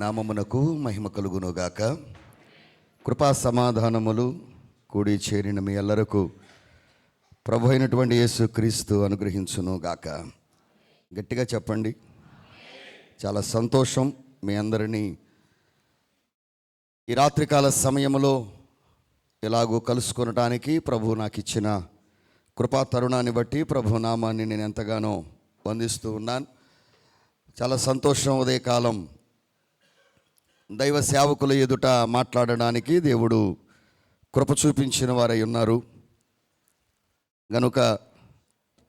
నామమునకు మహిమ కలుగునుగాక. కృపా సమాధానములు కూడి చేరిన మీ ಎಲ್ಲరకు ప్రభు అయినటువంటి యేసుక్రీస్తు అనుగ్రహించునుగాక. గట్టిగా చెప్పండి. చాలా సంతోషం మీ అందరినీ ఈ రాత్రికాల సమయంలో ఎలాగో కలుసుకొనటానికి ప్రభు నాకు ఇచ్చిన కృపా తరుణాన్ని బట్టి ప్రభు నామాన్ని నేను ఎంతగానో వందిస్తూ ఉన్నాను. చాలా సంతోషం. ఉదయకాలం దైవ సేవకుల ఎదుట మాట్లాడడానికి దేవుడు కృప చూపించిన వారై ఉన్నారు గనుక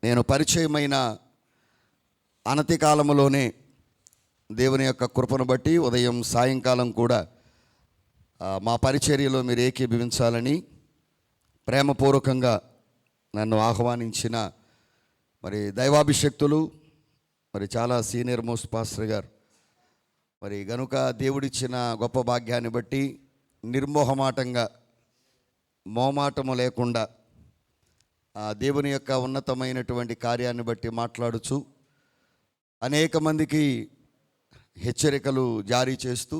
నేను పరిచయమైన అనతి కాలంలోనే దేవుని యొక్క కృపను బట్టి ఉదయం సాయంకాలం కూడా మా పరిచర్యలో మీరు ఏకీభవించాలని ప్రేమపూర్వకంగా నన్ను ఆహ్వానించిన మరి దైవాభిషక్తులు మరి చాలా సీనియర్ మోస్ట్ పాస్టర్ గారు మరి గనుక దేవుడిచ్చిన గొప్ప భాగ్యాన్ని బట్టి నిర్మోహమాటంగా మోమాటము లేకుండా దేవుని యొక్క ఉన్నతమైనటువంటి కార్యాన్ని బట్టి మాట్లాడుచు అనేక మందికి హెచ్చరికలు జారీ చేస్తూ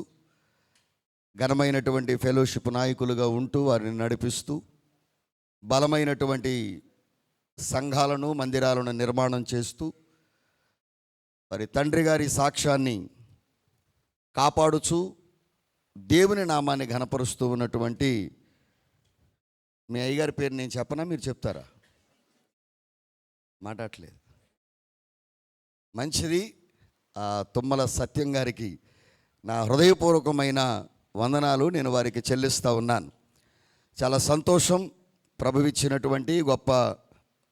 ఘనమైనటువంటి ఫెలోషిప్ నాయకులుగా ఉంటూ వారిని నడిపిస్తూ బలమైనటువంటి సంఘాలను మందిరాలను నిర్మాణం చేస్తూ మరి తండ్రి గారి సాక్ష్యాన్ని కాపాడుచు దేవుని నామాన్ని ఘనపరుస్తూ ఉన్నటువంటి మీ అయ్యగారి పేరు నేను చెప్పనా, మీరు చెప్తారా? మాట్లాడలేదు. మంచిది. తుమ్మల సత్యం గారికి నా హృదయపూర్వకమైన వందనాలు నేను వారికి చెల్లిస్తూ ఉన్నాను. చాలా సంతోషం. ప్రభువిచ్చినటువంటి గొప్ప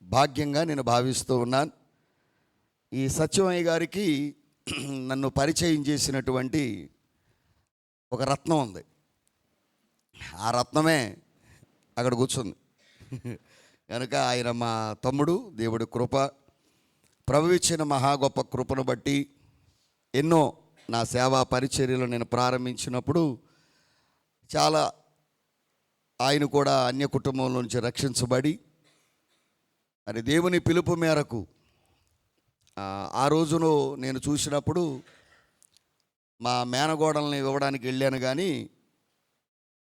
భాగ్యంగా నేను భావిస్తూ ఉన్నాను. ఈ సత్యమయ్య గారికి నన్ను పరిచయం చేసినటువంటి ఒక రత్నం ఉంది. ఆ రత్నమే అక్కడ కూర్చుంది కనుక ఆయన మా తమ్ముడు. దేవుడి కృప, ప్రభువిచ్చిన మహా గొప్ప కృపను బట్టి ఎన్నో నా సేవా పరిచర్యలు నేను ప్రారంభించినప్పుడు చాలా ఆయన కూడా అన్య కుటుంబం నుంచి రక్షించబడి మరి దేవుని పిలుపు మేరకు ఆ రోజును నేను చూసినప్పుడు మా మేనగోడల్ని ఇవ్వడానికి వెళ్ళాను, కానీ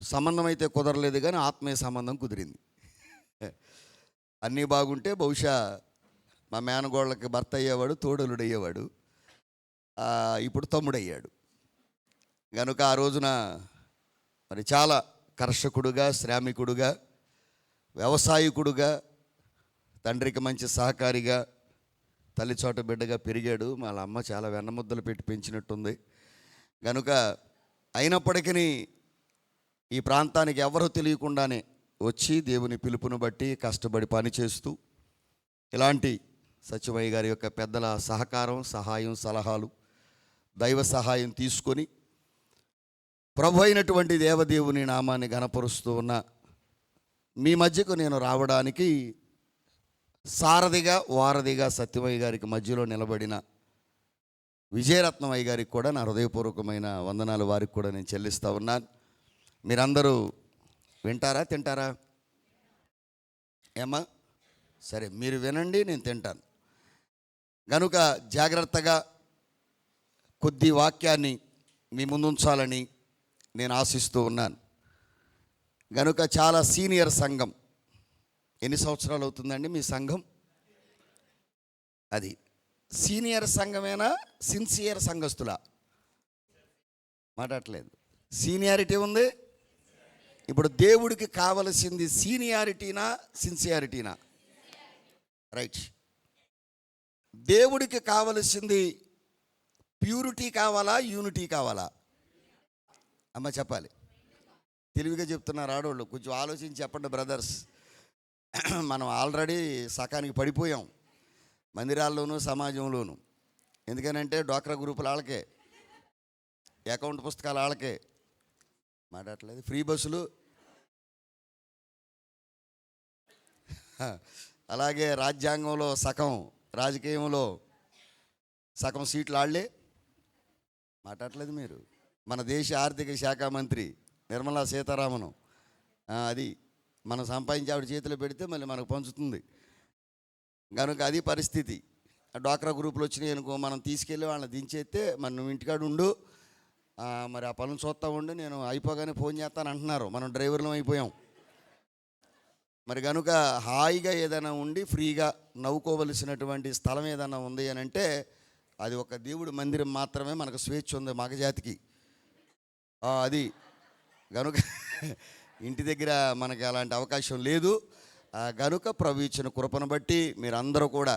సంబంధం అయితే కుదరలేదు, కానీ ఆత్మీయ సంబంధం కుదిరింది. అన్నీ బాగుంటే బహుశా మా మేనగోడలకి భర్త అయ్యేవాడు, తోడలుడు అయ్యేవాడు. ఇప్పుడు తమ్ముడయ్యాడు. కనుక ఆ రోజున మరి చాలా కర్షకుడుగా, శ్రామికుడుగా, వ్యవసాయకుడుగా, తండ్రికి మంచి సహకారిగా, తల్లిచోట బిడ్డగా పెరిగాడు. వాళ్ళ అమ్మ చాలా వెన్నముద్దలు పెట్టి పెంచినట్టుంది. కనుక అయినప్పటికీ ఈ ప్రాంతానికి ఎవరూ తెలియకుండానే వచ్చి దేవుని పిలుపును బట్టి కష్టపడి పనిచేస్తూ ఇలాంటి సత్యమయ్య గారి యొక్క పెద్దల సహకారం, సహాయం, సలహాలు, దైవ సహాయం తీసుకొని ప్రభు అయినటువంటి దేవదేవుని నామాన్ని ఘనపరుస్తూ ఉన్న మీ మధ్యకు నేను రావడానికి సారథిగా, వారధిగా సత్యమయ్య గారికి మధ్యలో నిలబడిన విజయరత్నమయ్య గారికి కూడా నా హృదయపూర్వకమైన వందనాలు వారికి కూడా నేను చెల్లిస్తూ ఉన్నాను. మీరందరూ వింటారా, తింటారా? ఏమ్మా? సరే, మీరు వినండి, నేను తింటాను. కనుక జాగ్రత్తగా కొద్ది వాక్యాన్ని మీ ముందుంచాలని నేను ఆశిస్తూ ఉన్నాను. కనుక చాలా సీనియర్ సంఘం. ఎన్ని సంవత్సరాలు అవుతుందండి మీ సంఘం? అది సీనియర్ సంఘమేనా, సిన్సియర్ సంఘస్థులా? మాట్లాడలేదు. సీనియారిటీ ఉంది. ఇప్పుడు దేవుడికి కావలసింది సీనియారిటీనా, సిన్సియారిటీనా? రైట్. దేవుడికి కావలసింది ప్యూరిటీ కావాలా, యూనిటీ కావాలా? అమ్మ చెప్పాలి. తెలివిగా చెప్తున్నారు ఆడవాళ్ళు. కొంచెం ఆలోచించి చెప్పండి బ్రదర్స్. మనం ఆల్రెడీ సకానికి పడిపోయాం మందిరాల్లోనూ సమాజంలోనూ. ఎందుకనంటే డ్వాక్రా గ్రూపులు వాళ్ళకే, అకౌంట్ పుస్తకాలు వాళ్ళకే. మాట్లాడలేదు. ఫ్రీ బస్సులు, అలాగే రాజ్యాంగంలో సగం, రాజకీయంలో సగం సీట్లు వాళ్ళే. మాట్లాడలేదు మీరు. మన దేశ ఆర్థిక శాఖ మంత్రి నిర్మలా సీతారామన్, అది మనం సంపాదించి ఆవిడ చేతిలో పెడితే మళ్ళీ మనకు పంచుతుంది. కనుక అది పరిస్థితి. డ్వాక్రా గ్రూపులు వచ్చినాయి అనుకో, మనం తీసుకెళ్ళి వాళ్ళని దించేస్తే మరి నువ్వు ఇంటికాడ ఉండు, మరి ఆ పనులు చూస్తూ ఉండి నేను అయిపోగానే ఫోన్ చేస్తాను అంటున్నారు. మనం డ్రైవర్లం అయిపోయాం. మరి కనుక హాయిగా ఏదైనా ఉండి ఫ్రీగా నవ్వుకోవలసినటువంటి స్థలం ఏదైనా ఉంది అని అంటే అది ఒక దేవుడి మందిరం మాత్రమే. మనకు స్వేచ్ఛ ఉంది మగజాతికి. అది గనుక ఇంటి దగ్గర మనకి అలాంటి అవకాశం లేదు. గనుక ప్రభు ఇచ్చిన కృపను బట్టి మీరందరూ కూడా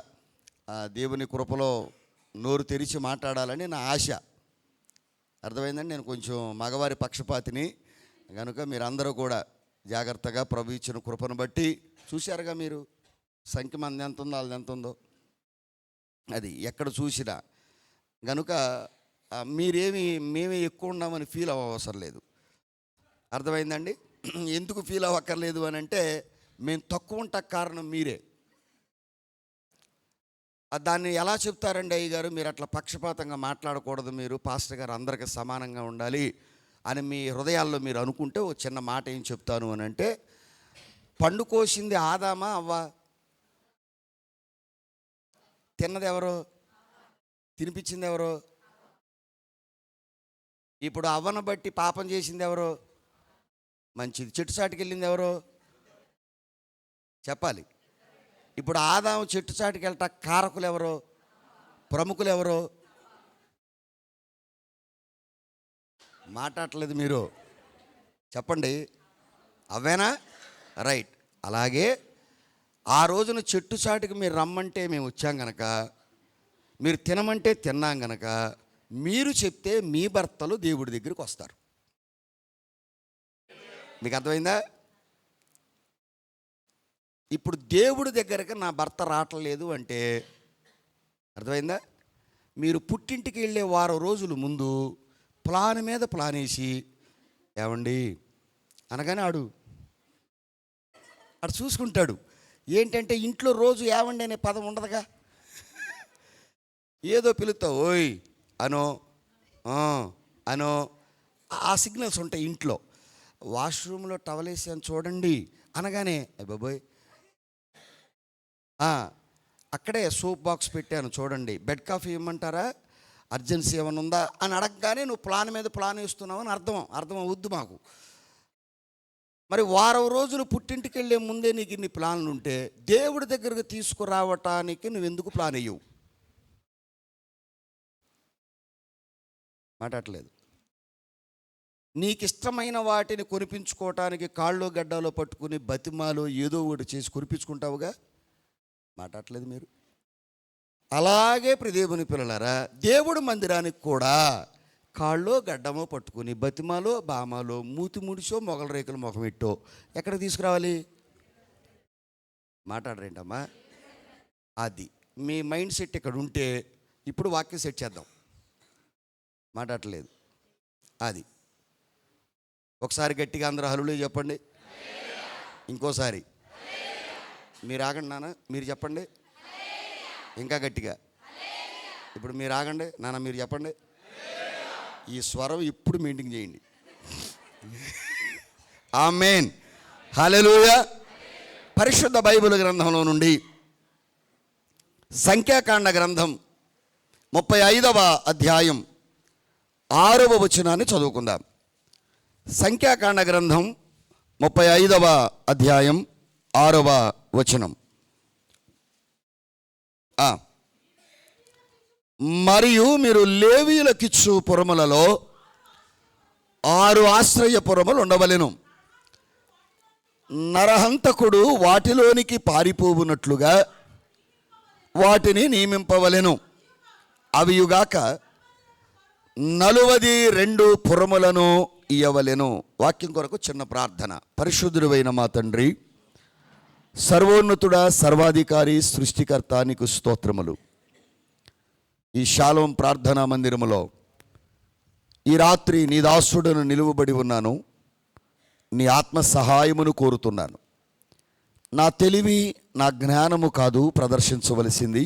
దేవుని కృపలో నోరు తెరిచి మాట్లాడాలని నా ఆశ. అర్థమైందండి. నేను కొంచెం మగవారి పక్షపాతిని కనుక మీరందరూ కూడా జాగ్రత్తగా ప్రభు ఇచ్చిన కృపను బట్టి చూశారుగా మీరు. సంఖ్య మంది ఎంత ఉందో వాళ్ళది ఎంత ఉందో అది ఎక్కడ చూసినా. కనుక మేమే ఎక్కువ ఉన్నామని ఫీల్ అవ్వవసరం లేదు. అర్థమైందండి. ఎందుకు ఫీల్ అవ్వక్కర్లేదు అని అంటే మేము తక్కువ ఉంటా కారణం మీరే. దాన్ని ఎలా చెప్తారండి అయ్యగారు, మీరు అట్లా పక్షపాతంగా మాట్లాడకూడదు, మీరు పాస్టర్ గారు అందరికీ సమానంగా ఉండాలి అని మీ హృదయాల్లో మీరు అనుకుంటే ఓ చిన్న మాట ఏం చెప్తాను అని అంటే, పండు కోసింది ఆదామా అవ్వా? తిన్నది ఎవరు? తినిపించింది ఎవరు? ఇప్పుడు అవ్వను బట్టి పాపం చేసింది ఎవరు? మంచిది. చెట్టు చాటుకి వెళ్ళింది ఎవరు? చెప్పాలి. ఇప్పుడు ఆదాము చెట్టు చాటుకి వెళ్ళట కారకులు ఎవరు? ప్రముఖులు ఎవరు? మాట్లాడలేదు మీరు, చెప్పండి. అవేనా? రైట్. అలాగే ఆ రోజున చెట్టు చాటుకి మీరు రమ్మంటే మేము వచ్చాం గనక, మీరు తినమంటే తిన్నాం గనక, మీరు చెప్తే మీ భర్తలు దేవుడి దగ్గరికి వస్తారు. మీకు అర్థమైందా? ఇప్పుడు దేవుడి దగ్గరికి నా భర్త రావట్లేదు అంటే అర్థమైందా? మీరు పుట్టింటికి వెళ్ళే వారం రోజుల ముందు ప్లాన్ మీద ప్లాన్ వేసి ఏమండి అనగానే ఆడు చూసుకుంటాడు. ఏంటంటే ఇంట్లో రోజు ఏమండి అనే పదం ఉండదుగా. ఏదో పిలుస్తావు, ఓయ్ అనో అనో, ఆ సిగ్నల్స్ ఉంటాయి ఇంట్లో. వాష్రూమ్లో టవల్ వేసాను చూడండి అనగానే బాబోయ్, అక్కడే సోప్ బాక్స్ పెట్టాను చూడండి, బెడ్ కాఫీ ఇవ్వమంటారా, అర్జెన్సీ ఏమైనా ఉందా అని అడగగానే నువ్వు ప్లాన్ మీద ప్లాన్ వేస్తున్నావు అని అర్థం అవుద్దు మాకు. మరి వారం రోజులు పుట్టింటికి వెళ్ళే ముందే నీకు ఇన్ని ప్లాన్లు ఉంటే దేవుడి దగ్గరకు తీసుకురావటానికి నువ్వెందుకు ప్లాన్ వేయవు? మాట్లాడలేదు. నీకు ఇష్టమైన వాటిని కొనిపించుకోవటానికి కాళ్ళు గడ్డలో పట్టుకుని బతిమాలో ఏదో ఒకటి చేసి కొనిపించుకుంటావుగా. మాట్లాడలేదు మీరు. అలాగే దేవుని పిల్లలారా, దేవుడి మందిరానికి కూడా కాళ్ళో గడ్డమో పట్టుకుని బతిమాలో బామాలో మూతి ముడిచో మొగల రేకులు ముఖం పెట్టో ఎక్కడ తీసుకురావాలి? మాట్లాడరేంటమ్మా? అది మీ మైండ్ సెట్ ఇక్కడ ఉంటే ఇప్పుడు వాక్యం సెట్ చేద్దాం. మాట్లాడలేదు. అది ఒకసారి గట్టిగా అందరూ హల్లెలూయా చెప్పండి. ఇంకోసారి మీరు ఆగండి నాన్న, మీరు చెప్పండి ఇంకా గట్టిగా. ఇప్పుడు మీరు ఆగండి నాన్న, మీరు చెప్పండి. ఈ స్వరం ఇప్పుడు మెయింటైన్ చేయండి. ఆమేన్, హల్లెలూయా. పరిశుద్ధ బైబిల్ గ్రంథంలో నుండి సంఖ్యాకాండ గ్రంథం 35వ అధ్యాయం 6వ వచనాన్ని చదువుకుందాం. సంఖ్యాకాండ గ్రంథం 35వ అధ్యాయం 6వ వచనం. మరియు మీరు లేవీయులకిచ్చు పురములలో 6 ఆశ్రయపురములు ఉండవలెను. నరహంతకుడు వాటిలోనికి పారిపోవునట్లుగా వాటిని నియమింపవలెను. అవియుగాక 42 పురములను ఇయ్యవలెను. వాక్యం కొరకు చిన్న ప్రార్థన. పరిశుద్ధుడైన మా తండ్రి, సర్వోన్నతుడా, సర్వాధికారి, సృష్టికర్త, నీకు స్తోత్రములు. ఈ షాలోం ప్రార్థనా మందిరములో ఈ రాత్రి నీ దాసుడును నిలువబడి ఉన్నాను. నీ ఆత్మ సహాయమును కోరుతున్నాను. నా తెలివి నా జ్ఞానము కాదు ప్రదర్శించవలసింది.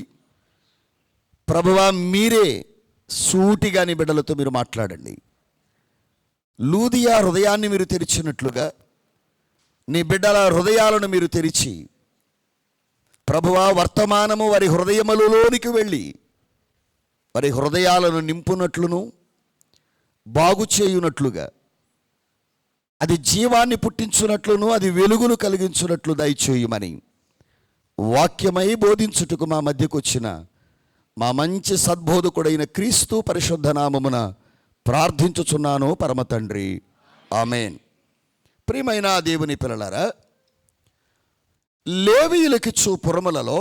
ప్రభువా, మీరే సూటిగా నీ బిడ్డలతో మీరు మాట్లాడండి. లూదియా హృదయాన్ని మీరు తెరిచినట్లుగా నీ బిడ్డల హృదయాలను మీరు తెరిచి ప్రభువా, వర్తమానము వారి హృదయములలోనికి వెళ్ళి వారి హృదయాలను నింపునట్లును బాగు చేయునట్లుగా, అది జీవాన్ని పుట్టించున్నట్లును అది వెలుగును కలిగించున్నట్లు దయచేయమని వాక్యమై బోధించుటకు మా మధ్యకు వచ్చిన మా మంచి సద్బోధకుడైన క్రీస్తు పరిశుద్ధ నామమున ప్రార్థించుచున్నాను పరమ తండ్రి, ఆమేన్. ప్రియమైన దేవుని పిల్లలారా, లేవీయులకిచ్చు పురములలో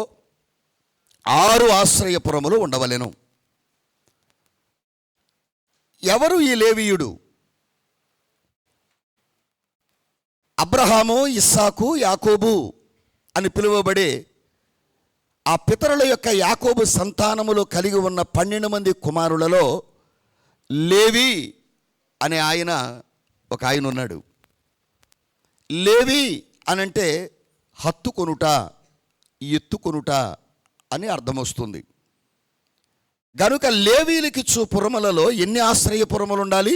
6 ఆశ్రయపురములు ఉండవలెను. ఎవరు ఈ లేవీయుడు? అబ్రహాము, ఇస్సాకు, యాకోబు అని పిలువబడే ఆ పితరుల యొక్క యాకోబు సంతానములో కలిగి ఉన్న 12 మంది కుమారులలో లేవి అనే ఒక ఆయన ఉన్నాడు. లేవి అనంటే హత్తుకొనుట, ఎత్తుకొనుట అని అర్థం వస్తుంది. గనుక లేవీలకిచ్చు పురములలో ఎన్ని ఆశ్రయపురములు ఉండాలి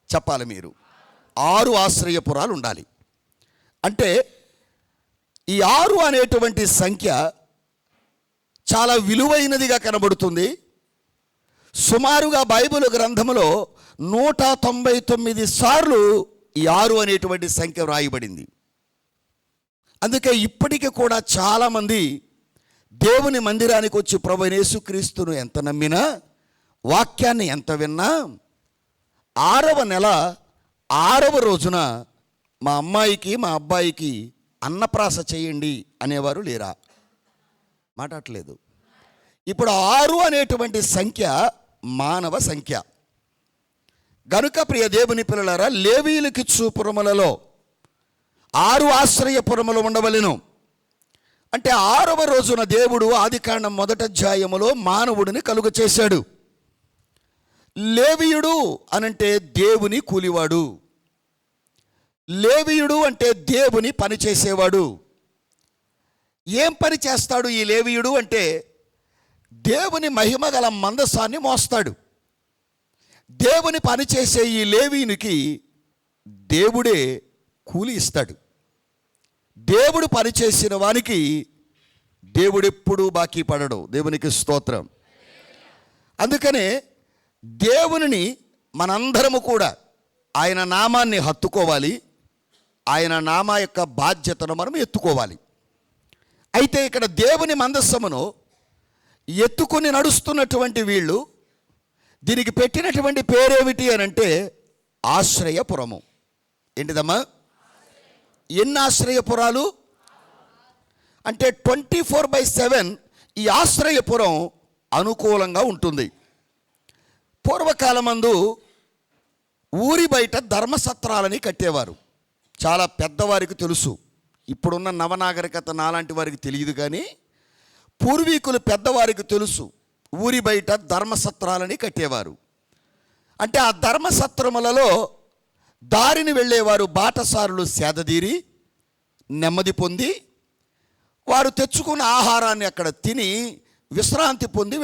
చెప్పాలి మీరు? 6 ఆశ్రయపురాలు ఉండాలి. అంటే ఈ 6 అనేటువంటి సంఖ్య చాలా విలువైనదిగా కనబడుతుంది. సుమారుగా బైబిల్ గ్రంథములో 199 సార్లు ఈ 6 అనేటువంటి సంఖ్య వ్రాయబడింది. అందుకే ఇప్పటికీ కూడా చాలామంది దేవుని మందిరానికి వచ్చి ప్రభు యేసుక్రీస్తును ఎంత నమ్మినా, వాక్యాన్ని ఎంత విన్నా, 6వ నెల 6వ రోజున మా అమ్మాయికి మా అబ్బాయికి అన్నప్రాస చేయండి అనేవారు లేరా? మాట్లాడలేదు. ఇప్పుడు 6 అనేటువంటి సంఖ్య మానవ సంఖ్య. గనుక ప్రియ దేవుని పిల్లలారా, లేవీయులకిచ్చు పురములలో 6 ఆశ్రయపురములు ఉండవలెను. అంటే 6వ రోజున దేవుడు ఆదికాండం 1వ అధ్యాయములో మానవుడిని కలుగ చేశాడు. లేవీయుడు అనంటే దేవుని కూలివాడు. లేవీయుడు అంటే దేవుని పని చేసేవాడు. ఏం పని చేస్తాడు ఈ లేవీయుడు అంటే? దేవుని మహిమ గల మందసాన్ని మోస్తాడు. దేవుని పని చేసే ఈ లేవీయునికి దేవుడే కూలి ఇస్తాడు. దేవుడు పని చేసిన వానికి దేవుడెప్పుడూ బాకీ పడడు. దేవునికి స్తోత్రం. అందుకనే దేవునిని మనందరము కూడా ఆయన నామాన్ని హత్తుకోవాలి. ఆయన నామ యొక్క బాధ్యతను మనం ఎత్తుకోవాలి. అయితే ఇక్కడ దేవుని మందస్సమును ఎత్తుకుని నడుస్తున్నటువంటి వీళ్ళు దీనికి పెట్టినటువంటి పేరేమిటి అని అంటే ఆశ్రయపురము. ఏంటిదమ్మా? ఎన్ని ఆశ్రయపురాలు అంటే 24/7 ఈ ఆశ్రయపురం అనుకూలంగా ఉంటుంది. పూర్వకాలమందు ఊరి బయట ధర్మసత్రాలని కట్టేవారు. చాలా పెద్దవారికి తెలుసు. ఇప్పుడున్న నవనాగరికత నాలాంటి వారికి తెలియదు, కానీ పూర్వీకులు పెద్దవారికి తెలుసు. ఊరి బయట ధర్మసత్రాలని కట్టేవారు. అంటే ఆ ధర్మసత్రములలో దారిని వెళ్ళేవారు బాటసారులు సేదదీరి నెమ్మది పొంది వారు తెచ్చుకున్న ఆహారాన్ని అక్కడ తిని విశ్రాంతి పొంది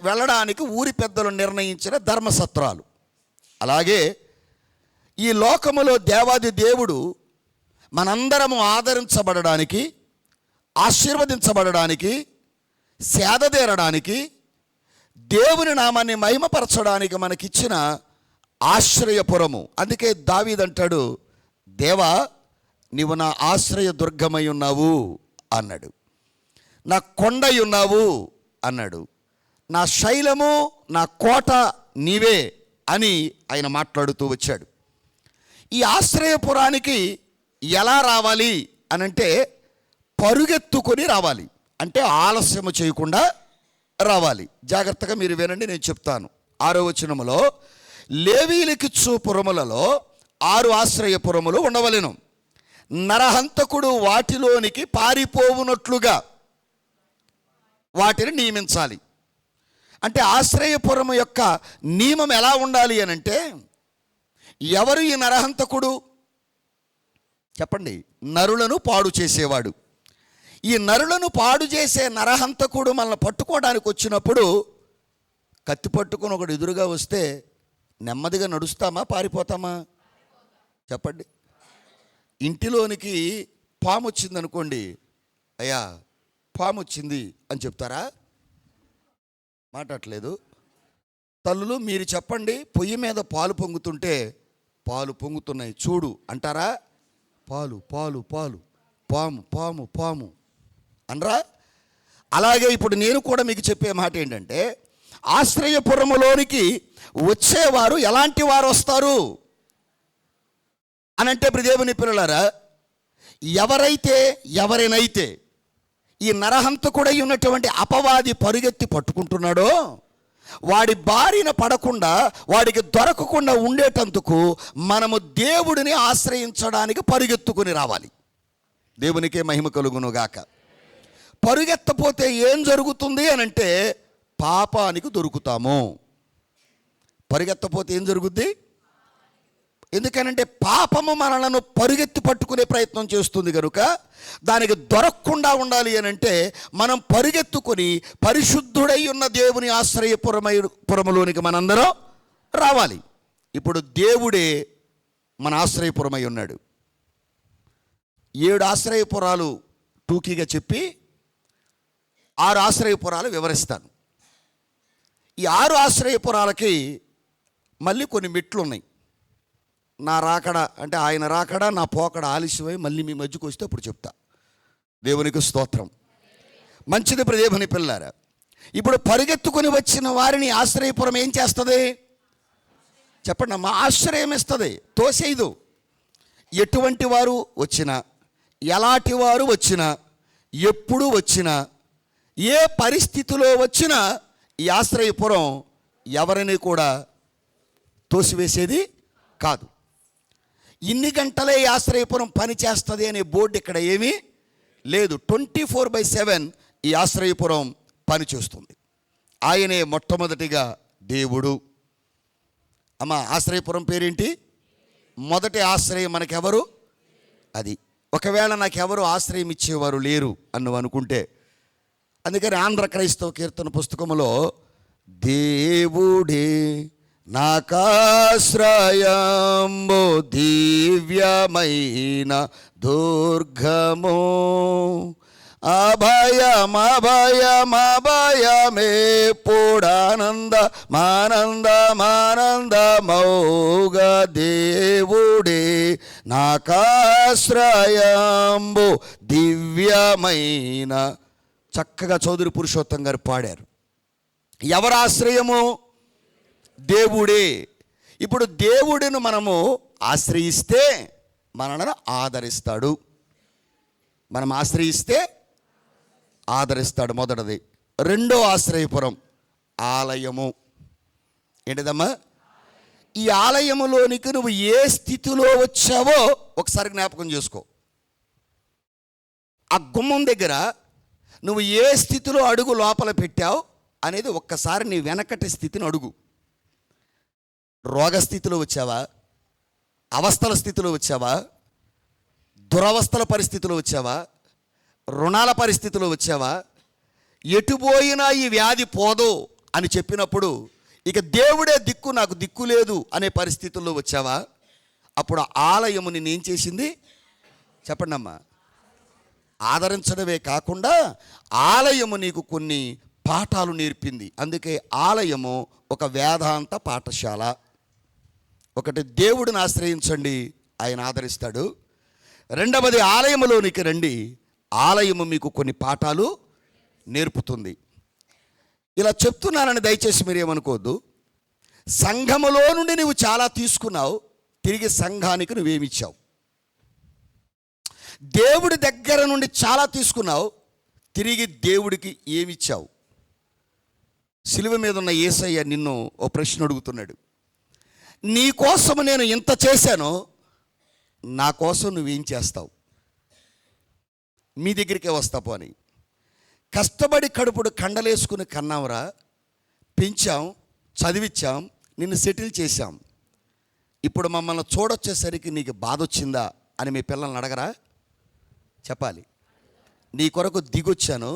వెళ్ళడానికి ఊరి పెద్దలు నిర్ణయించిన ధర్మసత్రాలు. అలాగే ఈ లోకములో దేవాది దేవుడు మనందరము ఆదరించబడడానికి, ఆశీర్వదించబడడానికి, సేదదీరడానికి, దేవుని నామాన్ని మహిమపరచడానికి మనకిచ్చిన ఆశ్రయపురము. అందుకే దావీదు అంటాడు, దేవా నీవు నా ఆశ్రయ దుర్గమై ఉన్నావు అన్నాడు. నా కొండై ఉన్నావు అన్నాడు. నా శైలము, నా కోట నీవే అని ఆయన మాట్లాడుతూ వచ్చాడు. ఈ ఆశ్రయపురానికి ఎలా రావాలి అనంటే పరుగెత్తుకొని రావాలి. అంటే ఆలస్యము చేయకుండా రావాలి. జాగ్రత్తగా మీరు వినండి, నేను చెప్తాను. 6వ వచనములో లేవీయులకిచ్చు పురములలో 6 ఆశ్రయపురములు ఉండవలెను. నరహంతకుడు వాటిలోనికి పారిపోవునట్లుగా వాటిని నియమించాలి. అంటే ఆశ్రయపురము యొక్క నియమం ఎలా ఉండాలి అనంటే, ఎవరు ఈ నరహంతకుడు చెప్పండి? నరులను పాడు చేసేవాడు. ఈ నరులను పాడు చేసే నరహంతకుడు మనల్ని పట్టుకోవడానికి వచ్చినప్పుడు కత్తి పట్టుకొని ఒకడు ఎదురుగా వస్తే నెమ్మదిగా నడుస్తామా, పారిపోతామా? చెప్పండి. ఇంటిలోనికి పాము వచ్చింది అనుకోండి, అయ్యా పాము వచ్చింది అని చెప్తారా? మాట్లాడలేదు. తల్లులు మీరు చెప్పండి, పొయ్యి మీద పాలు పొంగుతుంటే పాలు పొంగుతున్నాయి చూడు అంటారా? పాలు పాలు పాలు, పాము పాము పాము అనరా? అలాగే ఇప్పుడు నేను కూడా మీకు చెప్పే మాట ఏంటంటే, ఆశ్రయపురములోనికి వచ్చేవారు ఎలాంటి వారు వస్తారు అనంటే, దేవుని పిల్లలారా, ఎవరైనైతే ఈ నరహంతకుడై ఉన్నటువంటి అపవాది పరుగెత్తి పట్టుకుంటున్నాడో, వాడి బారిన పడకుండా, వాడికి దొరకకుండా ఉండేటందుకు మనము దేవుడిని ఆశ్రయించడానికి పరుగెత్తుకుని రావాలి. దేవునికే మహిమ కలుగునుగాక. పరుగెత్తపోతే ఏం జరుగుతుంది అనంటే, పాపానికి దొరుకుతాము. పరిగెత్తపోతే ఏం జరుగుద్ది? ఎందుకనంటే పాపము మనలను పరుగెత్తి పట్టుకునే ప్రయత్నం చేస్తుంది కనుక, దానికి దొరకకుండా ఉండాలి అనంటే మనం పరుగెత్తుకొని పరిశుద్ధుడై ఉన్న దేవుని ఆశ్రయపురములోనికి మనందరం రావాలి. ఇప్పుడు దేవుడే మన ఆశ్రయపురమై ఉన్నాడు. 7 ఆశ్రయపురాలు టూకీగా చెప్పి 6 ఆశ్రయపురాలు వివరిస్తాను. ఈ 6 ఆశ్రయపురాలకి మళ్ళీ కొన్ని మెట్లు ఉన్నాయి. నా రాకడ అంటే ఆయన రాకడ, నా పోకడ ఆలస్యమై మళ్ళీ మీ మధ్యకు వస్తే అప్పుడు చెప్తా. దేవునికి స్తోత్రం. మంచిది దేవుని పిల్లారా. ఇప్పుడు పరిగెత్తుకొని వచ్చిన వారిని ఆశ్రయపురం ఏం చేస్తుంది చెప్పండి? మా ఆశ్రయం ఇస్తుంది, తోసేయదు. ఎటువంటి వారు వచ్చినా, ఎలాంటి వారు వచ్చినా, ఎప్పుడు వచ్చినా, ఏ పరిస్థితిలో వచ్చినా ఈ ఆశ్రయపురం ఎవరిని కూడా తోసివేసేది కాదు. ఇన్ని గంటలే ఈ ఆశ్రయపురం పని చేస్తుంది అనే బోర్డు ఇక్కడ ఏమీ లేదు. 24/7 ఈ ఆశ్రయపురం పనిచేస్తుంది. ఆయనే మొట్టమొదటిగా దేవుడు. అమ్మ, ఆశ్రయపురం పేరేంటి? మొదటి ఆశ్రయం మనకెవరు? అది. ఒకవేళ నాకెవరు ఆశ్రయం ఇచ్చేవారు లేరు అని నువ్వు అనుకుంటే, అందుకని ఆంధ్ర క్రైస్తవ కీర్తన పుస్తకంలో దేవుడే నాకాశ్రయంబు దివ్యమైన దుర్గము, అభయమభయమభయమేపుడానందమానందమానందమౌగ దేవుడే నాకాశ్రయంబు దివ్యమైన. చక్కగా చౌదరి పురుషోత్తం గారు పాడారు. ఎవరు ఆశ్రయము? దేవుడే. ఇప్పుడు దేవుడిని మనము ఆశ్రయిస్తే మనల్ని ఆదరిస్తాడు. మనం ఆశ్రయిస్తే ఆదరిస్తాడు, మొదటిది. రెండో ఆశ్రయపురం ఆలయము. ఏంటిదమ్మా? ఈ ఆలయములోనికి నువ్వు ఏ స్థితిలో వచ్చావో ఒకసారి జ్ఞాపకం చేసుకో. ఆ గుమ్మం దగ్గర నువ్వు ఏ స్థితిలో అడుగు లోపల పెట్టావు అనేది ఒక్కసారి నీ వెనకటి స్థితిని అడుగు. రోగస్థితిలో వచ్చావా? అవస్థల స్థితిలో వచ్చావా? దురవస్థల పరిస్థితిలో వచ్చావా? రుణాల పరిస్థితిలో వచ్చావా? ఎటుపోయినా ఈ వ్యాధి పోదు అని చెప్పినప్పుడు ఇక దేవుడే దిక్కు, నాకు దిక్కు లేదు అనే పరిస్థితుల్లో వచ్చావా? అప్పుడు ఆలయము నేనేం చేసింది చెప్పండి అమ్మా? ఆదరించడమే కాకుండా ఆలయము నీకు కొన్ని పాఠాలు నేర్పింది. అందుకే ఆలయము ఒక వేదాంత పాఠశాల. ఒకటి, దేవుడిని ఆశ్రయించండి, ఆయన ఆదరిస్తాడు. రెండవది, ఆలయములోనికి రండి, ఆలయము మీకు కొన్ని పాఠాలు నేర్పుతుంది. ఇలా చెప్తున్నానని దయచేసి మీరేమనుకోవద్దు. సంఘములో నుండి నువ్వు చాలా తీసుకున్నావు, తిరిగి సంఘానికి నువ్వేమిచ్చావు. దేవుడి దగ్గర నుండి చాలా తీసుకున్నావు, తిరిగి దేవుడికి ఏమిచ్చావు. సిలువ మీద ఉన్న యేసయ్య నిన్ను ఓ ప్రశ్న అడుగుతున్నాడు. నీ కోసం నేను ఇంత చేశాను, నా కోసం నువ్వేం చేస్తావు? మీ దగ్గరికే వస్తాపు అని. కష్టపడి కడుపుడు కండలేసుకుని కన్నాంరా, పెంచాం, చదివించాం, నిన్ను సెటిల్ చేశాం. ఇప్పుడు మమ్మల్ని చూడొచ్చేసరికి నీకు బాధ వచ్చిందా అని మీ పిల్లల్ని అడగరా? చెప్పాలి. నీ కొరకు దిగొచ్చాను,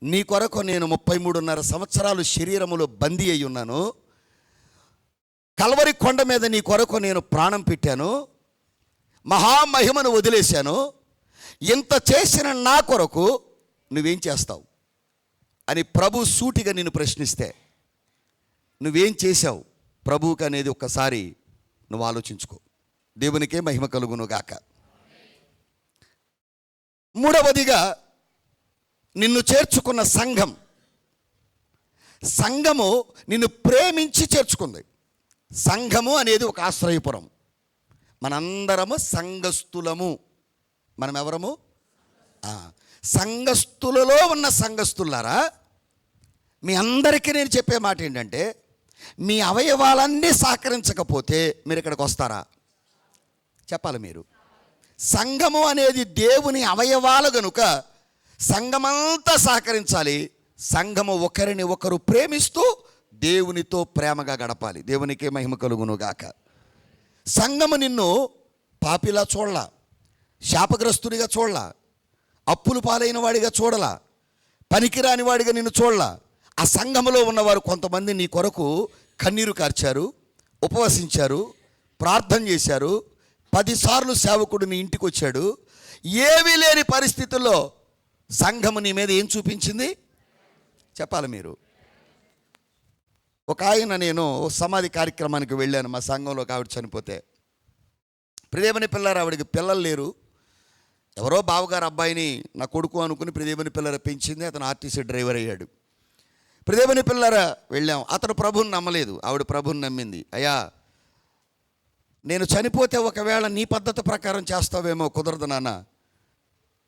నీ కొరకు నేను 33.5 సంవత్సరాలు శరీరములో బందీ అయి ఉన్నాను, కల్వరి కొండ మీద నీ కొరకు నేను ప్రాణం పెట్టాను, మహామహిమను వదిలేశాను, ఇంత చేసిన నా కొరకు నువ్వేం చేస్తావు అని ప్రభు సూటిగా నిన్ను ప్రశ్నిస్తే నువ్వేం చేశావు ప్రభువుకి అనేది ఒక్కసారి నువ్వు ఆలోచించుకో. దేవునికే మహిమ కలుగును గాక. మూడవదిగా నిన్ను చేర్చుకున్న సంఘం. సంఘము నిన్ను ప్రేమించి చేర్చుకుంది. సంఘము అనేది ఒక ఆశ్రయపురం. మనందరము సంఘస్థులము. మనం ఎవరము? సంఘస్థులలో ఉన్న సంఘస్థులారా, మీ అందరికీ నేను చెప్పే మాట ఏంటంటే, మీ అవయవాలన్నీ సహకరించకపోతే మీరు ఇక్కడికి వస్తారా? చెప్పాలి మీరు. సంఘము అనేది దేవుని అవయవాలు గనుక సంఘమంతా సహకరించాలి. సంఘము ఒకరిని ఒకరు ప్రేమిస్తూ దేవునితో ప్రేమగా గడపాలి. దేవునికే మహిమ కలుగును గాక. సంఘము నిన్ను పాపిలా చూడలా, శాపగ్రస్తుడిగా చూడలా, అప్పులు పాలైన వాడిగా చూడలా, పనికిరాని వాడిగా నిన్ను చూడలా. ఆ సంఘములో ఉన్నవారు కొంతమంది నీ కొరకు కన్నీరు కార్చారు, ఉపవసించారు, ప్రార్థన చేశారు. 10 సార్లు సేవకుడు నీ ఇంటికి వచ్చాడు. ఏమీ లేని పరిస్థితుల్లో సంఘము నీ మీద ఏం చూపించింది? చెప్పాలి మీరు. ఒక ఆయన, నేను సమాధి కార్యక్రమానికి వెళ్ళాను. మా సంఘంలో ఆవిడ చనిపోతే, ప్రియదేవుని పిల్లలు, ఆవిడకి పిల్లలు లేరు. ఎవరో బావగారు అబ్బాయిని నా కొడుకు అనుకుని ప్రియదేవుని పిల్లర పెంచింది. అతను ఆర్టీసీ డ్రైవర్ అయ్యాడు. ప్రియదేవుని పిల్లర వెళ్ళాం. అతను ప్రభుని నమ్మలేదు, ఆవిడ ప్రభుని నమ్మింది. అయ్యా, నేను చనిపోతే ఒకవేళ నీ పద్ధతి ప్రకారం చేస్తావేమో. కుదరదు నాన్న,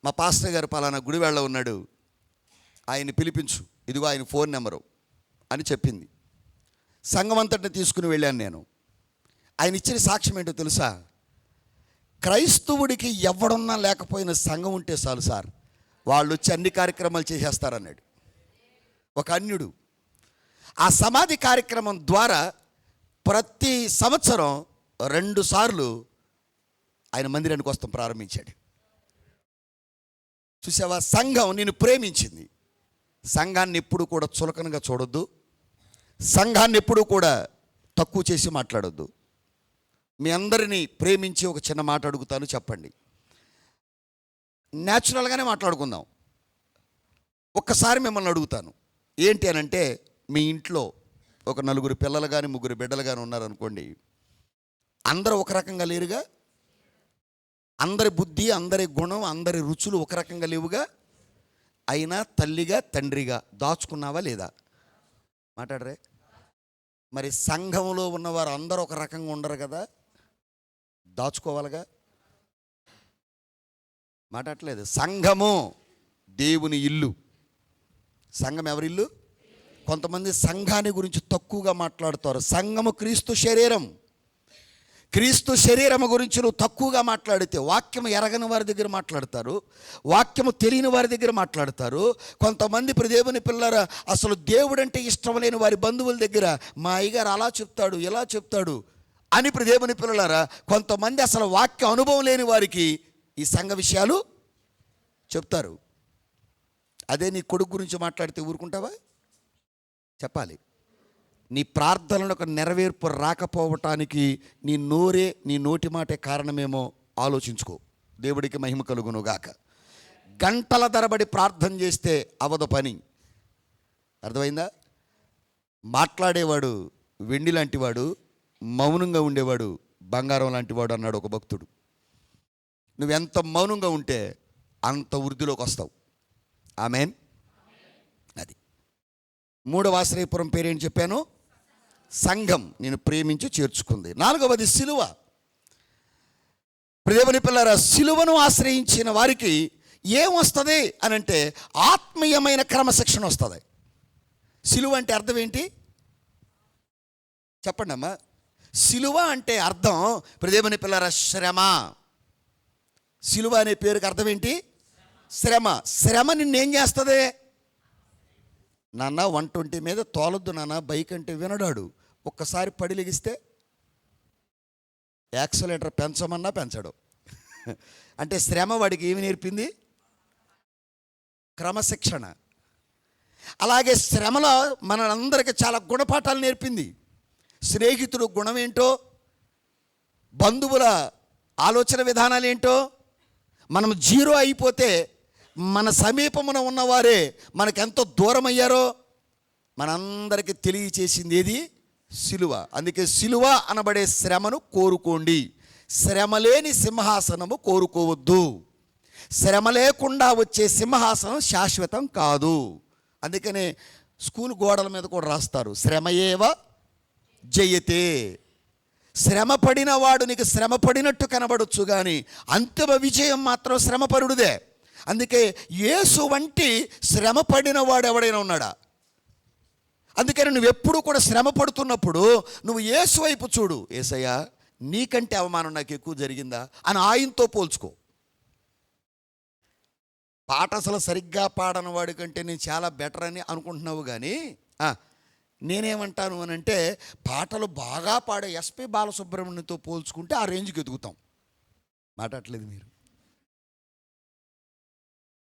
మా పాస్టర్ గారు పలానా గుడివేళ్ళ ఉన్నాడు, ఆయన్ని పిలిపించు, ఇదిగో ఆయన ఫోన్ నెంబరు అని చెప్పింది. సంఘం అంతటిని తీసుకుని వెళ్ళాను నేను. ఆయన ఇచ్చిన సాక్ష్యం ఏంటో తెలుసా? క్రైస్తవుడికి ఎవడున్నా లేకపోయినా సంఘం ఉంటే చాలు సార్, వాళ్ళు వచ్చి అన్ని కార్యక్రమాలు చేసేస్తారన్నాడు ఒక అన్యుడు. ఆ సమాధి కార్యక్రమం ద్వారా ప్రతి సంవత్సరం 2 సార్లు ఆయన మందిరానికి వస్తాం ప్రారంభించాడు. చూసావా? సంఘం నిన్ను ప్రేమించింది. సంఘాన్ని ఎప్పుడు కూడా చులకనగా చూడొద్దు. సంఘాన్ని ఎప్పుడు కూడా తక్కువ చేసి మాట్లాడొద్దు. మీ అందరినీ ప్రేమించి ఒక చిన్న మాట అడుగుతాను, చెప్పండి. న్యాచురల్గానే మాట్లాడుకుందాం. ఒక్కసారి మిమ్మల్ని అడుగుతాను, ఏంటి అని అంటే, మీ ఇంట్లో ఒక 4 పిల్లలు కానీ 3 బిడ్డలు కానీ ఉన్నారనుకోండి, అందరూ ఒక రకంగా లేరుగా? అందరి బుద్ధి, అందరి గుణం, అందరి రుచులు ఒక రకంగా లేవుగా? అయినా తల్లిగా తండ్రిగా దాచుకున్నావా లేదా? మాట్లాడరే. మరి సంఘంలో ఉన్నవారు అందరూ ఒక రకంగా ఉండరు కదా, దాచుకోవాలిగా? మాట్లాడలేదు. సంఘము దేవుని ఇల్లు. సంఘం ఎవరి ఇల్లు? కొంతమంది సంఘాన్ని గురించి తక్కువగా మాట్లాడుతారు. సంఘము క్రీస్తు శరీరం. క్రీస్తు శరీరము గురించి నువ్వు తక్కువగా మాట్లాడితే, వాక్యము ఎరగని వారి దగ్గర మాట్లాడతారు, వాక్యము తెలియని వారి దగ్గర మాట్లాడతారు. కొంతమంది దేవుని పిల్లరా, అసలు దేవుడంటే ఇష్టం లేని వారి బంధువుల దగ్గర, మా అయ్యగారు అలా చెప్తాడు, ఇలా చెప్తాడు అని దేవుని పిల్లలారా, కొంతమంది అసలు వాక్య అనుభవం లేని వారికి ఈ సంఘ విషయాలు చెప్తారు. అదే నీ కొడుకు గురించి మాట్లాడితే ఊరుకుంటావా? చెప్పాలి. నీ ప్రార్థనలకు నెరవేర్పు రాకపోవటానికి నీ నోరే, నీ నోటి మాటే కారణమేమో ఆలోచించుకో. దేవుడికి మహిమ కలుగును గాక. గంటల తరబడి ప్రార్థన చేస్తే అవదు పని. అర్థమైందా? మాట్లాడేవాడు వెండి లాంటివాడు, మౌనంగా ఉండేవాడు బంగారం లాంటివాడు అన్నాడు ఒక భక్తుడు. నువ్వెంత మౌనంగా ఉంటే అంత వృద్ధిలోకి వస్తావు. ఆమేన్. అది 3వ ఆశ్రయపురం పేరేంటి చెప్పాను? సంఘం నేను ప్రేమించి చేర్చుకుంది. 4వది సిలువ. దేవుని పిల్లరా, సిలువను ఆశ్రయించిన వారికి ఏం వస్తుంది అని అంటే, ఆత్మీయమైన క్రమశిక్షణ వస్తుంది. సిలువ అంటే అర్థం ఏంటి చెప్పండి అమ్మా. సిలువ అంటే అర్థం, దేవుని పిల్లరా, శ్రమ. సిలువ అనే పేరుకి అర్థం ఏంటి? శ్రమ. శ్రమ నిన్నేం చేస్తుంది? నాన్న 120 మీద తోలొద్దు నాన్న, బైక్ అంటే వినడాడు. ఒక్కసారి పడి లెగిస్తే యాక్సిలేటర్ పెంచమన్నా పెంచడు. అంటే శ్రమ వాడికి ఏమి నేర్పింది? క్రమశిక్షణ. అలాగే శ్రమలో మనందరికీ చాలా గుణపాఠాలు నేర్పింది. స్నేహితుడు గుణం ఏంటో, బంధువుల ఆలోచన విధానాలు ఏంటో, మనం 0 అయిపోతే మన సమీపమున ఉన్నవారే మనకెంతో దూరం అయ్యారో మనందరికీ తెలియచేసింది ఏది? సిలువ. అందుకే సిలువ అనబడే శ్రమను కోరుకోండి. శ్రమ లేని సింహాసనము కోరుకోవద్దు. శ్రమ లేకుండా వచ్చే సింహాసనం శాశ్వతం కాదు. అందుకనే స్కూల్ గోడల మీద కూడా రాస్తారు, శ్రమయేవ జయతే. శ్రమ పడిన వాడు నీకు శ్రమ పడినట్టు కనబడొచ్చు, కానీ అంతిమ విజయం మాత్రం శ్రమపరుడుదే. అందుకే యేసు వంటి శ్రమ పడిన వాడు ఎవడైనా ఉన్నాడా? అందుకని నువ్వు ఎప్పుడు కూడా శ్రమ పడుతున్నప్పుడు నువ్వు యేసు వైపు చూడు. యేసయ్యా, నీకంటే అవమానం నాకు ఎక్కువ జరిగిందా అని ఆయనతో పోల్చుకో. పాట అసలు సరిగ్గా పాడని వాడి కంటే నేను చాలా బెటర్ అని అనుకుంటున్నావు, కానీ నేనేమంటాను అని అంటే, పాటలు బాగా పాడే ఎస్పి బాలసుబ్రహ్మణ్యంతో పోల్చుకుంటే ఆ రేంజ్కి ఎదుగుతాం. మాట్లాడలేదు మీరు.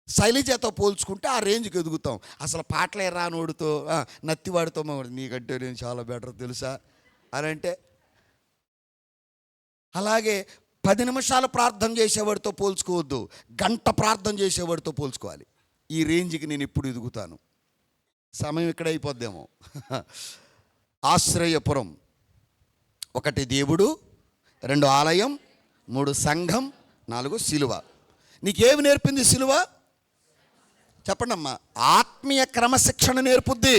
శైలజతో పోల్చుకుంటే ఆ రేంజ్కి ఎదుగుతాం. అసలు పాటలే రానోడితో నత్తివాడితో నీకంటే నేను చాలా బెటర్ తెలుసా అని అంటే, అలాగే 10 నిమిషాలు ప్రార్థన చేసేవాడితో పోల్చుకోవద్దు, గంట ప్రార్థన చేసేవాడితో పోల్చుకోవాలి. ఈ రేంజ్కి నేను ఇప్పుడు ఎదుగుతాను. సమయం ఇక్కడ అయిపోద్దేమో. ఆశ్రయపురం, 1 దేవుడు, 2 ఆలయం, 3 సంఘం, 4 సిలువ. నీకేమి నేర్పింది సిలువ? చెప్పండి అమ్మా. ఆత్మీయ క్రమశిక్షణ నేర్పుద్ది.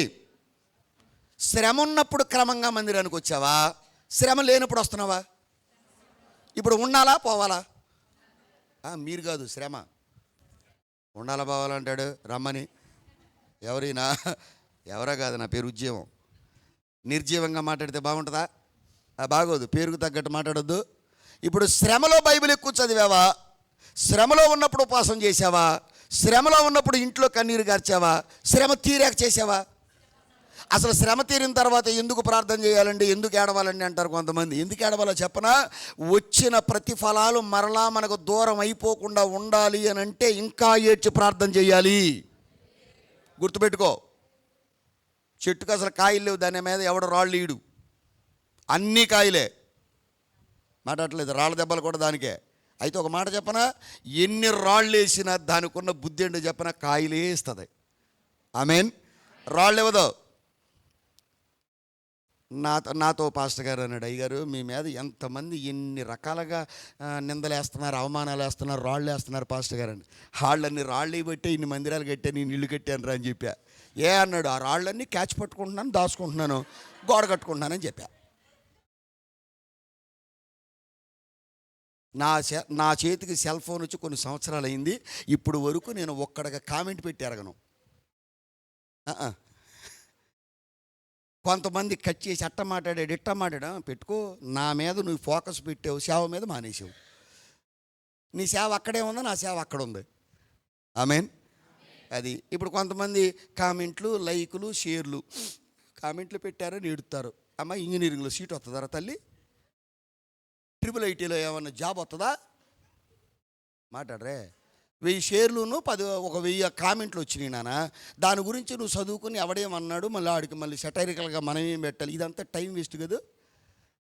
శ్రమ ఉన్నప్పుడు క్రమంగా మందిరానికి వచ్చావా? శ్రమ లేనప్పుడు వస్తున్నావా? ఇప్పుడు ఉండాలా పోవాలా? మీరు కాదు, శ్రమ ఉండాలా పోవాలంటాడు రమ్మని. ఎవరైనా ఎవరో కాదు, నా పేరు ఉజ్జీవం. నిర్జీవంగా మాట్లాడితే బాగుంటుందా? బాగోదు. పేరుకు తగ్గట్టు మాట్లాడొద్దు. ఇప్పుడు శ్రమలో బైబిల్ ఎక్కువ చదివావా? శ్రమలో ఉన్నప్పుడు ఉపవాసం చేసావా? శ్రమలో ఉన్నప్పుడు ఇంట్లో కన్నీరు గార్చావా? శ్రమ తీరాక చేసావా? అసలు శ్రమ తీరిన తర్వాత ఎందుకు ప్రార్థన చేయాలండి, ఎందుకు ఏడవాలండి అంటారు కొంతమంది. ఎందుకు ఏడవాలో చెప్పనా? వచ్చిన ప్రతిఫలాలు మరలా మనకు దూరం అయిపోకుండా ఉండాలి అని అంటే ఇంకా ఏడ్చి ప్రార్థన చేయాలి. గుర్తుపెట్టుకో. చెట్టుకు అసలు కాయలు లేవు, దాని మీద ఎవడు రాళ్ళు ఈడు, అన్నీ కాయలే. మాట్లాడలేదు, రాళ్ళ దెబ్బలు కూడా దానికే. అయితే ఒక మాట చెప్పనా, ఎన్ని రాళ్ళు వేసినా దానికి ఉన్న బుద్ధి ఏంటో చెప్పనా, కాయలే ఇస్తుంది. ఆమేన్. రాళ్ళు ఇవ్వదు. నాతో పాస్టర్ గారు అన్నాడు, అయ్యగారు మీ మీద ఎంతమంది ఎన్ని రకాలుగా నిందలేస్తున్నారు, అవమానాలు వేస్తున్నారు, రాళ్ళు వేస్తున్నారు పాస్టర్ గారు అని. రాళ్ళన్నీ రాళ్ళు బట్టే ఇన్ని మందిరాలు కట్టాను, ఇన్ని ఇల్లు కట్టాను రా అని చెప్పా. అన్నాడు, ఆ రాళ్ళన్నీ క్యాచ్ పట్టుకుంటున్నాను, దాచుకుంటున్నాను, గోడ కట్టుకుంటున్నానని చెప్పా. నా చేతికి సెల్ ఫోన్ వచ్చి కొన్ని సంవత్సరాలు అయింది. ఇప్పుడు వరకు నేను ఒక్కడిగా కామెంట్ పెట్టి ఎరగను. కొంతమంది కట్ చేసి అట్ట మాట్లాడాడు, ఇట్ట మాట్లాడా. పెట్టుకో, నా మీద నువ్వు ఫోకస్ పెట్టావు, సేవ మీద మానేసావు. నీ సేవ అక్కడే ఉంది, నా సేవ అక్కడ ఉంది. ఆమేన్. అది ఇప్పుడు కొంతమంది కామెంట్లు, లైకులు, షేర్లు. కామెంట్లు పెట్టారని ఎడుతారు. అమ్మ ఇంజనీరింగ్లో సీట్ వస్తుందా తల్లి? ట్రిపుల్ ఐటీలో ఏమన్నా జాబ్ వస్తుందా? మాట్లాడరే. 1000 షేర్లును 1000 కామెంట్లు వచ్చినాయి నాన్న. దాని గురించి నువ్వు చదువుకుని ఎవడేమన్నాడు, మళ్ళీ ఆడికి మళ్ళీ సెటైరికల్గా మనం ఏం పెట్టాలి? ఇదంతా టైం వేస్ట్ కదా.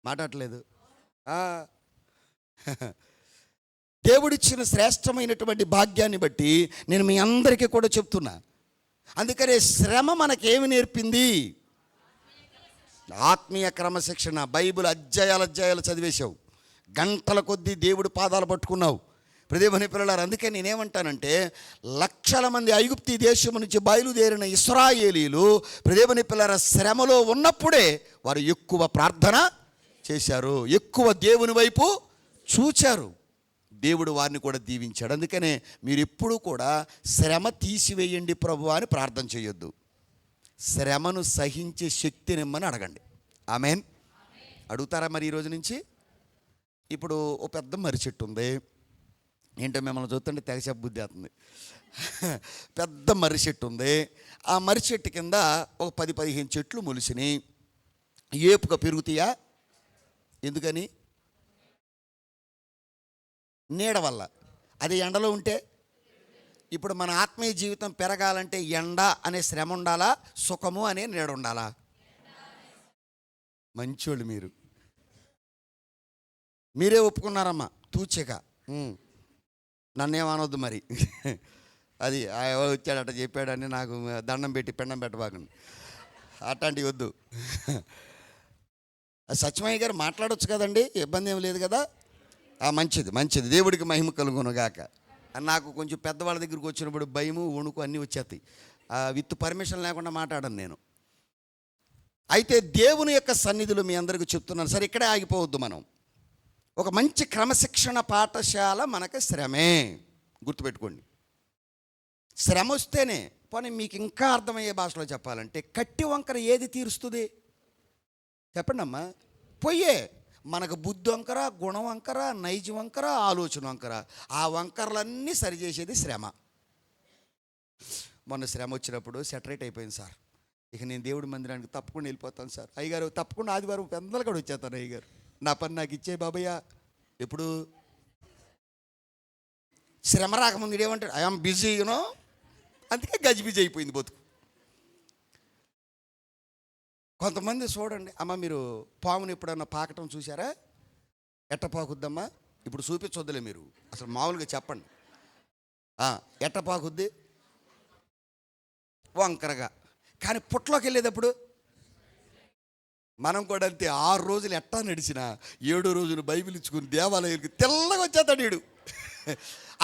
మాట్లాడలేదు. దేవుడిచ్చిన శ్రేష్టమైనటువంటి భాగ్యాన్ని బట్టి నేను మీ అందరికీ కూడా చెప్తున్నా. అందుకనే శ్రమ మనకేమి నేర్పింది? ఆత్మీయ క్రమశిక్షణ. బైబిల్ అధ్యాయాలు చదివేశావు, గంటల కొద్దీ దేవుడి పాదాలు పట్టుకున్నావు. ప్రదేమని పిల్లలారు, అందుకే నేనేమంటానంటే, లక్షల మంది ఐగుప్తీ దేశం నుంచి బయలుదేరిన ఇశ్రాయేలీలు ప్రదేమని పిల్లల శ్రమలో ఉన్నప్పుడే వారు ఎక్కువ ప్రార్థన చేశారు, ఎక్కువ దేవుని వైపు చూచారు. దేవుడు వారిని కూడా దీవించాడు. అందుకనే మీరు ఎప్పుడూ కూడా శ్రమ తీసివేయండి ప్రభు అని ప్రార్థన చేయొద్దు. శ్రమను సహించే శక్తినిమ్మని అడగండి. ఆమేన్. అడుగుతారా మరి ఈరోజు నుంచి? ఇప్పుడు ఒక పెద్ద మర్రి చెట్టు ఉంది. ఏంటో మిమ్మల్ని చూస్తుంటే తెగ బుద్ధి అవుతుంది. పెద్ద మర్రి చెట్టు ఉంది. ఆ మర్రి చెట్టు కింద ఒక 10-15 చెట్లు మొలిసినాయి. ఏపుగా పెరుగుతాయా? ఎందుకని? నీడ వల్ల. అది ఎండలో ఉంటే. ఇప్పుడు మన ఆత్మీయ జీవితం పెరగాలంటే ఎండ అనే శ్రమ ఉండాలా, సుఖము అనే నీడ ఉండాలా? మంచోళ్ళు మీరే ఒప్పుకున్నారమ్మా తూచగా. నన్నేమనొద్దు మరి. అది వచ్చాడట చెప్పాడని నాకు దండం పెట్టి పెండం పెట్టబాకండి, అట్లాంటివి వద్దు. సత్యమయ్య గారు మాట్లాడొచ్చు కదండి, ఇబ్బంది ఏం లేదు కదా. మంచిది మంచిది, దేవుడికి మహిమ కలుగునుగాక. నాకు కొంచెం పెద్దవాళ్ళ దగ్గరికి వచ్చినప్పుడు భయము వణుకు అన్నీ వచ్చేస్తాయి. విత్ పర్మిషన్ లేకుండా మాట్లాడను నేను. అయితే దేవుని యొక్క సన్నిధిలో మీ అందరికీ చెప్తున్నాను. సరే, ఇక్కడే ఆగిపోవద్దు మనం. ఒక మంచి క్రమశిక్షణ పాఠశాల మనకు శ్రమే, గుర్తుపెట్టుకోండి. శ్రమ వస్తేనే, పోనీ మీకు ఇంకా అర్థమయ్యే భాషలో చెప్పాలంటే, కట్టి వంకర ఏది తీరుస్తుంది చెప్పండి అమ్మా? పొయ్యే. మనకు బుద్ధి వంకర, గుణం వంకర, నైజం వంకర, ఆలోచన వంకర, ఆ వంకరలన్నీ సరిచేసేది శ్రమ. మొన్న శ్రమ వచ్చినప్పుడు సెటరేట్ అయిపోయింది సార్. ఇక నేను దేవుడి మందిరానికి తప్పకుండా వెళ్ళిపోతాను సార్. అయ్యగారు తప్పకుండా ఆదివారం పెద్దలు కూడా వచ్చేస్తాను అయ్యగారు, నా పని నాకు ఇచ్చే బాబయ్య. ఎప్పుడు శ్రమ రాకముందు ఇదేమంటాడు, ఐఎమ్ బిజీ యూనో. అందుకే గజిబిజీ అయిపోయింది బతుకు. కొంతమంది చూడండి అమ్మ, మీరు పాముని ఎప్పుడన్నా పాకటం చూసారా? ఎట్ట పాకుద్దమ్మా? ఇప్పుడు చూపించొద్దులే, మీరు అసలు మామూలుగా చెప్పండి. ఎట్ట పాకుద్ది? వంకరగా. కానీ పుట్టలోకి వెళ్ళేటప్పుడు మనం కూడా అంతే. 6 రోజులు ఎట్టా నడిచినా 7వ రోజున బైబిల్ ఇచ్చుకుని దేవాలయానికి తెల్లగా వచ్చేస్తాడు వీడు.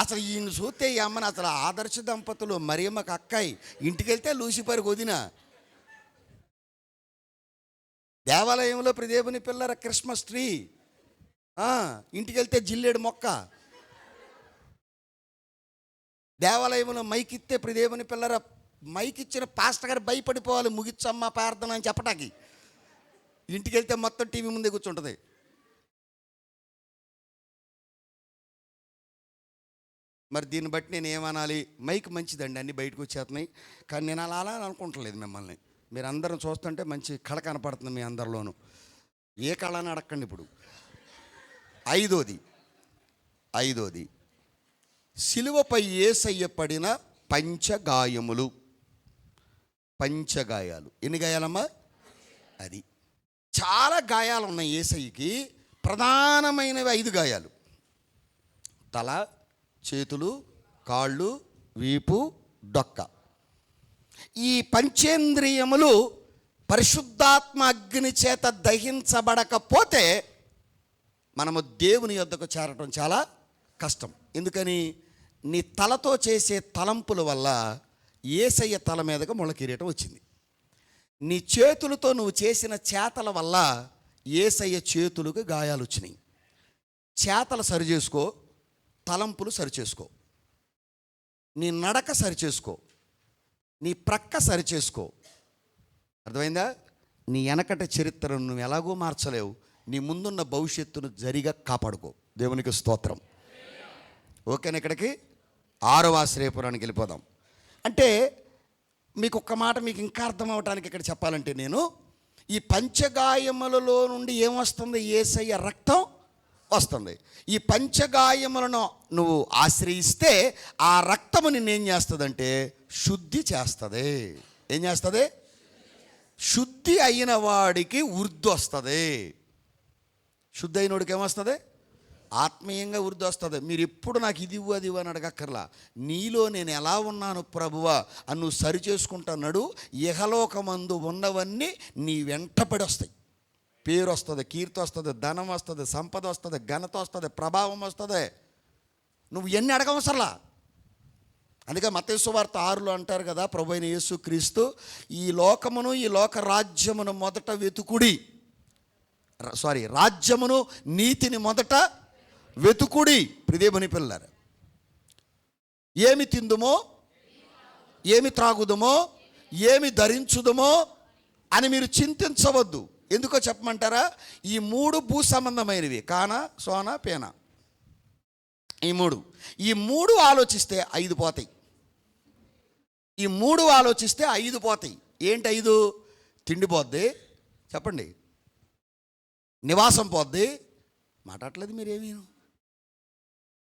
అసలు ఈయన చూస్తే ఈ అమ్మని అసలు ఆదర్శ దంపతులు మరియమ్మకి అక్కాయి, ఇంటికి వెళ్తే లూసిఫర్కి వదిన. దేవాలయంలో దేవుని పిల్లర క్రిస్మస్ ట్రీ, ఇంటికి వెళ్తే జిల్లేడు మొక్క. దేవాలయంలో మైక్ ఇస్తే దేవుని పిల్లర మైక్ ఇచ్చిన పాస్టర్ గారు భయపడిపోవాలి, ముగిచ్చమ్మ ప్రార్థన అని చెప్పటానికి. ఇంటికి వెళ్తే మొత్తం టీవీ ముందే కూర్చుంటుంది. మరి దీన్ని బట్టి నేను ఏమనాలి? మైక్ మంచిదండి, అన్నీ బయటకు వచ్చేస్తున్నాయి. కానీ నేను అలా అనుకుంటలేదు మిమ్మల్ని. మీరు అందరం చూస్తుంటే మంచి కళ కనపడుతుంది మీ అందరిలోనూ. ఏ కళ అని అడగండి. ఇప్పుడు ఐదోది సిలువపై యేసయ్య పడిన పంచగాయములు. పంచగాయాలు. ఎన్ని గాయాలమ్మా? అది చాలా గాయాలు ఉన్నాయి యేసయ్యకి. ప్రధానమైనవి 5 గాయాలు: తల, చేతులు, కాళ్ళు, వీపు, డొక్క. ఈ పంచేంద్రియములు పరిశుద్ధాత్మ అగ్ని చేత దహించబడకపోతే మనము దేవుని యొద్దకు చేరటం చాలా కష్టం. ఎందుకని? నీ తలతో చేసే తలంపుల వల్ల యేసయ్య తల మీదగా ముళ్ళ కిరీటం వచ్చింది. నీ చేతులతో నువ్వు చేసిన చేతల వల్ల యేసయ్య చేతులకు గాయాలు వచ్చినాయి. చేతలు సరిచేసుకో, తలంపులు సరిచేసుకో, నీ నడక సరిచేసుకో, నీ ప్రక్క సరిచేసుకో. అర్థమైందా? నీ వెనకటి చరిత్రను నువ్వు ఎలాగో మార్చలేవు. నీ ముందున్న భవిష్యత్తును జరిగా కాపాడుకో. దేవునికి స్తోత్రం. ఓకేనా? ఇక్కడికి 6వ ఆశ్రయపురానికి వెళ్ళిపోదాం. అంటే మీకు ఒక్క మాట మీకు ఇంకా అర్థం అవటానికి ఇక్కడ చెప్పాలంటే, నేను ఈ పంచగాయములలో నుండి ఏమొస్తుంది? యేసయ్య రక్తం వస్తుంది. ఈ పంచగాయములను నువ్వు ఆశ్రయిస్తే ఆ రక్తము నిన్నేం చేస్తుందంటే శుద్ధి చేస్తుంది. ఏం చేస్తుంది? శుద్ధి అయిన వాడికి వృద్ధి వస్తుంది. శుద్ధి అయిన వాడికి ఏమొస్తుంది? ఆత్మీయంగా వృద్ధి వస్తుంది. మీరు ఎప్పుడు నాకు ఇది ఇవ్వు అది ఇవ్వు అని అడగక్కర్లా. నీలో నేను ఎలా ఉన్నాను ప్రభువా అని నువ్వు సరి చేసుకుంటున్నాడు. ఇహలోకమందు ఉన్నవన్నీ నీ వెంటపడి వస్తాయి. పేరు వస్తుంది, కీర్తి వస్తుంది, ధనం వస్తుంది, సంపద వస్తుంది, ఘనత వస్తుంది, ప్రభావం వస్తుంది. నువ్వు ఎన్ని అడగవసరలా. అందుకే మత్తయి సువార్త 6లో అంటారు కదా, ప్రభు అయిన యేసు క్రీస్తు, ఈ లోకమును ఈ లోక రాజ్యమును మొదట వెతుకుడి. రాజ్యమును నీతిని మొదట వెతుకుడి. ప్రియదేవుని పిల్లలారా, ఏమి తిందుమో, ఏమి త్రాగుదమో, ఏమి ధరించుదమో అని మీరు చింతించవద్దు. ఎందుకో చెప్పమంటారా? ఈ 3 భూ సంబంధమైనవి. కాన, సోన, పేన. ఈ మూడు ఆలోచిస్తే 5 పోతాయి. ఈ 3 ఆలోచిస్తే 5 పోతాయి. ఏంటి 5? తిండి పోద్ది, చెప్పండి. నివాసం పోద్ది, మాట్లాడలేదు మీరేమీ.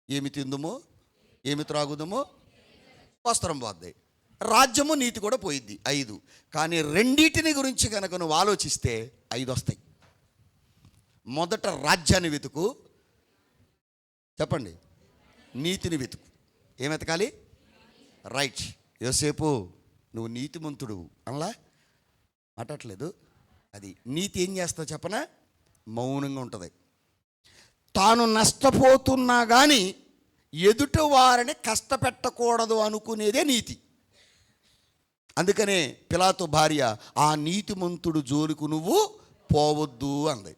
ఏమి తిందుమో, ఏమి త్రాగుదమో, వస్త్రం పోద్ది. రాజ్యము నీతి కూడా పోయిద్ది, 5. కానీ రెండింటిని గురించి కనుక నువ్వు ఆలోచిస్తే 5 వస్తాయి. మొదట రాజ్యాన్ని వెతుకు, చెప్పండి. నీతిని వెతుకు. ఏం వెతకాలి? రైట్. యోసేపు నువ్వు నీతిమంతుడు అనలా, మాట్లాడలేదు. అది నీతి ఏం చేస్తావు చెప్పనా? మౌనంగా ఉంటుంది. తాను నష్టపోతున్నా కానీ ఎదుటి వారిని కష్టపెట్టకూడదు అనుకునేదే నీతి. అందుకనే పిలాతు భార్య, ఆ నీతిమంతుడు జోలికి నువ్వు పోవద్దు అంది.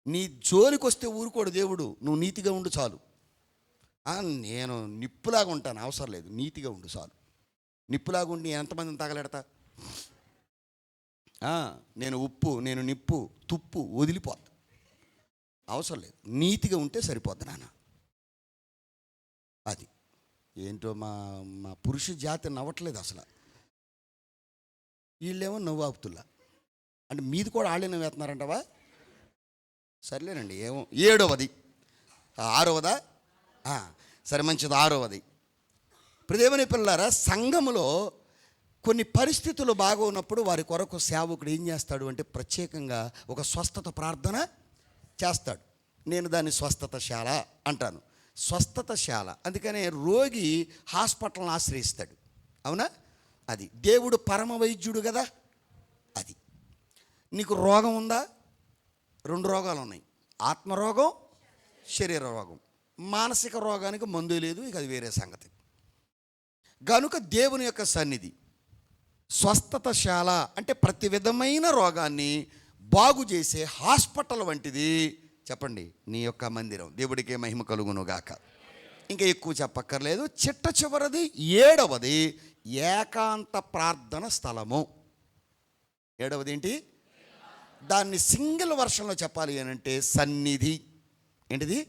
నీ జోలికి వస్తే ఊరుకోడు దేవుడు, నువ్వు నీతిగా ఉండు చాలు. నేను నిప్పులాగా ఉంటాను, అవసరం లేదు, నీతిగా ఉండు చాలు. నిప్పులాగా ఉండి నేను ఎంతమందిని తగలెడతా? నేను ఉప్పు, నేను నిప్పు, తుప్పు వదిలిపోద్ది, అవసరం లేదు. నీతిగా ఉంటే సరిపోద్ది నాన్న. అది ఏంటో మా మా పురుష జాతి నవ్వట్లేదు అసలు. వీళ్ళేమో నవ్వు ఆపుతుల్లా. అంటే మీది కూడా వాళ్ళే నవ్వేస్తున్నారంటవా? సర్లేనండి, ఏమో. 7వది, 6వదా? సరే, మంచిది. 6వది. ప్రియమైన పిల్లారా, సంఘములో కొన్ని పరిస్థితులు బాగున్నప్పుడు వారి కొరకు సేవకుడు ఏం చేస్తాడు అంటే ప్రత్యేకంగా ఒక స్వస్థత ప్రార్థన చేస్తాడు. నేను దాన్ని స్వస్థతశాల అంటాను. స్వస్థతశాల అందుకనే రోగి హాస్పిటల్ని ఆశ్రయిస్తాడు. అవునా? అది దేవుడు పరమ వైద్యుడు కదా. అది నీకు రోగం ఉందా? 2 రోగాలు ఉన్నాయి, ఆత్మరోగం, శరీర రోగం. మానసిక రోగానికి మందు లేదు, ఇక అది వేరే సంగతి. గనుక దేవుని యొక్క సన్నిధి స్వస్థతశాల అంటే ప్రతి విధమైన రోగాన్ని బాగు చేసే హాస్పిటల్ వంటిది. చెప్పండి, నీ యొక్క మందిరం. దేవుడికే మహిమ కలుగును గాక. ఇంకా ఎక్కువ చెప్పక్కర్లేదు. చిట్ట చివరిది 7వది ఏకాంత ప్రార్థన స్థలము. 7వది ఏంటి? దాన్ని సింగిల్ వర్షన్లో చెప్పాలి అని అంటే సన్నిధి. ఏంటిది?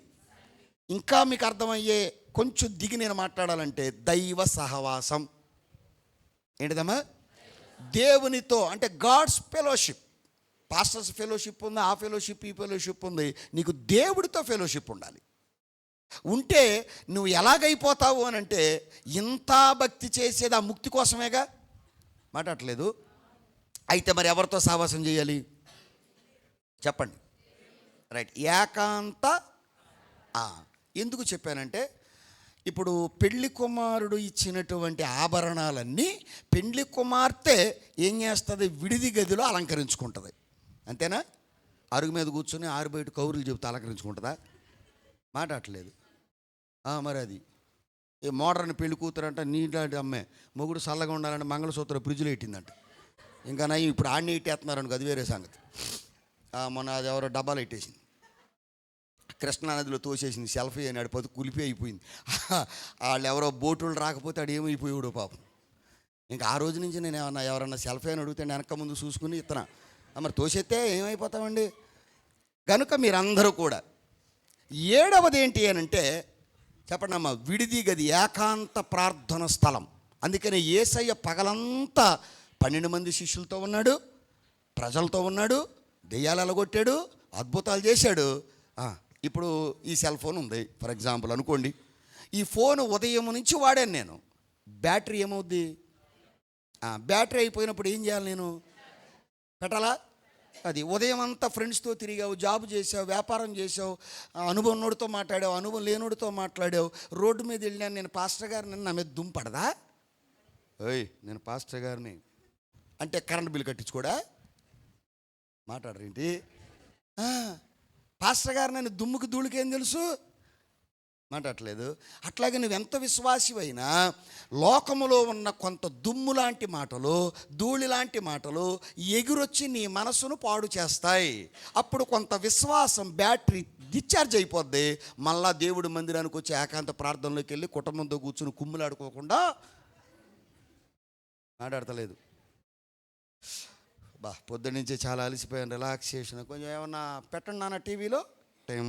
ఇంకా మీకు అర్థమయ్యే కొంచెం దిగి నేను మాట్లాడాలంటే దైవ సహవాసం. ఏంటిదమ్మా? దేవునితో అంటే గాడ్స్ ఫెలోషిప్. పాస్టర్స్ ఫెలోషిప్ ఉంది, ఆ ఫెలోషిప్, ఈ ఫెలోషిప్ ఉంది. నీకు దేవుడితో ఫెలోషిప్ ఉండాలి. ఉంటే నువ్వు ఎలాగైపోతావు అని అంటే, ఇంత భక్తి చేసేది ఆ ముక్తి కోసమేగా. మాట్లాడలేదు. అయితే మరి ఎవరితో సహవాసం చేయాలి చెప్పండి? రైట్, ఏకాంత. ఎందుకు చెప్పానంటే, ఇప్పుడు పెళ్లి కుమారుడు ఇచ్చినటువంటి ఆభరణాలన్నీ పెళ్లి కుమార్తె ఏం చేస్తుంది? విడిది గదిలో అలంకరించుకుంటుంది. అంతేనా? అరుగు మీద కూర్చొని బయట కౌరులు చెబుతూ అలంకరించుకుంటుందా? మాట్లాడలేదు. మరి అది ఏ మోడర్న్ పెళ్లి కూతురంట, నీలాంటి అమ్మే మొగుడు చల్లగా ఉండాలంటే మంగళసూత్రం ఫ్రిడ్జ్లో పెట్టిందంట. ఇంకా నయ్యం ఇప్పుడు ఆడిని ఇట్టేస్తున్నారు అనుకో, అది వేరే సంగతి. మొన్న అది ఎవరో డబ్బాలు ఇట్టేసింది, కృష్ణానదిలో తోసేసింది, సెల్ఫీ అని అడిపోతే కులిపి అయిపోయింది. వాళ్ళు ఎవరో బోటులు రాకపోతే ఆడు ఏమైపోయాడు పాపం. ఇంకా ఆ రోజు నుంచి నేను ఎవరన్నా సెల్ఫీ అని అడిగితే వెనక ముందు చూసుకుని ఇత్తనా. మరి తోసేస్తే ఏమైపోతామండి. కనుక మీరందరూ కూడా 7వది ఏంటి అని అంటే చెప్పండి అమ్మ, విడిది గది, ఏకాంత ప్రార్థన స్థలం. అందుకనే యేసయ్య పగలంతా 12 మంది శిష్యులతో ఉన్నాడు, ప్రజలతో ఉన్నాడు, దెయ్యాలు ఎలగొట్టాడు, అద్భుతాలు చేశాడు. ఇప్పుడు ఈ సెల్ ఫోన్ ఉంది ఫర్ ఎగ్జాంపుల్ అనుకోండి. ఈ ఫోన్ ఉదయం నుంచి వాడాను నేను. బ్యాటరీ ఏమవుద్ది? బ్యాటరీ అయిపోయినప్పుడు ఏం చేయాలి? నేను పెట్టాలా? అది ఉదయం అంతా ఫ్రెండ్స్తో తిరిగావు, జాబ్ చేసావు, వ్యాపారం చేసావు, అనుభవం నోడితో మాట్లాడావు, అనుభవం లేనోడితో మాట్లాడావు, రోడ్డు మీద వెళ్ళాను, నేను పాస్టర్ గారిని, నా మీద దుంపడదా? నేను పాస్టర్ గారిని అంటే కరెంట్ బిల్ కట్టించుకోడా? మాట్లాడరేంటి? పాస్టర్ గారు నన్ను దుమ్ముకి ధూళికేం తెలుసు? మాట్లాడలేదు. అట్లాగే నువ్వు ఎంత విశ్వాసివైనా లోకములో ఉన్న కొంత దుమ్ము లాంటి మాటలు, ధూళి లాంటి మాటలు ఎగురొచ్చి నీ మనసును పాడు చేస్తాయి. అప్పుడు కొంత విశ్వాసం బ్యాటరీ డిశ్చార్జ్ అయిపోద్ది. మళ్ళా దేవుడి మందిరానికి వచ్చి ఏకాంత ప్రార్థనలోకి వెళ్ళి కుటుంబంతో కూర్చుని కుమ్ములాడుకోకుండా మాట్లాడతలేదు. పొద్దున్నుంచి చాలా అలసిపోయాను, రిలాక్సేషన్, కొంచెం ఏమన్నా పెట్టండి నాన్న టీవీలో టైం.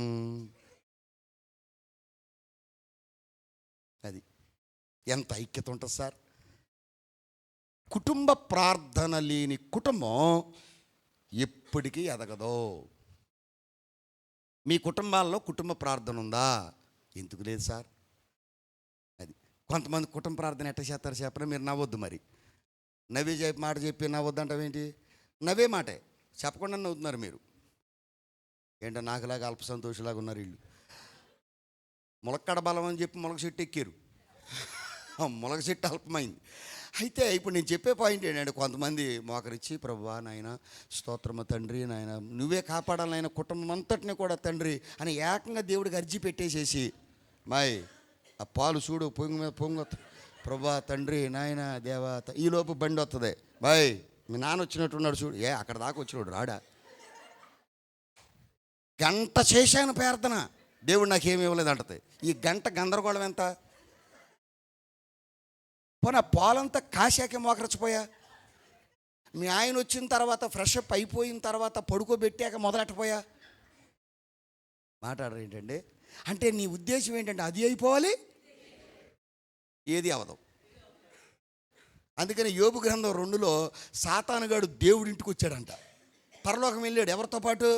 అది ఎంత ఐక్యత ఉంటుంది సార్. కుటుంబ ప్రార్థన లేని కుటుంబం ఎప్పటికీ ఎదగదు. మీ కుటుంబాల్లో కుటుంబ ప్రార్థన ఉందా? ఎందుకు లేదు సార్? అది కొంతమంది కుటుంబ ప్రార్థన ఎట్ట చేస్తారు చెప్పరా? మీరు నవ్వద్దు. మరి నవ్వే మాట చెప్పి నవ్వద్దంటావేంటి? నవ్వే మాటే చెప్పకుండా నవ్వుతున్నారు మీరు. ఏంటో నాకులాగా అల్ప సంతోషలాగా ఉన్నారు వీళ్ళు. ములక్కడ బలం అని చెప్పి ములగ చెట్టు ఎక్కారు, ములగ చెట్టు అల్పమైంది. అయితే ఇప్పుడు నేను చెప్పే పాయింట్ ఏంటంటే, కొంతమంది మోకరిచ్చి ప్రభువా నాయన స్తోత్రము తండ్రి, నాయన నువ్వే కాపాడాలి నాయన కుటుంబం అంతటిని కూడా తండ్రి అని ఏకంగా దేవుడికి అర్జీ పెట్టేసేసి, మాయ్ ఆ పాలు చూడు పొంగు మీద పొంగొత్త ప్రభువా తండ్రి నాయన దేవత, ఈలోపు బండి వస్తుంది, బాయ్ మీ నాన్న వచ్చినట్టున్నాడు చూడు, అక్కడ దాకా వచ్చినాడు రాడా. గంట చేశాను ప్రార్థన, దేవుడు నాకేమి ఇవ్వలేదు అంటది. ఈ గంట గందరగోళం ఎంత? పోనీ ఆ పాలంతా కాశాకే మోకరచిపోయా, మీ ఆయన వచ్చిన తర్వాత ఫ్రెష్ అప్ అయిపోయిన తర్వాత పడుకోబెట్టాక మొదలెట్టపోయా. మాట్లాడరు ఏంటండి? అంటే నీ ఉద్దేశం ఏంటంటే అది అయిపోవాలి, ఏది అవదు. అందుకని యోబు గ్రంథం 2లో సాతానుగాడు దేవుడింటికి వచ్చాడంట, పరలోకం వెళ్ళాడు. ఎవరితో పాటు?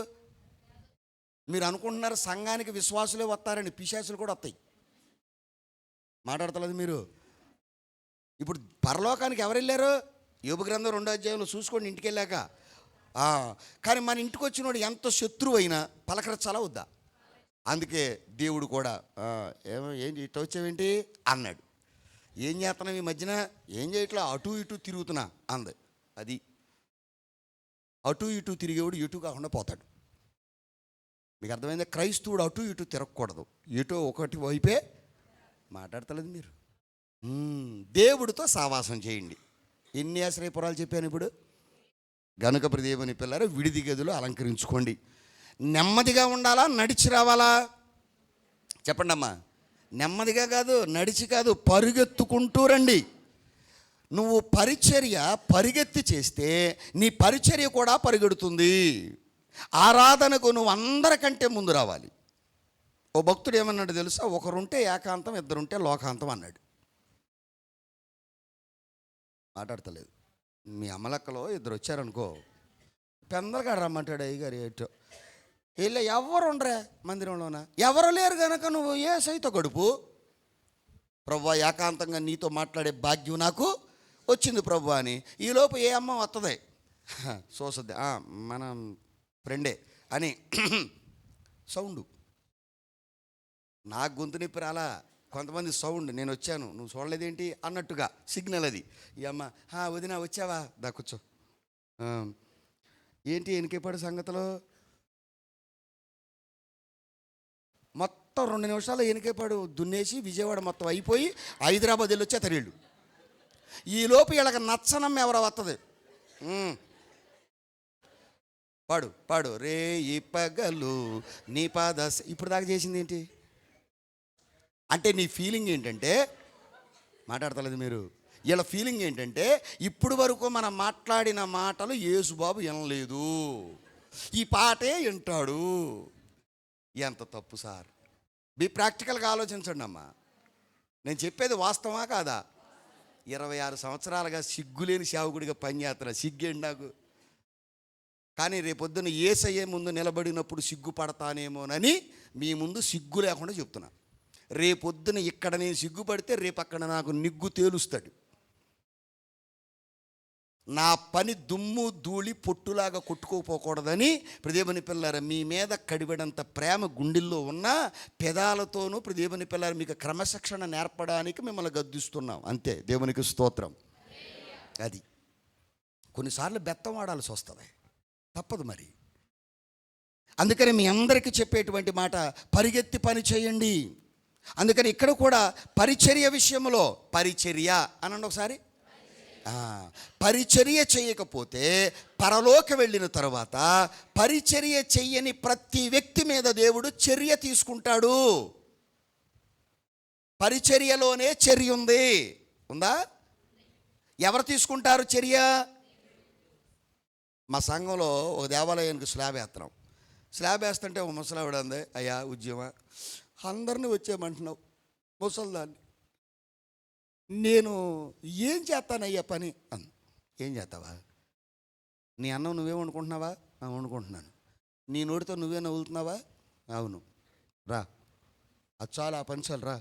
మీరు అనుకుంటున్నారు సంఘానికి విశ్వాసులే వస్తారని, పిశాచులు కూడా వస్తాయి. మాట్లాడతలేదు మీరు. ఇప్పుడు పరలోకానికి ఎవరు వెళ్ళారు? యోబు గ్రంథం 2వ అధ్యాయంలో చూసుకోండి ఇంటికి వెళ్ళాక. కానీ మన ఇంటికి వచ్చినోడు ఎంత శత్రువు అయినా పలకరించాలా వద్దా? అందుకే దేవుడు కూడా ఏం ఇట్లా వచ్చావేంటి అన్నాడు. ఏం చేస్తున్నావు ఈ మధ్యన? ఏం చేయట్లా, అటు ఇటు తిరుగుతున్నా అంది. అది అటు ఇటు తిరిగేవాడు ఎటు కాకుండా పోతాడు. మీకు అర్థమైందా? క్రైస్తవుడు అటు ఇటు తిరగకూడదు, ఎటో ఒకటి వైపే. మాట్లాడతలేదు మీరు. దేవుడితో సావాసం చేయండి. ఎన్ని ఆశ్రయపురాలు చెప్పాను ఇప్పుడు. గనుక దేవుని పిల్లలు విడిది గదులు అలంకరించుకోండి. నెమ్మదిగా ఉండాలా, నడిచి రావాలా? చెప్పండి అమ్మా. నెమ్మదిగా కాదు, నడిచి కాదు, పరుగెత్తుకుంటూ రండి. నువ్వు పరిచర్య పరిగెత్తి చేస్తే నీ పరిచర్య కూడా పరిగెడుతుంది. ఆరాధనకు నువ్వు అందరికంటే ముందు రావాలి. ఓ భక్తుడు ఏమన్నాడు తెలుసా? ఒకరుంటే ఏకాంతం, ఇద్దరుంటే లోకాంతం అన్నాడు. మాట్లాడతలేదు. మీ అమ్మలక్కలో ఇద్దరు వచ్చారనుకో, పెందలుగా రమ్మంటాడు అయ్యగారు. ఏటో వీళ్ళు ఎవరు ఉండరే మందిరంలోన, ఎవరు లేరు కనుక నువ్వు యేసయ్యతో గడుపు. ప్రభువా ఏకాంతంగా నీతో మాట్లాడే భాగ్యం నాకు వచ్చింది ప్రభు అని. ఈలోపు ఏ అమ్మ వస్తుంది చూసద్ది, మనం ఫ్రెండే అని సౌండు. నాకు గొంతు నొప్పి రాలా, కొంతమంది సౌండ్ నేను వచ్చాను నువ్వు చూడలేదేంటి అన్నట్టుగా సిగ్నల్ అది. ఈ అమ్మ వదినా వచ్చావా, దా కూర్చో. ఏంటి వెనకేపాడు సంగతిలో? మొత్తం 2 నిమిషాలు వెనకేపాడు దున్నేసి విజయవాడ మొత్తం అయిపోయి హైదరాబాద్ వెళ్ళి వచ్చే తరీళ్ళు. ఈలోపు వీళ్ళకి నచ్చనమ్మ ఎవరో వస్తుంది. పాడు పాడు రే ఈ పగలు నీ పాద. ఇప్పుడు దాకా చేసింది ఏంటి అంటే, నీ ఫీలింగ్ ఏంటంటే, మాట్లాడతలేదు మీరు. వీళ్ళ ఫీలింగ్ ఏంటంటే, ఇప్పుడు వరకు మనం మాట్లాడిన మాటలు యేసుబాబు వినలేదు, ఈ పాటే వింటాడు. ఎంత తప్పు సార్. మీ ప్రాక్టికల్గా ఆలోచించండి అమ్మా. నేను చెప్పేది వాస్తవా కాదా? 26 సంవత్సరాలుగా సిగ్గులేని సేవకుడిగా పనిచేస్తున్నా. సిగ్గేంటి నాకు? కానీ రేపొద్దున యేసయ్య ముందు నిలబడినప్పుడు సిగ్గుపడతానేమోనని మీ ముందు సిగ్గు లేకుండా చెప్తున్నా. రేపొద్దున ఇక్కడ నేను సిగ్గుపడితే రేపు అక్కడ నాకు నిగ్గు తేలుస్తాడు. నా పని దుమ్ము ధూళి పొట్టులాగా కొట్టుకోపోకూడదని దేవుని పిల్లారా, మీ మీద కడిబడంత ప్రేమ గుండెల్లో ఉన్న పెదాలతోనూ దేవుని పిల్లారా మీకు క్రమశిక్షణ నేర్పడానికి మిమ్మల్ని గద్దిస్తున్నాం అంతే. దేవునికి స్తోత్రం. అది కొన్నిసార్లు బెత్తం వాడాల్సి వస్తుంది, తప్పదు మరి. అందుకని మీ అందరికీ చెప్పేటువంటి మాట, పరిగెత్తి పని చేయండి. అందుకని ఇక్కడ కూడా పరిచర్య విషయంలో, పరిచర్య అనండి ఒకసారి. పరిచర్య చేయకపోతే పరలోక వెళ్ళిన తర్వాత పరిచర్య చెయ్యని ప్రతి వ్యక్తి మీద దేవుడు చర్య తీసుకుంటాడు. పరిచర్యలోనే చర్య ఉంది, ఉందా? ఎవరు తీసుకుంటారు చర్య? మా సంఘంలో ఒక దేవాలయానికి స్లాబ్ వేస్తున్నాం. స్లాబ్ వేస్తుంటే ఒక ముసలావిడ అంది, అయ్యా ఉద్యమం అందరినీ వచ్చేయమంటున్నావు, ముసలిదాన్ని నేను ఏం చేస్తానయ్యా పని అంది. ఏం చేస్తావా? నీ అన్నం నువ్వే వండుకుంటున్నావా? వండుకుంటున్నాను. నీ నోటితో నువ్వే నవ్వులుతున్నావా? అవును. రా, అది చాలు, ఆ పని చాలు రా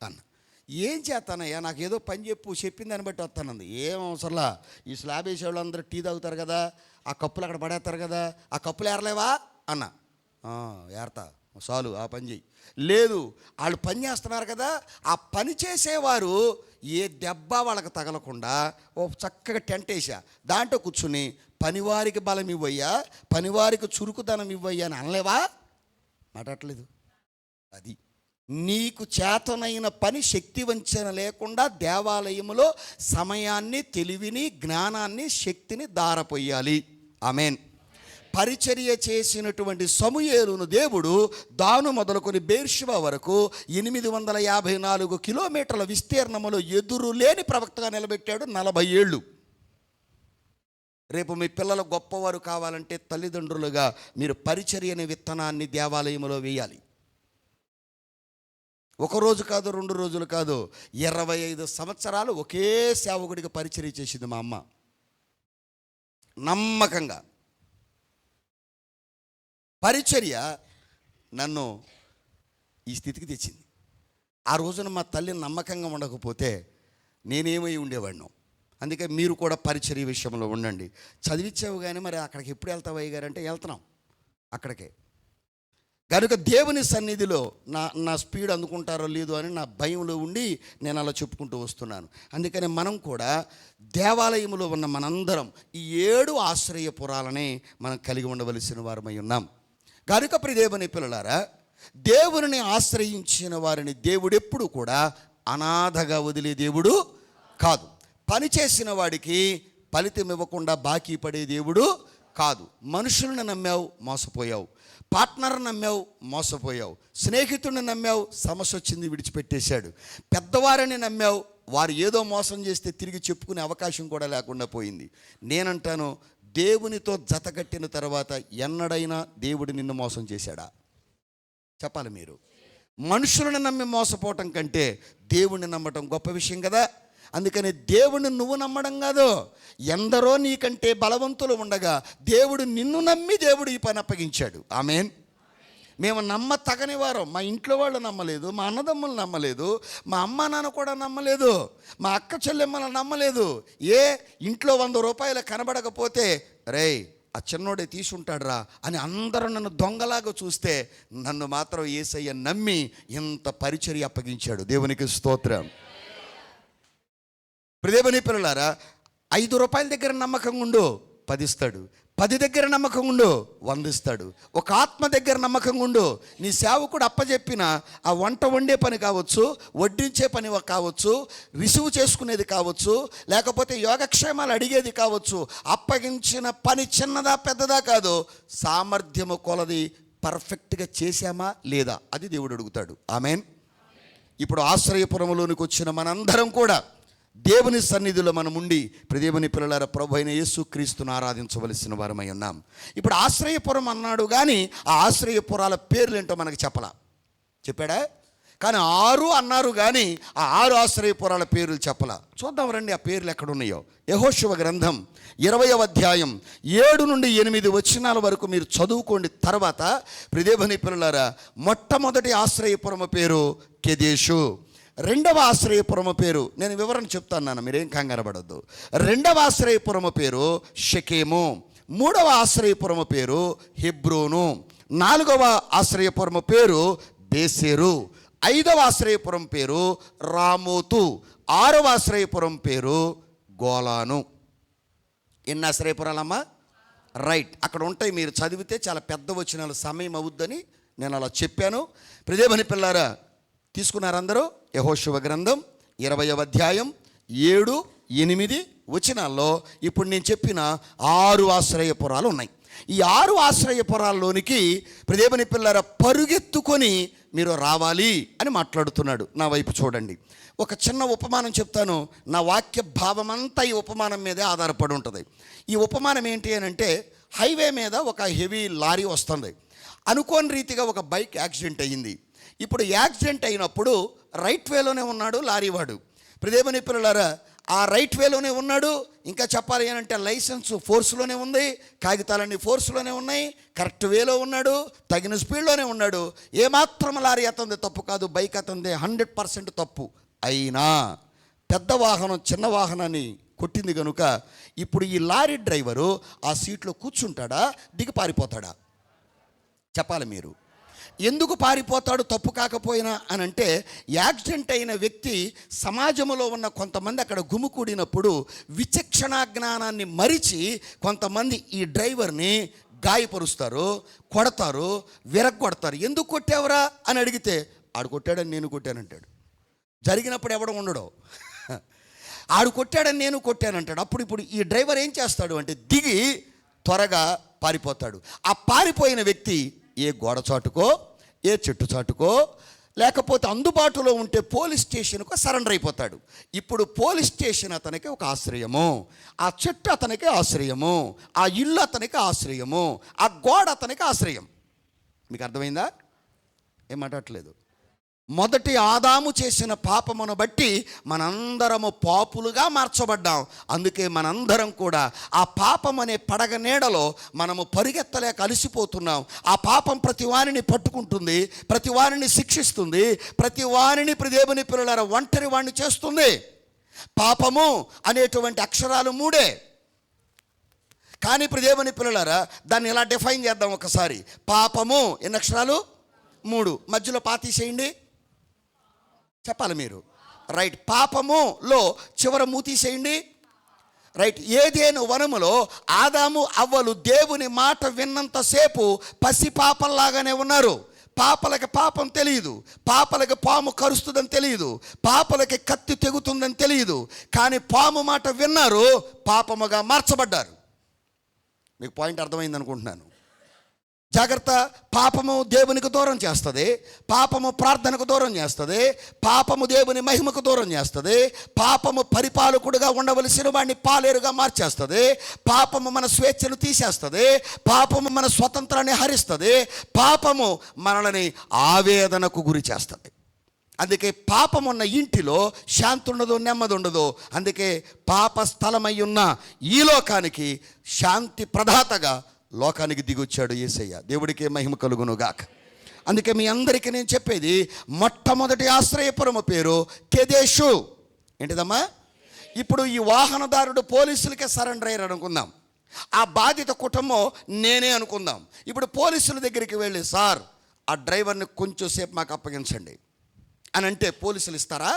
అన్న. ఏం చేస్తానయ్యా, నాకు ఏదో పని చెప్పిన దాన్ని బట్టి వస్తానంది. ఏం అవసరంలా, ఈ స్లాబ్ వేసే వాళ్ళు అందరూ టీ తాగుతారు కదా, ఆ కప్పులు అక్కడ పడేస్తారు కదా, ఆ కప్పులు ఏరలేవా అన్న. ఏరతా చాలు ఆ పని చెయ్యి. లేదు, వాళ్ళు పని చేస్తున్నారు కదా, ఆ పని చేసేవారు ఏ దెబ్బ వాళ్ళకి తగలకుండా ఓ చక్కగా టెంట్ వేసా, దాంట్లో కూర్చుని పనివారికి బలం ఇవ్వయ్యా, పనివారికి చురుకుదనం ఇవ్వయ్యా అని అనలేవా? మాట్లాడలేదు. అది నీకు చేతనైన పని, శక్తి వంచన లేకుండా దేవాలయంలో సమయాన్ని, తెలివిని, జ్ఞానాన్ని, శక్తిని దారపోయాలి. ఆమేన్. పరిచర్య చేసినటువంటి సమూయేలును దేవుడు దాను మొదలుకొని బేర్షెబా వరకు 854 కిలోమీటర్ల విస్తీర్ణములో ఎదురు లేని ప్రవక్తగా నిలబెట్టాడు 40 ఏళ్ళు. రేపు మీ పిల్లలు గొప్పవారు కావాలంటే తల్లిదండ్రులుగా మీరు పరిచర్య అనే విత్తనాన్ని దేవాలయంలో వేయాలి. ఒక రోజు కాదు, 2 రోజులు కాదు, 25 సంవత్సరాలు ఒకే సేవకుడికి పరిచర్య చేసింది మా అమ్మ. నమ్మకంగా పరిచర్య నన్ను ఈ స్థితికి తెచ్చింది. ఆ రోజున మా తల్లి నమ్మకంగా ఉండకపోతే నేనేమై ఉండేవాడిను. అందుకే మీరు కూడా పరిచర్య విషయంలో ఉండండి. చదివించావు కానీ మరి అక్కడికి ఎప్పుడు వెళ్తావు అయ్యగారంటే వెళ్తున్నాం అక్కడికే. కనుక దేవుని సన్నిధిలో నా స్పీడ్ అందుకుంటారో లేదో అని నా భయంలో ఉండి నేను అలా చెప్పుకుంటూ వస్తున్నాను. అందుకని మనం కూడా దేవాలయంలో ఉన్న మనందరం ఈ 7 ఆశ్రయపురాలని మనం కలిగి ఉండవలసిన వారమై ఉన్నాం. కనుక ప్రియ దేవుని పిల్లలారా, దేవుని ఆశ్రయించిన వారిని దేవుడు ఎప్పుడు కూడా అనాథగా వదిలే దేవుడు కాదు. పని చేసిన వాడికి ఫలితం ఇవ్వకుండా బాకీ పడే దేవుడు కాదు. మనుషులను నమ్మావు, మోసపోయావు. పార్ట్నర్ని నమ్మావు, మోసపోయావు. స్నేహితుడిని నమ్మావు, సమస్య వచ్చింది, విడిచిపెట్టేశాడు. పెద్దవారిని నమ్మావు, వారు ఏదో మోసం చేస్తే తిరిగి చెప్పుకునే అవకాశం కూడా లేకుండా పోయింది. నేనంటాను, దేవునితో జతకట్టిన తర్వాత ఎన్నడైనా దేవుడు నిన్ను మోసం చేశాడా? చెప్పాలి మీరు. మనుషులను నమ్మి మోసపోవటం కంటే దేవుణ్ణి నమ్మటం గొప్ప విషయం కదా. అందుకని దేవుడిని నువ్వు నమ్మడం కాదు, ఎందరో నీకంటే బలవంతులు ఉండగా దేవుడు నిన్ను నమ్మి దేవుడు ఈ పని అప్పగించాడు. ఆమేన్. మేము నమ్మతగని వారం. మా ఇంట్లో వాళ్ళు నమ్మలేదు, మా అన్నదమ్ములు నమ్మలేదు, మా అమ్మ నాన్న కూడా నమ్మలేదు, మా అక్క చెల్లెమ్మలు నమ్మలేదు. ఇంట్లో 100 రూపాయలు కనబడకపోతే రేయ్ ఆ చిన్నోడే తీసుంటాడురా అని అందరూ నన్ను దొంగలాగా చూస్తే నన్ను మాత్రం యేసయ్య నమ్మి ఇంత పరిచర్య అప్పగించాడు. దేవునికి స్తోత్రం. దేవుని పిల్లలారా, 5 రూపాయల దగ్గర నమ్మకంగా ఉండు, 10 ఇస్తాడు. 10 దగ్గర నమ్మకం ఉండు, 100 ఇస్తాడు. ఒక ఆత్మ దగ్గర నమ్మకంగా ఉండు. నీ సేవకుడు అప్పచెప్పిన ఆ వంట వండే పని కావచ్చు, వడ్డించే పని కావచ్చు, రిసీవ్ చేసుకునేది కావచ్చు, లేకపోతే యోగక్షేమాలు అడిగేది కావచ్చు, అప్పగించిన పని చిన్నదా పెద్దదా కాదు, సామర్థ్యము కొలది పర్ఫెక్ట్గా చేశామా లేదా అది దేవుడు అడుగుతాడు. ఆమేన్. ఇప్పుడు ఆశ్రయపురంలోనికి వచ్చిన మనందరం కూడా దేవుని సన్నిధిలో మనం ఉండి దేవుని పిల్లలారా ప్రభు అయిన యేసుక్రీస్తును ఆరాధించవలసిన వారమై ఉన్నాం. ఇప్పుడు ఆశ్రయపురం అన్నాడు కానీ ఆ ఆశ్రయపురాల పేర్లు ఏంటో మనకు చెప్పాడా? కానీ 6 అన్నారు కానీ ఆ 6 ఆశ్రయపురాల పేర్లు చెప్పలా. చూద్దాం రండి ఆ పేర్లు ఎక్కడున్నాయో. యెహోషువ గ్రంథం 20వ అధ్యాయం 7 నుండి 8 వచనాల వరకు మీరు చదువుకోండి. తర్వాత దేవుని పిల్లలారా, మొట్టమొదటి ఆశ్రయపురం పేరు కెదేషు. 2వ ఆశ్రయపురము పేరు నేను వివరణ చెప్తాను, మీరేం కంగారు పడొద్దు. 2వ ఆశ్రయపురము పేరు షెకెము. 3వ ఆశ్రయపురము పేరు హెబ్రోను. 4వ ఆశ్రయపురము పేరు బేసేరు. 5వ ఆశ్రయపురం పేరు రామోతు. 6వ ఆశ్రయపురం పేరు గోలాను. ఎన్ని ఆశ్రయపురాలమ్మా? రైట్, అక్కడ ఉంటాయి. మీరు చదివితే చాలా పెద్ద వచనాలు సమయం అవుద్దని నేను అలా చెప్పాను. దేవుని పిల్లారా, తీసుకున్నారు అందరూ? యెహోషువ గ్రంథం 20వ అధ్యాయం 7, 8 వచనాల్లో ఇప్పుడు నేను చెప్పిన 6 ఆశ్రయపురాలు ఉన్నాయి. ఈ 6 ఆశ్రయపురాల్లోనికి దేవుని పిల్లల పరుగెత్తుకొని మీరు రావాలి అని మాట్లాడుతున్నాడు. నా వైపు చూడండి. ఒక చిన్న ఉపమానం చెప్తాను. నా వాక్య భావమంతా ఈ ఉపమానం మీదే ఆధారపడి ఉంటుంది. ఈ ఉపమానం ఏంటి అని అంటే, హైవే మీద ఒక హెవీ లారీ వస్తుంది. అనుకోని రీతిగా ఒక బైక్ యాక్సిడెంట్ అయ్యింది. ఇప్పుడు యాక్సిడెంట్ అయినప్పుడు రైట్ వేలోనే ఉన్నాడు లారీవాడు. దేవుని పిల్లలారా, ఆ రైట్ వేలోనే ఉన్నాడు. ఇంకా చెప్పాలి అంటే లైసెన్స్ ఫోర్స్లోనే ఉంది, కాగితాలన్నీ ఫోర్స్లోనే ఉన్నాయి, కరెక్ట్ వేలో ఉన్నాడు, తగిన స్పీడ్లోనే ఉన్నాడు. ఏమాత్రం లారీ అతంది తప్పు కాదు, బైక్ అతంది 100% తప్పు. అయినా పెద్ద వాహనం చిన్న వాహనాన్ని కొట్టింది కనుక ఇప్పుడు ఈ లారీ డ్రైవరు ఆ సీట్లో కూర్చుంటాడా, దిగి పారిపోతాడా? చెప్పాలి మీరు. ఎందుకు పారిపోతాడు తప్పు కాకపోయినా అని అంటే, యాక్సిడెంట్ అయిన వ్యక్తి సమాజంలో ఉన్న కొంతమంది అక్కడ గుమికూడినప్పుడు విచక్షణా జ్ఞానాన్ని మరిచి కొంతమంది ఈ డ్రైవర్ని గాయపరుస్తారు, కొడతారు, విరగొడతారు. ఎందుకు కొట్టావురా అని అడిగితే, ఆడు కొట్టాడని నేను కొట్టానంటాడు. జరిగినప్పుడు ఎవడం ఉండడు. ఆడు కొట్టాడని నేను కొట్టానంటాడు. ఇప్పుడు ఈ డ్రైవర్ ఏం చేస్తాడు అంటే దిగి త్వరగా పారిపోతాడు. ఆ పారిపోయిన వ్యక్తి ఏ గోడ చాటుకో, ఏ చెట్టు చాటుకో, లేకపోతే అందుబాటులో ఉంటే పోలీస్ స్టేషన్కు సరెండర్ అయిపోతాడు. ఇప్పుడు పోలీస్ స్టేషన్ అతనికి ఒక ఆశ్రయము, ఆ చెట్టు అతనికి ఆశ్రయము, ఆ ఇల్లు అతనికి ఆశ్రయము, ఆ గోడ అతనికి ఆశ్రయం. మీకు అర్థమైందా? ఏం మాట్లాడట్లేదు. మొదటి ఆదాము చేసిన పాపమును బట్టి మనందరము పాపులుగా మార్చబడ్డాం. అందుకే మనందరం కూడా ఆ పాపం అనే పడగ నీడలో మనము పరిగెత్తలేక అలసిపోతున్నాం. ఆ పాపం ప్రతి వారిని పట్టుకుంటుంది, ప్రతి వారిని శిక్షిస్తుంది, ప్రతి వారిని దేవుని పిల్లల ఒంటరి వాడిని చేస్తుంది. పాపము అనేటువంటి అక్షరాలు 3. కానీ దేవుని పిల్లలారా, దాన్ని ఎలా డిఫైన్ చేద్దాం ఒకసారి. పాపము ఎన్ని అక్షరాలు? 3. మధ్యలో పాతీసేయండి, చెప్పాలి మీరు. రైట్. పాపములో చివర మూతీసేయండి. రైట్. ఏదేను వనములో ఆదాము అవ్వలు దేవుని మాట విన్నంతసేపు పసి పాపల్లాగానే ఉన్నారు. పాపలకి పాపం తెలియదు, పాపలకి పాము కరుస్తుందని తెలియదు, పాపలకి కత్తి తెగుతుందని తెలియదు. కానీ పాము మాట విన్నారు, పాపముగా మార్చబడ్డారు. మీకు పాయింట్ అర్థమైంది అనుకుంటున్నాను. జాగ్రత్త. పాపము దేవునికి దూరం చేస్తుంది, పాపము ప్రార్థనకు దూరం చేస్తుంది, పాపము దేవుని మహిమకు దూరం చేస్తుంది, పాపము పరిపాలకుడుగా ఉండవలసిన వాడిని పాలేరుగా మార్చేస్తుంది, పాపము మన స్వేచ్ఛను తీసేస్తుంది, పాపము మన స్వతంత్రాన్ని హరిస్తుంది, పాపము మనల్ని ఆవేదనకు గురి చేస్తుంది. అందుకే పాపం ఉన్న ఇంటిలో శాంతి ఉండదు, నెమ్మది ఉండదు. అందుకే పాప స్థలమై ఉన్న ఈ లోకానికి శాంతి ప్రదాతగా లోకానికి దిగొచ్చాడు యేసయ్య. దేవుడికే మహిమ కలుగును గాక. అందుకే మీ అందరికీ నేను చెప్పేది, మొట్టమొదటి ఆశ్రయపురము పేరు కెదేషు. ఏంటిదమ్మా? ఇప్పుడు ఈ వాహనదారుడు పోలీసులకే సరెండర్ అయ్యారు అనుకుందాం. ఆ బాధిత కుటుంబం నేనే అనుకుందాం. ఇప్పుడు పోలీసుల దగ్గరికి వెళ్ళి, సార్ ఆ డ్రైవర్ని కొంచెం సేపు మాకు అప్పగించండి అని అంటే పోలీసులు ఇస్తారా?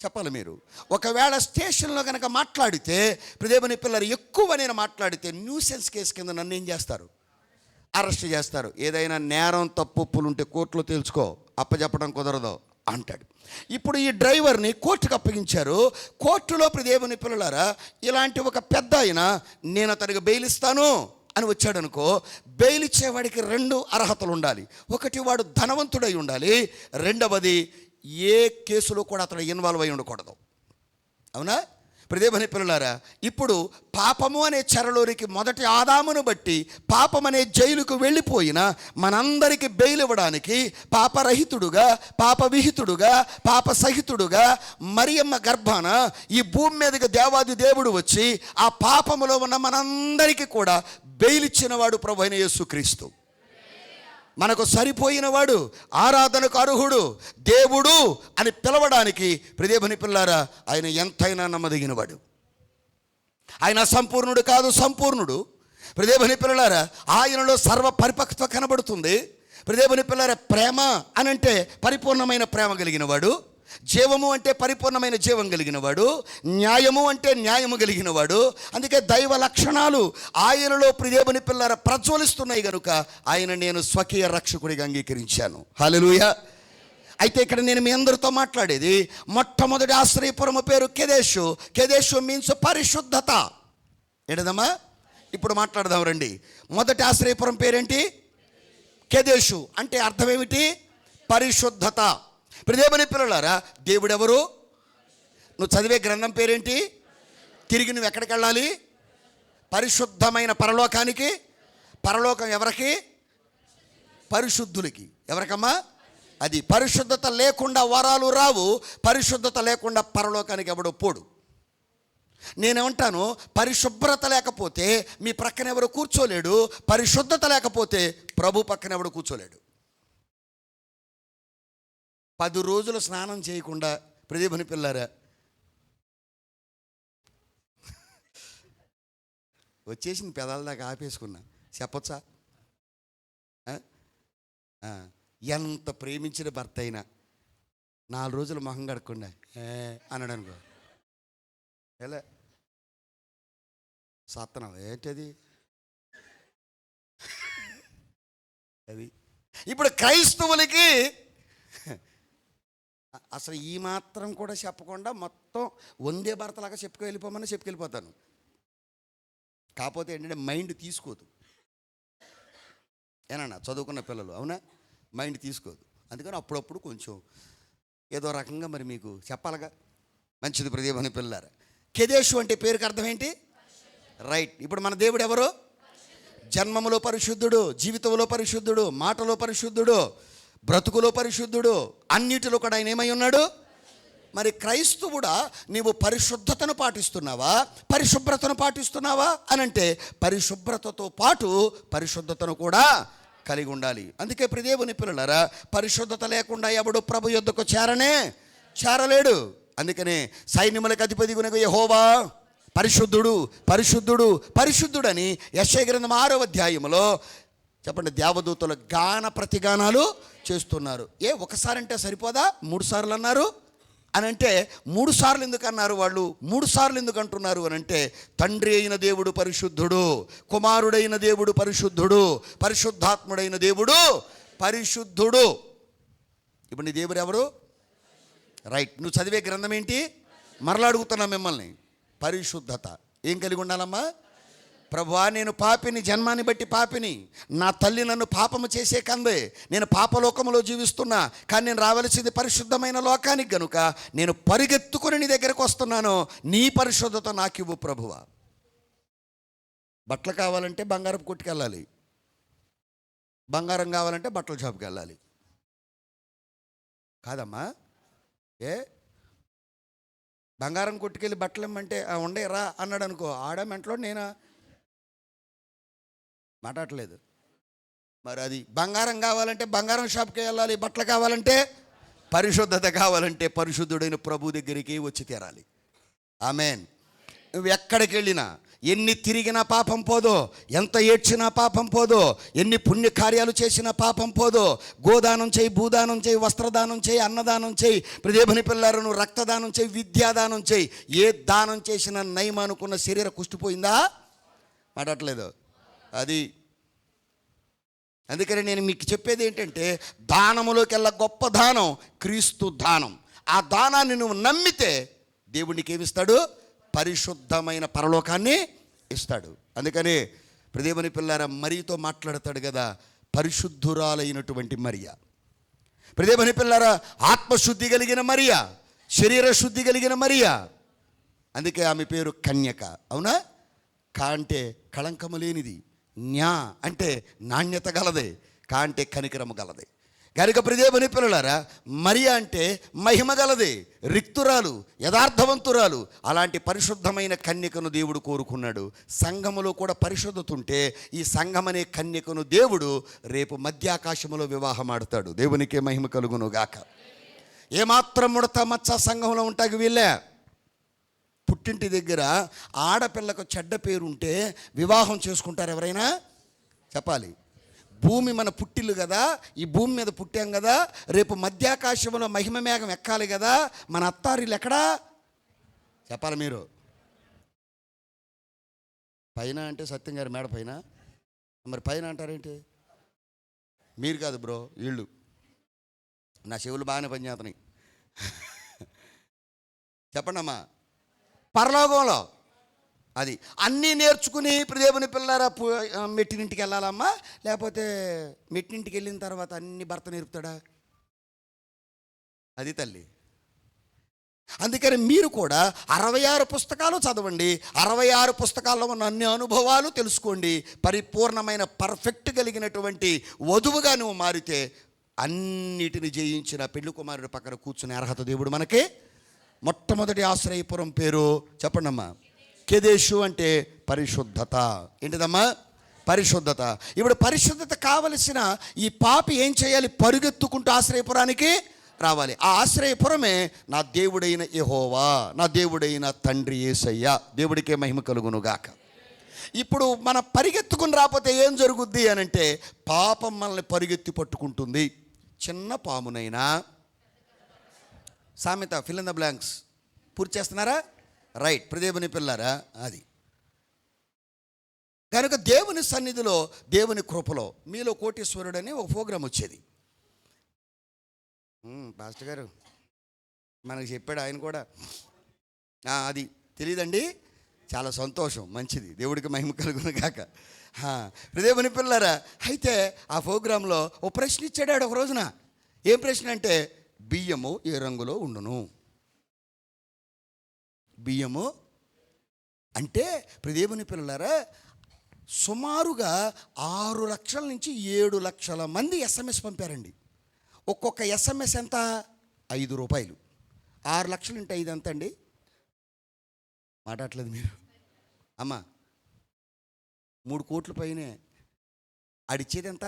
చెప్పాలి మీరు. ఒకవేళ స్టేషన్లో కనుక మాట్లాడితే, దేవుని పిల్లలు ఎక్కువ నేను మాట్లాడితే న్యూసెన్స్ కేసు కింద నన్ను ఏం చేస్తారు? అరెస్ట్ చేస్తారు. ఏదైనా నేరం తప్పులు ఉంటే కోర్టులో తెలుసుకో, అప్పచెప్పడం కుదరదు అంటాడు. ఇప్పుడు ఈ డ్రైవర్ని కోర్టుకు అప్పగించారు. కోర్టులో దేవుని పిల్లలారా, ఇలాంటి ఒక పెద్ద ఆయన నేను అతనికి బెయిల్ ఇస్తాను అని వచ్చాడు అనుకో, బెయిల్ ఇచ్చేవాడికి 2 అర్హతలు ఉండాలి. ఒకటి, వాడు ధనవంతుడై ఉండాలి. రెండవది, ఏ కేసులో కూడా అతను ఇన్వాల్వ్ అయి ఉండకూడదు. అవునా? దేవుని పిల్లలారా, ఇప్పుడు పాపము అనే చెరలోనికి మొదటి ఆదామును బట్టి పాపం అనే జైలుకు వెళ్ళిపోయిన మనందరికీ బెయిల్ ఇవ్వడానికి పాపరహితుడుగా, పాపవిహితుడుగా, పాప సహితుడుగా మరియమ్మ గర్భాన ఈ భూమి మీదకి దేవాది దేవుడు వచ్చి ఆ పాపములో ఉన్న మనందరికీ కూడా బెయిల్ ఇచ్చినవాడు ప్రభువైన యేసుక్రీస్తు. మనకు సరిపోయినవాడు, ఆరాధనకు అర్హుడు, దేవుడు అని పిలవడానికి దేవుని పిల్లారా ఆయన ఎంతైనా నమ్మదగినవాడు. ఆయన సంపూర్ణుడు కాదు, సంపూర్ణుడు. దేవుని పిల్లారా ఆయనలో సర్వ పరిపక్వత కనబడుతుంది. దేవుని పిల్లారా ప్రేమ అని అంటే పరిపూర్ణమైన ప్రేమ కలిగినవాడు, జీవము అంటే పరిపూర్ణమైన జీవం కలిగినవాడు, న్యాయము అంటే న్యాయము కలిగినవాడు. అందుకే దైవ లక్షణాలు ఆయనలో దేవుని పిల్లల ప్రజ్వలిస్తున్నాయి కనుక ఆయన నేను స్వకీయ రక్షకుడిగా అంగీకరించాను. హల్లెలూయా. అయితే ఇక్కడ నేను మీ అందరితో మాట్లాడేది, మొట్టమొదటి ఆశ్రయపురము పేరు కెదేషు. కెదేషు మీన్స్ పరిశుద్ధత. ఏంటదమ్మా? ఇప్పుడు మాట్లాడదాం రండి. మొదటి ఆశ్రయపురం పేరేంటి? కెదేషు. అంటే అర్థం ఏమిటి? పరిశుద్ధత. దేవుని పిల్లలారా, దేవుడెవరు? నువ్వు చదివే గ్రంథం పేరేంటి? తిరిగి నువ్వు ఎక్కడికి వెళ్ళాలి? పరిశుద్ధమైన పరలోకానికి. పరలోకం ఎవరికి? పరిశుద్ధులకి. ఎవరికమ్మా? అది. పరిశుద్ధత లేకుండా వరాలు రావు, పరిశుద్ధత లేకుండా పరలోకానికి ఎవడో పోడు. నేనేమంటాను, పరిశుభ్రత లేకపోతే మీ ప్రక్కన ఎవరు కూర్చోలేడు, పరిశుద్ధత లేకపోతే ప్రభు పక్కన ఎవడు కూర్చోలేడు. 10 రోజులు స్నానం చేయకుండా దేవుని పిల్లారా వచ్చేసింది, పెదాల దాకా ఆపేసుకున్నా. చెప్పొచ్చా? ఎంత ప్రేమించిన భర్త అయినా 4 రోజులు మొహం కడకుండా అన్నాడు అనుకో, ఎలా సత్తనం ఏంటది అది. ఇప్పుడు క్రైస్తవులకి అసలు ఈ మాత్రం కూడా చెప్పకుండా మొత్తం వందే భర్తలాగా చెప్పుకెళ్ళిపోతాను. కాకపోతే ఏంటంటే మైండ్ తీసుకోదు. ఏనన్నా చదువుకున్న పిల్లలు, అవునా, మైండ్ తీసుకోదు. అందుకని అప్పుడప్పుడు కొంచెం ఏదో రకంగా మరి మీకు చెప్పాలిగా. మంచిది ప్రదీపని పిల్లారా. కెదేషు అంటే పేరుకి అర్థం ఏంటి? రైట్. ఇప్పుడు మన దేవుడు ఎవరు? జన్మములో పరిశుద్ధుడు, జీవితంలో పరిశుద్ధుడు, మాటలో పరిశుద్ధుడు, బ్రతుకులో పరిశుద్ధుడు, అన్నిటిలో కూడా ఆయన ఏమై ఉన్నాడు? మరి క్రైస్తవుడా నీవు పరిశుద్ధతను పాటిస్తున్నావా, పరిశుభ్రతను పాటిస్తున్నావా అని అంటే పరిశుభ్రతతో పాటు పరిశుద్ధతను కూడా కలిగి ఉండాలి. అందుకే ప్రియదేవుని పిల్లలారా, పరిశుద్ధత లేకుండా ఎవడు ప్రభు యొద్దకు చేరలేడు. అందుకనే సైన్యములకు అధిపతిగునకు యెహోవా పరిశుద్ధుడు పరిశుద్ధుడు పరిశుద్ధుడని యెషయా గ్రంథం 6వ అధ్యాయంలో చెప్పండి, దేవదూతలు గాన ప్రతిగానాలు చేస్తున్నారు. ఒకసారి అంటే సరిపోదా? 3 సార్లు అన్నారు అని అంటే 3 సార్లు ఎందుకు అన్నారు? వాళ్ళు 3 సార్లు ఎందుకు అంటున్నారు అని అంటే, తండ్రి అయిన దేవుడు పరిశుద్ధుడు, కుమారుడైన దేవుడు పరిశుద్ధుడు, పరిశుద్ధాత్ముడైన దేవుడు పరిశుద్ధుడు. ఇప్పుడు నీ దేవుడు ఎవరు? రైట్. నువ్వు చదివే గ్రంథం ఏంటి? మరలా అడుగుతున్నా మిమ్మల్ని, పరిశుద్ధత ఏం కలిగి ఉండాలమ్మా? ప్రభువా, నేను పాపిని, జన్మాన్ని బట్టి పాపిని, నా తల్లి నన్ను పాపము చేసే కందే, నేను పాపలోకములో జీవిస్తున్నా, కానీ నేను రావలసింది పరిశుద్ధమైన లోకానికి గనుక నేను పరిగెత్తుకుని నీ దగ్గరకు వస్తున్నాను. నీ పరిశుద్ధత నాకివ్వు ప్రభువా. బట్టలు కావాలంటే బంగారపు కొట్టుకెళ్ళాలి, బంగారం కావాలంటే బట్టల షాప్కి వెళ్ళాలి, కాదమ్మా? బంగారం కొట్టుకెళ్ళి బట్టలు ఇమ్మంటే ఉండే రా అన్నాడు అనుకో, ఆడ మెంట్లో నేనా మాట్లాడలేదు. మరి అది బంగారం కావాలంటే బంగారం షాప్కి వెళ్ళాలి, బట్టలు కావాలంటే, పరిశుద్ధత కావాలంటే పరిశుద్ధుడైన ప్రభు దగ్గరికి వచ్చి తీరాలి. ఆమెన్. నువ్వు ఎక్కడికి వెళ్ళినా, ఎన్ని తిరిగినా పాపం పోదో, ఎంత ఏడ్చినా పాపం పోదో, ఎన్ని పుణ్యకార్యాలు చేసినా పాపం పోదో. గోదానం చేయి, భూదానం చేయి, వస్త్రదానం చేయి, అన్నదానం చేయి, ప్రదేభని పిల్లలను రక్తదానం చేయి, విద్యాదానం చేయి. ఏ దానం చేసినా నయం అనుకున్న శరీర కుష్టిపోయిందా? మాట్లాడలేదు. అది అందుకని నేను మీకు చెప్పేది ఏంటంటే, దానములోకెల్లా గొప్ప దానం క్రీస్తు దానం. ఆ దానాన్ని నువ్వు నమ్మితే దేవునికి ఏమిస్తాడు? పరిశుద్ధమైన పరలోకాన్ని ఇస్తాడు. అందుకని ప్రదేవుని పిల్లారా, మరియతో మాట్లాడతాడు కదా, పరిశుద్ధురాలైనటువంటి మరియా. ప్రదేవుని పిల్లారా, ఆత్మశుద్ధి కలిగిన మరియా, శరీర శుద్ధి కలిగిన మరియా. అందుకే ఆమె పేరు కన్యక. అవునా? కా అంటే కళంకము లేనిది, న్యా అంటే నాణ్యత గలదే, కా అంటే కనికరము గలదే. కనుక ప్రియదేవుని పిల్లలారా, మరియా అంటే మహిమ గలదే, రిక్తురాలు, యథార్థవంతురాలు. అలాంటి పరిశుద్ధమైన కన్యకను దేవుడు కోరుకున్నాడు. సంఘములో కూడా పరిశుద్ధత ఉంటే ఈ సంఘమనే కన్యకను దేవుడు రేపు మధ్యాకాశములో వివాహం ఆడతాడు. దేవునికే మహిమ కలుగును గాక. ఏమాత్రం ముడత మచ్చ సంఘంలో ఉంటాకి వీళ్ళే. పుట్టింటి దగ్గర ఆడపిల్లకు చెడ్డ పేరుంటే వివాహం చేసుకుంటారు ఎవరైనా? చెప్పాలి. భూమి మన పుట్టిల్లు కదా, ఈ భూమి మీద పుట్టాం కదా, రేపు మధ్యాకాశంలో మహిమ మేఘం ఎక్కాలి కదా, మన అత్తారిల్లు ఎక్కడా? చెప్పాలి మీరు. పైన అంటే సత్యం గారి మేడ పైన, మరి పైన అంటారేంటి? మీరు కాదు బ్రో, వీళ్ళు. నా చెవులు బాగానే పనిచేస్తున్నాయి. చెప్పండి అమ్మా. పరలోకంలో అది అన్నీ నేర్చుకుని ప్రియదేవుని పిల్లారా మెట్టినింటికి వెళ్ళాలమ్మా, లేకపోతే మెట్టినింటికి వెళ్ళిన తర్వాత అన్ని భర్త నేర్పుతాడా? అది తల్లి. అందుకని మీరు కూడా 66 పుస్తకాలు చదవండి, 66 పుస్తకాల్లో ఉన్న అన్ని అనుభవాలు తెలుసుకోండి. పరిపూర్ణమైన పర్ఫెక్ట్ కలిగినటువంటి వధువుగా నువ్వు మారితే అన్నిటిని జయించిన పెళ్లి కుమారుడు పక్కన కూర్చునే అర్హత దేవుడు మనకి. మొట్టమొదటి ఆశ్రయపురం పేరు చెప్పండమ్మా. కెదేషు అంటే పరిశుద్ధత. ఏంటిదమ్మా? పరిశుద్ధత. ఇప్పుడు పరిశుద్ధత కావలసిన ఈ పాపి ఏం చేయాలి? పరుగెత్తుకుంటూ ఆశ్రయపురానికి రావాలి. ఆ ఆశ్రయపురమే నా దేవుడైన యెహోవా, నా దేవుడైన తండ్రి యేసయ్య. దేవుడికే మహిమ కలుగునుగాక. ఇప్పుడు మన పరిగెత్తుకుని రాకపోతే ఏం జరుగుద్ది అని అంటే, పాపం మనల్ని పరిగెత్తి పట్టుకుంటుంది. చిన్న పామునైనా, సామెత ఫిల్ ఇన్ ద బ్లాంక్స్ పూర్తి చేస్తున్నారా? రైట్. ప్రదేవుని పిల్లారా, అది కనుక దేవుని సన్నిధిలో, దేవుని కృపలో మీలో కోటీశ్వరుడు అని ఒక ప్రోగ్రాం వచ్చేది. పాస్టర్ గారు మనకు చెప్పాడు ఆయన కూడా. అది తెలియదండి? చాలా సంతోషం, మంచిది, దేవుడికి మహిమ కలుగును గాక. ప్రదేవుని పిల్లారా, అయితే ఆ ప్రోగ్రాంలో ఓ ప్రశ్న ఇచ్చాడు ఒక రోజున. ఏం ప్రశ్న అంటే, బియ్యము ఏ రంగులో ఉండును? బియ్యము అంటే ప్రదేవుని పిల్లారా, సుమారుగా 6 లక్షల నుంచి 7 లక్షల మంది ఎస్ఎంఎస్ పంపారండి. ఒక్కొక్క ఎస్ఎంఎస్ ఎంత? 5 రూపాయలు. 6 లక్షలు ఉంటే 5 ఎంత అండి? మాట్లాడలేదు మీరు అమ్మా. 3 కోట్ల పైనే. ఆడిచ్చేది ఎంత?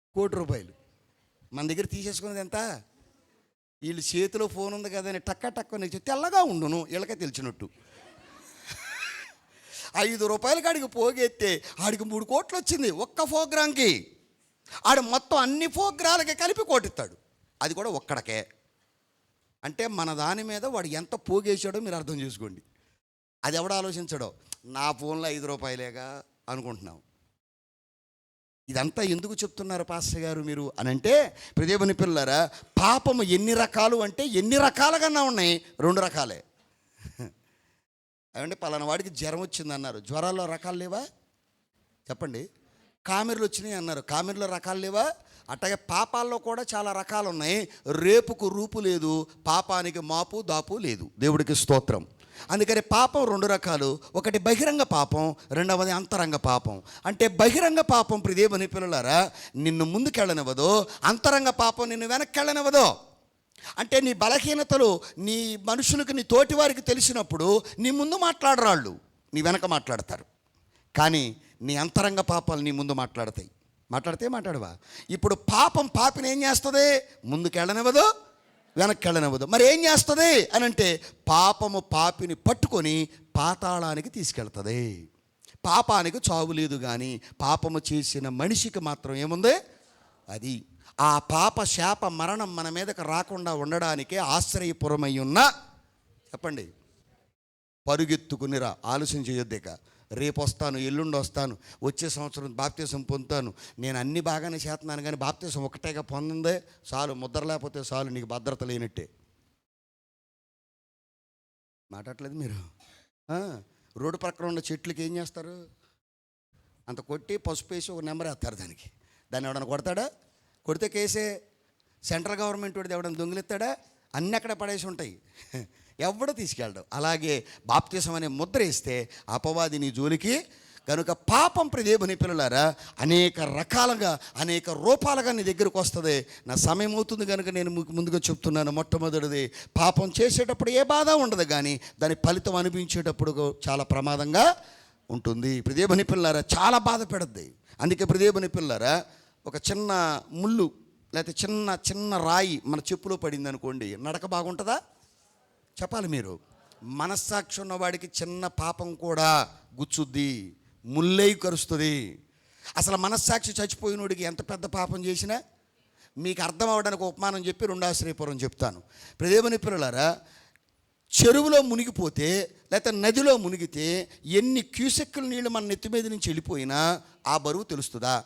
1 కోటి రూపాయలు. మన దగ్గర తీసేసుకునేది ఎంత? వీళ్ళు చేతిలో ఫోన్ ఉంది కదని టక్క టక్క నీకు తెల్లగా ఉండును, వీళ్ళకే తెలిసినట్టు. 5 రూపాయలకి ఆడికి పోగెత్తే ఆడికి 3 కోట్లు వచ్చింది ఒక్క ప్రోగ్రాంకి. ఆడు మొత్తం అన్ని ప్రోగ్రాలకి కలిపి కోటిస్తాడు, అది కూడా ఒక్కడికే. అంటే మన దాని మీద వాడు ఎంత పోగేసాడో మీరు అర్థం చేసుకోండి. అది ఎవడు ఆలోచించాడో, నా ఫోన్లో 5 రూపాయలేగా అనుకుంటున్నాం. ఇదంతా ఎందుకు చెప్తున్నారు పాస్టర్ గారు మీరు అని అంటే, ప్రదేవుని పిల్లరా, పాపము ఎన్ని రకాలు అంటే ఎన్ని రకాలుగా ఉన్నాయి? 2 రకాలే. ఏమంటే పలానా వాడికి జ్వరం వచ్చింది అన్నారు, జ్వరాల్లో రకాలు లేవా? చెప్పండి. కామెర్లు వచ్చినాయి అన్నారు, కామెర్లో రకాలు లేవా? అట్లాగే పాపాల్లో కూడా చాలా రకాలు ఉన్నాయి. రేపుకు రూపు లేదు, పాపానికి మాపు దాపు లేదు. దేవుడికి స్తోత్రం. అందుకని పాపం 2 రకాలు. ఒకటి బహిరంగ పాపం, రెండవది అంతరంగ పాపం. అంటే బహిరంగ పాపం ప్రదేవుని పిల్లలారా నిన్ను ముందుకెళ్ళనివ్వదు, అంతరంగ పాపం నిన్ను వెనక్కెళ్ళనివ్వదు. అంటే నీ బలహీనతలు నీ మనుషులకు, నీ తోటివారికి తెలిసినప్పుడు నీ ముందు మాట్లాడరాళ్ళు, నీ వెనక మాట్లాడతారు. కానీ నీ అంతరంగ పాపాలు నీ ముందు మాట్లాడతాయి. మాట్లాడవా? ఇప్పుడు పాపం పాపిని ఏం చేస్తుంది? ముందుకెళ్ళనివ్వదు, వెనక్కెళ్ళనివ్వదు. మరి ఏం చేస్తుంది అని అంటే, పాపము పాపిని పట్టుకొని పాతాళానికి తీసుకెళ్తుంది. పాపానికి చావు లేదు, కానీ పాపము చేసిన మనిషికి మాత్రం ఏముంది? అది ఆ పాప శాప మరణం మన మీదకి రాకుండా ఉండడానికే ఆశ్రయపురమై ఉన్న, చెప్పండి, పరుగెత్తుకునిరా, ఆలోచన చేయొద్దేక. రేపు వస్తాను, ఎల్లుండి వస్తాను, వచ్చే సంవత్సరం బాప్తీసం పొందుతాను, నేను అన్ని బాగానే చేస్తున్నాను, కానీ బాప్తీసం ఒకటేగా పొందిందే చాలు, ముద్ర లేకపోతే చాలు, నీకు భద్రత లేనట్టే. మాట్లాడలేదు మీరు? రోడ్డు ప్రక్కన ఉన్న చెట్లకి ఏం చేస్తారు? అంత కొట్టి పసుపు వేసి ఒక నెంబర్ వేస్తారు దానికి. దాన్ని ఎవడన్నా కొడతాడా? కొడితే కేసే. సెంట్రల్ గవర్నమెంట్ వాడిది ఎవడన్నా దొంగిలిస్తాడా? అన్నీ అక్కడ పడేసి ఉంటాయి, ఎవడో తీసుకెళ్ళడం. అలాగే బాప్తిసం అనే ముద్ర వేస్తే అపవాది నీ జోలికి. కనుక పాపం ప్రదేవుని పిల్లలారా అనేక రకాలుగా, అనేక రూపాలుగా నీ దగ్గరకు వస్తుంది. నా సమయం అవుతుంది కనుక నేను ముందుగా చెప్తున్నాను. మొట్టమొదటిది, పాపం చేసేటప్పుడు ఏ బాధ ఉండదు, కానీ దాని ఫలితం అనిపించేటప్పుడు చాలా ప్రమాదంగా ఉంటుంది. ప్రదేవుని పిల్లలారా చాలా బాధ పెడద్ది. అందుకే ప్రదేవుని పిల్లలారా ఒక చిన్న ముళ్ళు లేకపోతే చిన్న చిన్న రాయి మన చెప్పులో పడింది అనుకోండి, నడక బాగుంటుందా? చెప్పాలి మీరు. మనస్సాక్షి ఉన్నవాడికి చిన్న పాపం కూడా గుచ్చుద్ది, ముల్లై కరుస్తుంది. అసలు మనస్సాక్షి చచ్చిపోయినోడికి ఎంత పెద్ద పాపం చేసినా మీకు అర్థం అవ్వడానికి ఉపమానం చెప్పి 2 ఆశ్రయపురం చెప్తాను. ప్రదేవుని పిల్లలారా, చెరువులో మునిగిపోతే లేకపోతే నదిలో మునిగితే ఎన్ని క్యూసెక్కుల నీళ్ళు మన నెత్తి మీద నుంచి వెళ్ళిపోయినా ఆ బరువు తెలుస్తుందా?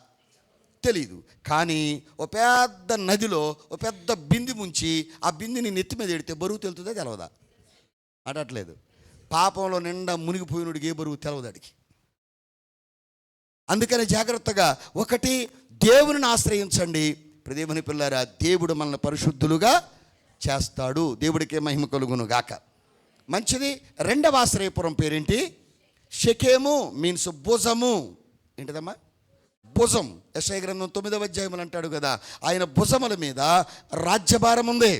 తెలీదు. కానీ ఒక పెద్ద నదిలో ఒక పెద్ద బింది ముంచి ఆ బిందిని నెత్తి మీద ఎడితే బరువు తెలుతుందా? తెలవదా? అడట్లేదు. పాపంలో నిండా మునిగిపోయినోడికి ఏ బరువు తెలవదాడికి. అందుకని జాగ్రత్తగా, ఒకటి, దేవుని ఆశ్రయించండి. ప్రదేవుని పిల్లారా, దేవుడు మనల్ని పరిశుద్ధులుగా చేస్తాడు. దేవుడికే మహిమ కలుగును గాక. మంచిది. 2వ ఆశ్రయపురం పేరేంటి? షెకెము మీన్స్ భుజము. ఏంటిదమ్మా? భుజం. యెషయా గ్రంథం 9వ అధ్యాయం అంటాడు కదా, ఆయన భుజముల మీద రాజ్యభారం ఉంది.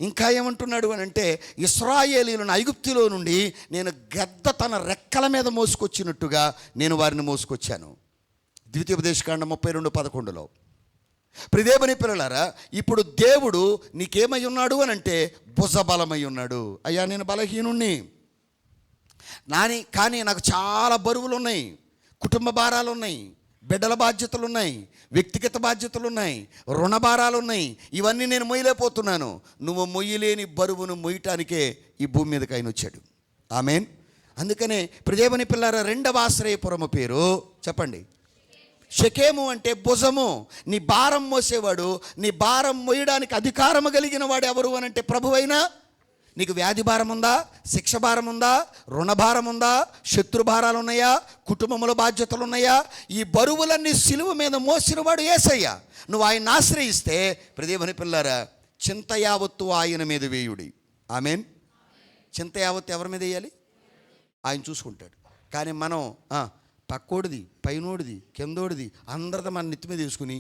ఇంకా ఏమంటున్నాడు అని అంటే, ఇశ్రాయేలీయులను ఐగుప్తులో నుండి నేను గద్ద తన రెక్కల మీద మోసుకొచ్చినట్టుగా నేను వారిని మోసుకొచ్చాను. ద్వితీయోపదేశకాండం 32:11. ప్రదేవుని పిల్లలారా, ఇప్పుడు దేవుడు నీకేమై ఉన్నాడు అని అంటే భుజబలమై ఉన్నాడు. అయ్యా నేను బలహీనుణ్ణి కానీ నాకు చాలా బరువులు ఉన్నాయి, కుటుంబ భారాలు ఉన్నాయి, బిడ్డల బాధ్యతలు ఉన్నాయి, వ్యక్తిగత బాధ్యతలు ఉన్నాయి, రుణ భారాలు ఉన్నాయి. ఇవన్నీ నేను మొయ్యలేకపోతున్నాను. నువ్వు మొయ్యలేని బరువును మొయ్యటానికే ఈ భూమి మీదకి ఆయన వచ్చాడు. ఆమేన్. అందుకనే దేవుని పిల్లారా, రెండవ ఆశ్రయపురము పేరు చెప్పండి. షెకెము అంటే భుజము. నీ భారం మోసేవాడు, నీ భారం మోయడానికి అధికారము కలిగిన వాడు ఎవరు అని అంటే ప్రభువైనా. నీకు వ్యాధి భారం ఉందా, శిక్ష భారం ఉందా, రుణ భారం ఉందా, శత్రు భారాలు ఉన్నాయా, కుటుంబంలో బాధ్యతలు ఉన్నాయా? ఈ బరువులన్నీ సిలువ మీద మోసినవాడు యేసయ్య. నువ్వు ఆయన ఆశ్రయిస్తే దేవుని పిల్లారా, చింత యావత్తు ఆయన మీద వేయుడి. ఆమేన్. చింత యావత్తు ఎవరి మీద వేయాలి? ఆయన చూసుకుంటాడు. కానీ మనం పక్కోడిది, పైనోడిది, కిందోడిది అందరిది మన నెత్తి మీద తీసుకుని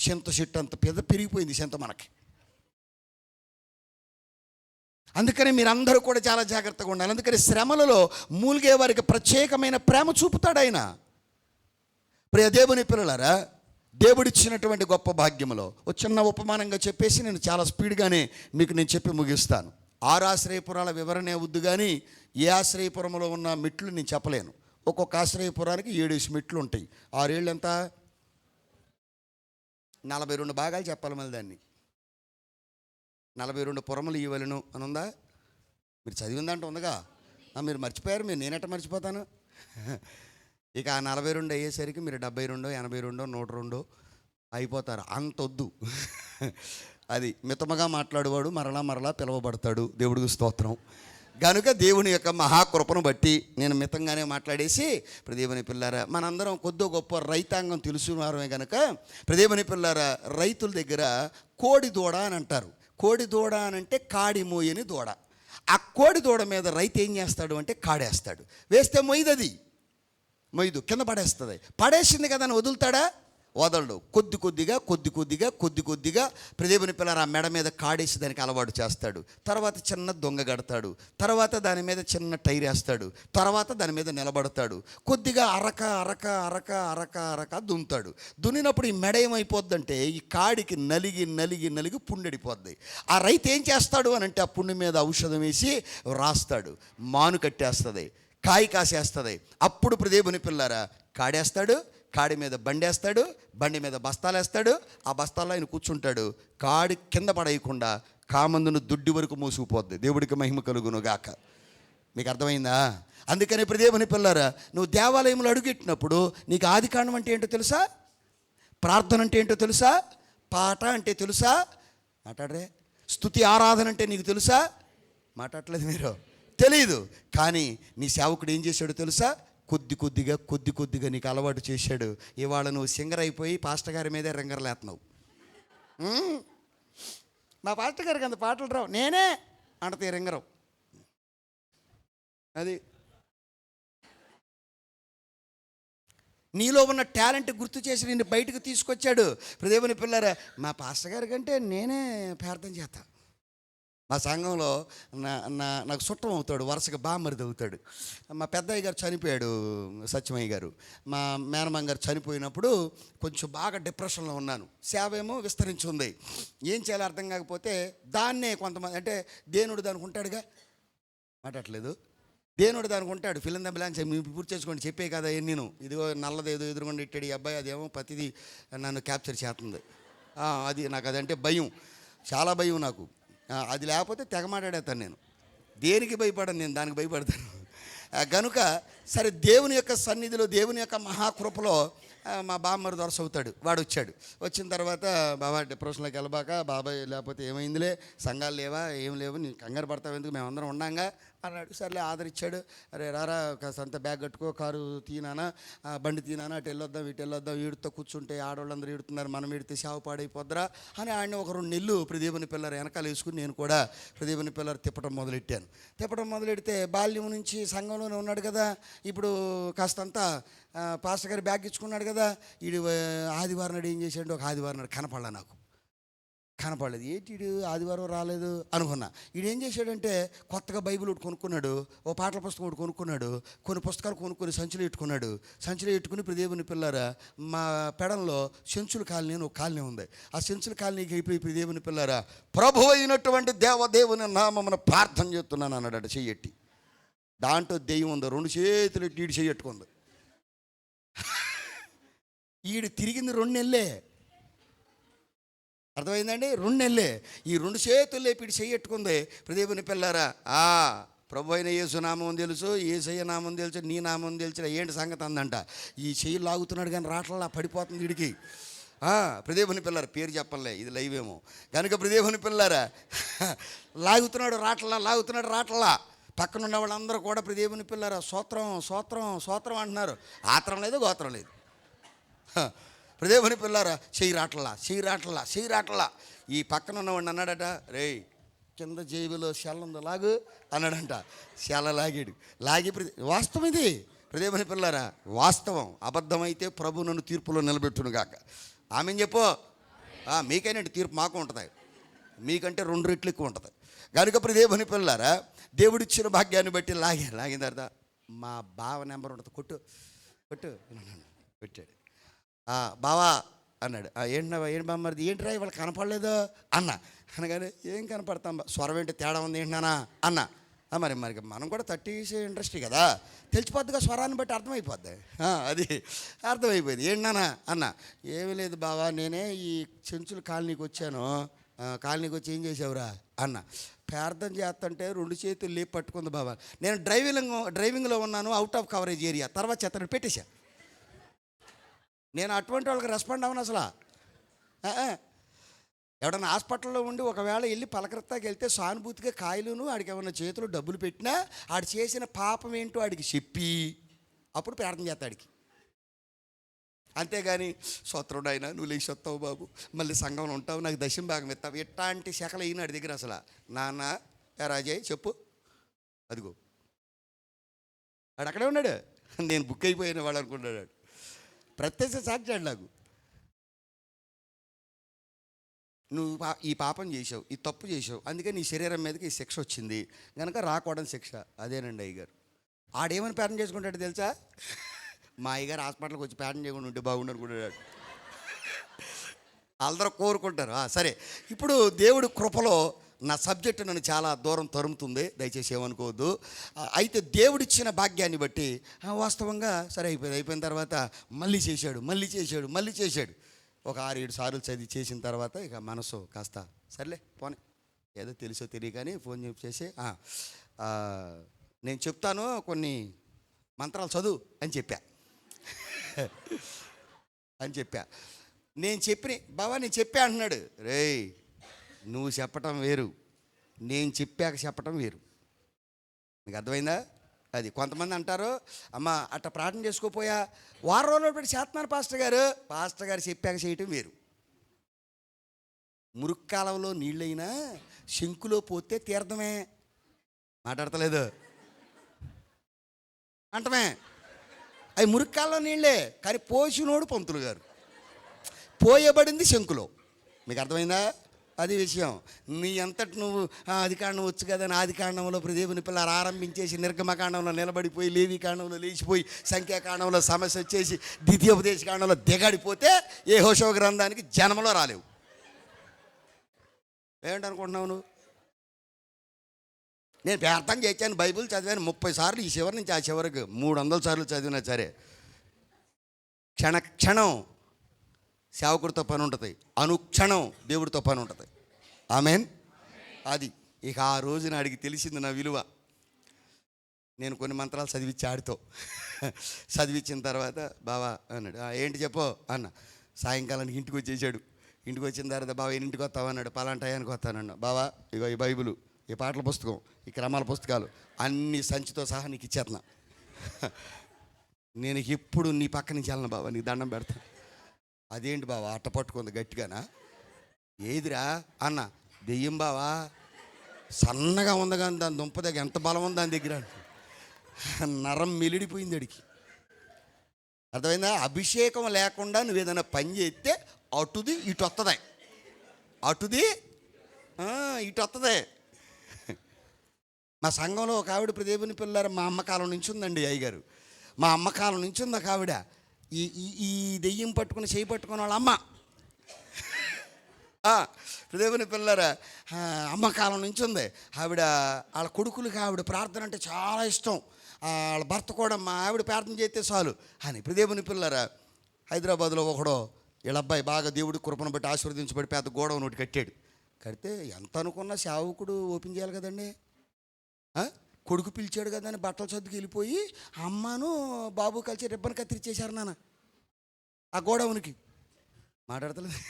చింత చెట్టు అంత పెరిగిపోయింది చింత మనకి. అందుకని మీరందరూ కూడా చాలా జాగ్రత్తగా ఉండాలి. అందుకని శ్రమలలో మూలిగే వారికి ప్రత్యేకమైన ప్రేమ చూపుతాడు ఆయన. ప్రియ దేవుని పిల్లలారా, దేవుడిచ్చినటువంటి గొప్ప భాగ్యములో ఒక చిన్న ఉపమానంగా చెప్పేసి నేను చాలా స్పీడ్గానే మీకు నేను చెప్పి ముగిస్తాను. 6 ఆశ్రయపురాల వివరణే వద్దు, కానీ ఏ ఆశ్రయపురంలో ఉన్న మెట్లు నేను చెప్పలేను. ఒక్కొక్క ఆశ్రయపురానికి 7 మెట్లు ఉంటాయి. 6 ఏళ్ళు ఎంత? 42 భాగాలు చెప్పాలి. మళ్ళీ దాన్ని 42 పురములు ఇవ్వలను అని ఉందా? మీరు చదివిందంటే ఉందిగా. మీరు మర్చిపోయారు. నేనెట్ట మర్చిపోతాను? ఇక ఆ 42 అయ్యేసరికి మీరు 72, 82, 102 అయిపోతారు. అంతొద్దు. అది మితముగా మాట్లాడేవాడు మరలా పిలువబడతాడు. దేవుడికి స్తోత్రం. కనుక దేవుని యొక్క మహాకృపను బట్టి నేను మితంగానే మాట్లాడేసి, దేవుని పిల్లారా, మనందరం కొద్దో గొప్ప రైతాంగం తెలుసువారమే కనుక దేవుని పిల్లారా, రైతుల దగ్గర కోడి దూడ అని అంటారు. కోడి దూడ అని అంటే కాడి మోయని దూడ. ఆ కోడి దూడ మీద రైతు ఏం చేస్తాడు అంటే కాడేస్తాడు. వేస్తే మొయ్యది, కింద పడేస్తుంది. పడేసింది కదా అని వదులుతాడా? వదలడు. కొద్దిగా దేవుని పిల్లలు ఆ మెడ మీద కాడేసి దానికి అలవాటు చేస్తాడు. తర్వాత చిన్న దొంగ కడతాడు. తర్వాత దాని మీద చిన్న టైర్ వేస్తాడు. తర్వాత దాని మీద నిలబడతాడు. కొద్దిగా అరక దున్నుతాడు. దున్నినప్పుడు ఈ మెడ ఏమైపోద్దంటే ఈ కాడికి నలిగి పుండెడిపోద్ది. ఆ రైతు ఏం చేస్తాడు అని అంటే ఆ పుండు మీద ఔషధం వేసి రాస్తాడు. మాను కట్టేస్తుంది, కాయ కాసేస్తుంది. అప్పుడు దేవుని పిల్లారా కాడేస్తాడు. కాడి మీద బండేస్తాడు, బండి మీద బస్తాలు వేస్తాడు. ఆ బస్తాల్లో ఆయన కూర్చుంటాడు. కాడి కింద పడేయకుండా కామందును దుడ్డి వరకు మోసుకుపోద్ది. దేవుడికి మహిమ కలుగును గాక. మీకు అర్థమైందా? అందుకని దేవుని పిల్లారా, నువ్వు దేవాలయంలో అడుగెట్టినప్పుడు నీకు ఆదికాండం అంటే ఏంటో తెలుసా? ప్రార్థన అంటే ఏంటో తెలుసా? పాట అంటే తెలుసా? మాట్లాడరే. స్తుతి ఆరాధన అంటే నీకు తెలుసా? మాట్లాడలేదు మీరు. తెలీదు. కానీ నీ సేవకుడు ఏం చేశాడో తెలుసా? కొద్దిగా నీకు అలవాటు చేశాడు. ఇవాళ నువ్వు సింగర్ అయిపోయి పాస్టర్ గారి మీదే రింగర్లేస్తున్నావు. మా పాస్టర్ గారికి అంత పాటలు రావు, నేనే అంటతే రింగరం. అది నీలో ఉన్న టాలెంట్ గుర్తు చేసి నిన్ను బయటకు తీసుకొచ్చాడు. దేవుని పిల్లరా, మా పాస్టర్ గారి కంటే నేనే ప్రార్థన చేస్తా. మా సంఘంలో నాకు చుట్టం అవుతాడు, వరుసగా బామ్మరిది అవుతాడు. మా పెద్దయ్య గారు చనిపోయాడు, సత్యమయ్య గారు. మా మేనమామ గారు చనిపోయినప్పుడు కొంచెం బాగా డిప్రెషన్లో ఉన్నాను. సేవ ఏమో విస్తరించి ఉంది. ఏం చేయాలో అర్థం కాకపోతే దాన్నే కొంతమంది అంటే దేవుడు దానికి ఉంటాడుగా, మాట్లాడలేదు. దేవుడు దానికి ఉంటాడు. ఫిలిం దంబిలాన్స్ మీరు పూర్తి చేసుకోండి, చెప్పే కదా నేను. ఇదిగో నల్లదేదో ఎదురుకుండా ఇట్టాడు ఈ అబ్బాయి, అదేమో ప్రతిదీ నన్ను క్యాప్చర్ చేస్తుంది. అది నాకు అదంటే భయం, చాలా భయం నాకు. అది లేకపోతే తెగ మాట్లాడేస్తాను నేను. దేనికి భయపడను నేను, దానికి భయపడతాను. కనుక సరే, దేవుని యొక్క సన్నిధిలో దేవుని యొక్క మహాకృపలో మా బామ్మరు దొరస అవుతాడు. వాడు వచ్చాడు. వచ్చిన తర్వాత బాబా డిప్రెషన్లోకి వెళ్ళబాక, బాబాయ్ లేకపోతే ఏమైందిలే, సంఘాలు లేవా, ఏం లేవు, నీ కంగారు పడతావు ఎందుకు, మేమందరం ఉన్నాగా అన్నాడు. సర్లే ఆదరిచ్చాడు. అరే రారా కాస్తంత బ్యాగ్ కట్టుకో, కారు తీనానా, బండి తీనానా, అటు వెళ్ళొద్దాం ఇటు వెళ్ళొద్దాం, ఈడుతో కూర్చుంటే ఆడవాళ్ళందరూ ఈడుతున్నారు, మనం ఈడితే సేవ పాడైపోద్దురా అని ఆయన ఒక 2 నెలలు దేవుని పిల్లలు వెనకాల వేసుకుని నేను కూడా దేవుని పిల్లలు తిప్పడం మొదలెట్టాను. తిప్పడం మొదలెడితే బాల్యం నుంచి సంఘంలోనే ఉన్నాడు కదా, ఇప్పుడు కాస్తంతా పాస్టర్ గారి బ్యాగ్ ఇచ్చుకున్నాడు కదా. ఈడు ఆదివారం నాడు ఏం చేశాడు, ఒక ఆదివారం నాడు కనపడలేదు. ఏంటి ఆదివారం రాలేదు అనుకున్నా. ఈడేం చేశాడంటే కొత్తగా బైబిల్ ఒకటి కొనుక్కున్నాడు, ఓ పాటల పుస్తకం ఒకటి కొనుక్కున్నాడు, కొన్ని పుస్తకాలు కొనుక్కొని సంచులు ఎట్టుకున్నాడు. సంచులు ఎట్టుకుని దేవుని పిల్లారా, మా పెడంలో సెంచుల కాలనీ అని ఒక కాలనీ ఉంది. ఆ సెంచుల కాలనీకి ఇప్పుడు దేవుని పిల్లారా, ప్రభు అయినటువంటి దేవదేవుని నామమున ప్రార్థన చేస్తున్నాను అన్నాడు. చెయ్యెట్టి దాంట్లో దెయ్యం ఉంది. 2 చేతులు ఎట్టి ఈడు చెయ్యట్టుకుంది. ఈడు తిరిగింది 2 నెలలే. అర్థమైందండి? 2 నెలలే. ఈ 2 చేతులు లేపి ఇటు చెయ్యట్టుకుంది. దేవుని పిల్లారా, ప్రభు అయిన యేసు నామం తెలుసు, యేసయ్య నామం తెలుసు, నీ నామం తెలుసు, ఏంటి సంగతి అందంట. ఈ చెయ్యి లాగుతున్నాడు కానీ రాట్లా పడిపోతుంది వీడికి. దేవుని పిల్లారా, పేరు చెప్పలే, ఇది లైవ్ ఏమో కనుక దేవుని పిల్లారా లాగుతున్నాడు రాట్లా. పక్కన ఉన్న వాళ్ళందరూ కూడా దేవుని పిల్లారా స్తోత్రం స్తోత్రం స్తోత్రం అంటున్నారు. ఆత్రం లేదు, గోత్రం లేదు. దేవుని పిల్లారా, చెయ్యి రాట్లా. ఈ పక్కన ఉన్నవాడిని అన్నాడట, రేయ్ కింద జేబులో సెల్ల ఉందో లాగు అన్నాడంట. సెల్ల లాగి వాస్తవం ఇది. దేవుని పిల్లారా, వాస్తవం. అబద్ధమైతే ప్రభు నన్ను తీర్పులో నిలబెట్టును గాక. ఆమెను చెప్పు. మీకైనా తీర్పు మాకు ఉంటుంది, మీకంటే 2 రెట్లు ఎక్కువ ఉంటుంది. కనుక దేవుని పిల్లారా, దేవుడిచ్చిన భాగ్యాన్ని బట్టి లాగిన తర్వాత మా బావ నెంబర్ ఉంటుంది, కొట్టు పెట్టాడు. బావా అన్నాడు. ఏంటి బామ్మది, ఏంటిరా ఇవాళ కనపడలేదు అనగానే ఏం కనపడతాం, స్వరం ఏంటి తేడా ఉంది ఏంటన్నా అన్న. మరి మనం కూడా 30 ఇండస్ట్రీ కదా, తెలిసిపోద్దిగా, స్వరాన్ని బట్టి అర్థమైపోద్ది. అది అర్థమైపోయింది. ఏంటన్నా అన్న. ఏమీ లేదు బావా, నేనే ఈ చెంచులు కాలనీకి వచ్చాను. కాలనీకి వచ్చి ఏం చేసావురా అన్న. ప్రార్థన చేస్తుంటే 2 చేతులు లేపి పట్టుకుంది బాబా. నేను డ్రైవింగ్లో ఉన్నాను, అవుట్ ఆఫ్ కవరేజ్ ఏరియా, తర్వాత చెత్తను పెట్టేశా. నేను అటువంటి వాళ్ళకి రెస్పాండ్ అవ్వను అసలు. ఎవడన్నా హాస్పిటల్లో ఉండి ఒకవేళ వెళ్ళి పలకరత్తాకి వెళ్తే సానుభూతిగా కాయలును ఆడికి ఏమన్నా చేతులు డబ్బులు పెట్టినా ఆడు చేసిన పాపం ఏంటో ఆడికి చెప్పి అప్పుడు ప్రార్థన చేస్తాడికి. అంతేగాని స్తోత్రం అయినా నువ్వు లేచి వస్తావు బాబు, మళ్ళీ సంఘంలో ఉంటావు, నాకు దశం భాగం ఇస్తావు, ఇట్లాంటి శకలు అయిన ఆడి దగ్గర అసలు. నాన్న రాజయ్య చెప్పు, అదిగో ఆడు అక్కడే ఉన్నాడు. నేను బుక్ అయిపోయిన వాడు అనుకున్నాడు. ప్రత్యక్ష సాక్షాడు నాకు. నువ్వు ఈ పాపం చేసావు, ఈ తప్పు చేసావు, అందుకే నీ శరీరం మీదకి ఈ శిక్ష వచ్చింది కనుక రాకూడని శిక్ష. అదేనండి అయ్యగారు. ఆడేమని ప్రార్థన చేసుకుంటాడు తెలుసా? మా అయ్యగారు హాస్పిటల్కి వచ్చి ప్రార్థన చేయకుండా ఉంటే బాగుండు అనుకుంటాడు. అందరూ కోరుకుంటారు. సరే, ఇప్పుడు దేవుడి కృపలో నా సబ్జెక్టు నన్ను చాలా దూరం తరుముతుంది, దయచేసి ఏమనుకోవద్దు. అయితే దేవుడిచ్చిన భాగ్యాన్ని బట్టి వాస్తవంగా సరే అయిపోయిన తర్వాత మళ్ళీ చేశాడు. ఒక 6-7 సార్లు చదివి చేసిన తర్వాత ఇక మనసు కాస్త సర్లే పోనీ, ఏదో తెలుసో తెలియకని ఫోన్ చేసి నేను చెప్తాను కొన్ని మంత్రాలు చదువు అని చెప్పా. బావా నేను చెప్పా అంటున్నాడు. రేయ్ నువ్వు చెప్పటం వేరు, నేను చెప్పాక చెప్పటం వేరు. మీకు అర్థమైందా? అది కొంతమంది అంటారు, అమ్మ అట్లా ప్రార్థన చేసుకోపోయా వారం రోజులు పెట్టి చేస్తున్నాను పాస్టర్ గారు చెప్పాక చేయటం వేరు. మురుక్కాలంలో నీళ్ళైనా శంకులో పోతే తీర్థమే. మాట్లాడతలేదు అంటమే. అవి మురుక్కాలంలో నీళ్ళే, కానీ పోసినోడు పంతులు గారు, పోయబడింది శంకులో. మీకు అర్థమైందా? అది విషయం. నీ అంతటి నువ్వు ఆదికాండం వచ్చు కదా, ఆదికాండంలో దేవుని పిల్లలు ఆరంభించేసి నిర్గమకాండంలో నిలబడిపోయి, లేవికాండంలో లేచిపోయి, సంఖ్యాకాండంలో సమస్య వచ్చేసి, ద్వితీయోపదేశ కాండంలో దిగాడిపోతే యెహోషువ గ్రంథానికి జన్మలో రాలేవు. ఏంటనుకుంటున్నావు నువ్వు? నేను ప్రార్థన చేశాను, బైబిల్ చదివాను 30 సార్లు, ఈ చివరి నుంచి ఆ చివరికి 300 సార్లు చదివినా సరే క్షణం సేవకుడితో పని ఉంటుంది, అనుక్షణం దేవుడితో పని ఉంటుంది. ఆమెన్. అది ఇక ఆ రోజున ఆడికి తెలిసింది నా విలువ. నేను కొన్ని మంత్రాలు చదివించిన తర్వాత బావా అన్నాడు. ఏంటి చెప్పో అన్న. సాయంకాలానికి ఇంటికి వచ్చేసాడు. ఇంటికి వచ్చిన తర్వాత బావా ఇంటికి వస్తావు అన్నాడు. పలాంటి టయానికి వస్తానన్నా. బావా ఇగో ఈ బైబిలు, ఈ పాటల పుస్తకం, ఈ క్రమాల పుస్తకాలు అన్ని సంచితో సహా నీకు ఇచ్చేస్తున్నా. నేను ఎప్పుడు నీ పక్క నుంచి వెళ్ళను బావా, నీకు దండం పెడతాను. అదేంటి బావా అట్ట పట్టుకుంది గట్టిగానా? ఏదిరా అన్న. దెయ్యం బావా, సన్నగా ఉంది కానీ దాని దుంప దగ్గర ఎంత బలం ఉంది దాని దగ్గర. నరం మిలిడిపోయింది అడికి. అర్థమైందా? అభిషేకం లేకుండా నువ్వు ఏదైనా పని చేస్తే అటుది ఇటు వస్తుంది, ఇటు వస్తుంది. మా సంఘంలో ఒక ఆవిడ దేవుని పిల్లలు మా అమ్మకాలం నుంచి ఉందండి అయ్యగారు. మా అమ్మకాలం నుంచి ఉంది ఒక ఆవిడ. ఈ దెయ్యం పట్టుకుని చేయి పట్టుకుని వాళ్ళ అమ్మ దేవుని పిల్లరా అమ్మకాలం నుంచి ఉంది ఆవిడ. వాళ్ళ కొడుకులకి ఆవిడ ప్రార్థన అంటే చాలా ఇష్టం. వాళ్ళ భర్త కూడా మా ఆవిడ ప్రార్థన చేస్తే చాలు అని దేవుని పిల్లరా హైదరాబాద్లో ఒకడో వీళ్ళ అబ్బాయి బాగా దేవుడి కృపను బట్టి ఆశీర్వదించబడి పెద్ద గోడౌన్ ఒకటి కట్టాడు. కడితే ఎంత అనుకున్నా సేవకుడు ఓపెన్ చేయాలి కదండి. కొడుకు పిలిచాడు కదా అని బట్టల సర్దుకు వెళ్ళిపోయి అమ్మను బాబు కలిసి రిబ్బన్ కత్తిరించేశారు నాన్న ఆ గోడౌన్కి. మాట్లాడతలేదు.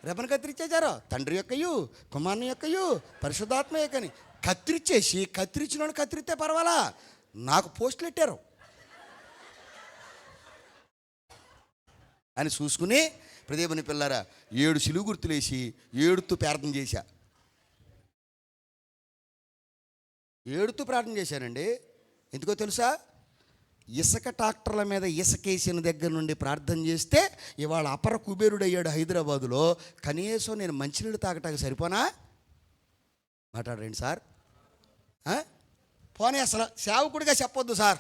రిబ్బన్ కత్తిరించేశారు. తండ్రి యొక్కయు కుమారుని యొక్కయు పరిశుద్ధాత్మ యొక్కని కత్తిరించేసి కత్తిరించిన వాడు కత్తిరిస్తే పర్వాలా, నాకు పోస్టులు పెట్టారు అని చూసుకుని ప్రదేవుని పిల్లారా 7 సిలువు గుర్తులేసి 7 ప్రార్థన చేశా. 7 ప్రార్థన చేశానండి. ఎందుకో తెలుసా? ఇసుక ట్రాక్టర్ల మీద ఇసుకేసిన దగ్గర నుండి ప్రార్థన చేస్తే ఇవాళ అపర కుబేరుడయ్యాడు హైదరాబాదులో. కనీసం నేను మంచినీళ్ళు తాగటానికి సరిపోనా? మాట్లాడండి సార్. పోనీ అసలు సేవకుడిగా చెప్పొద్దు సార్,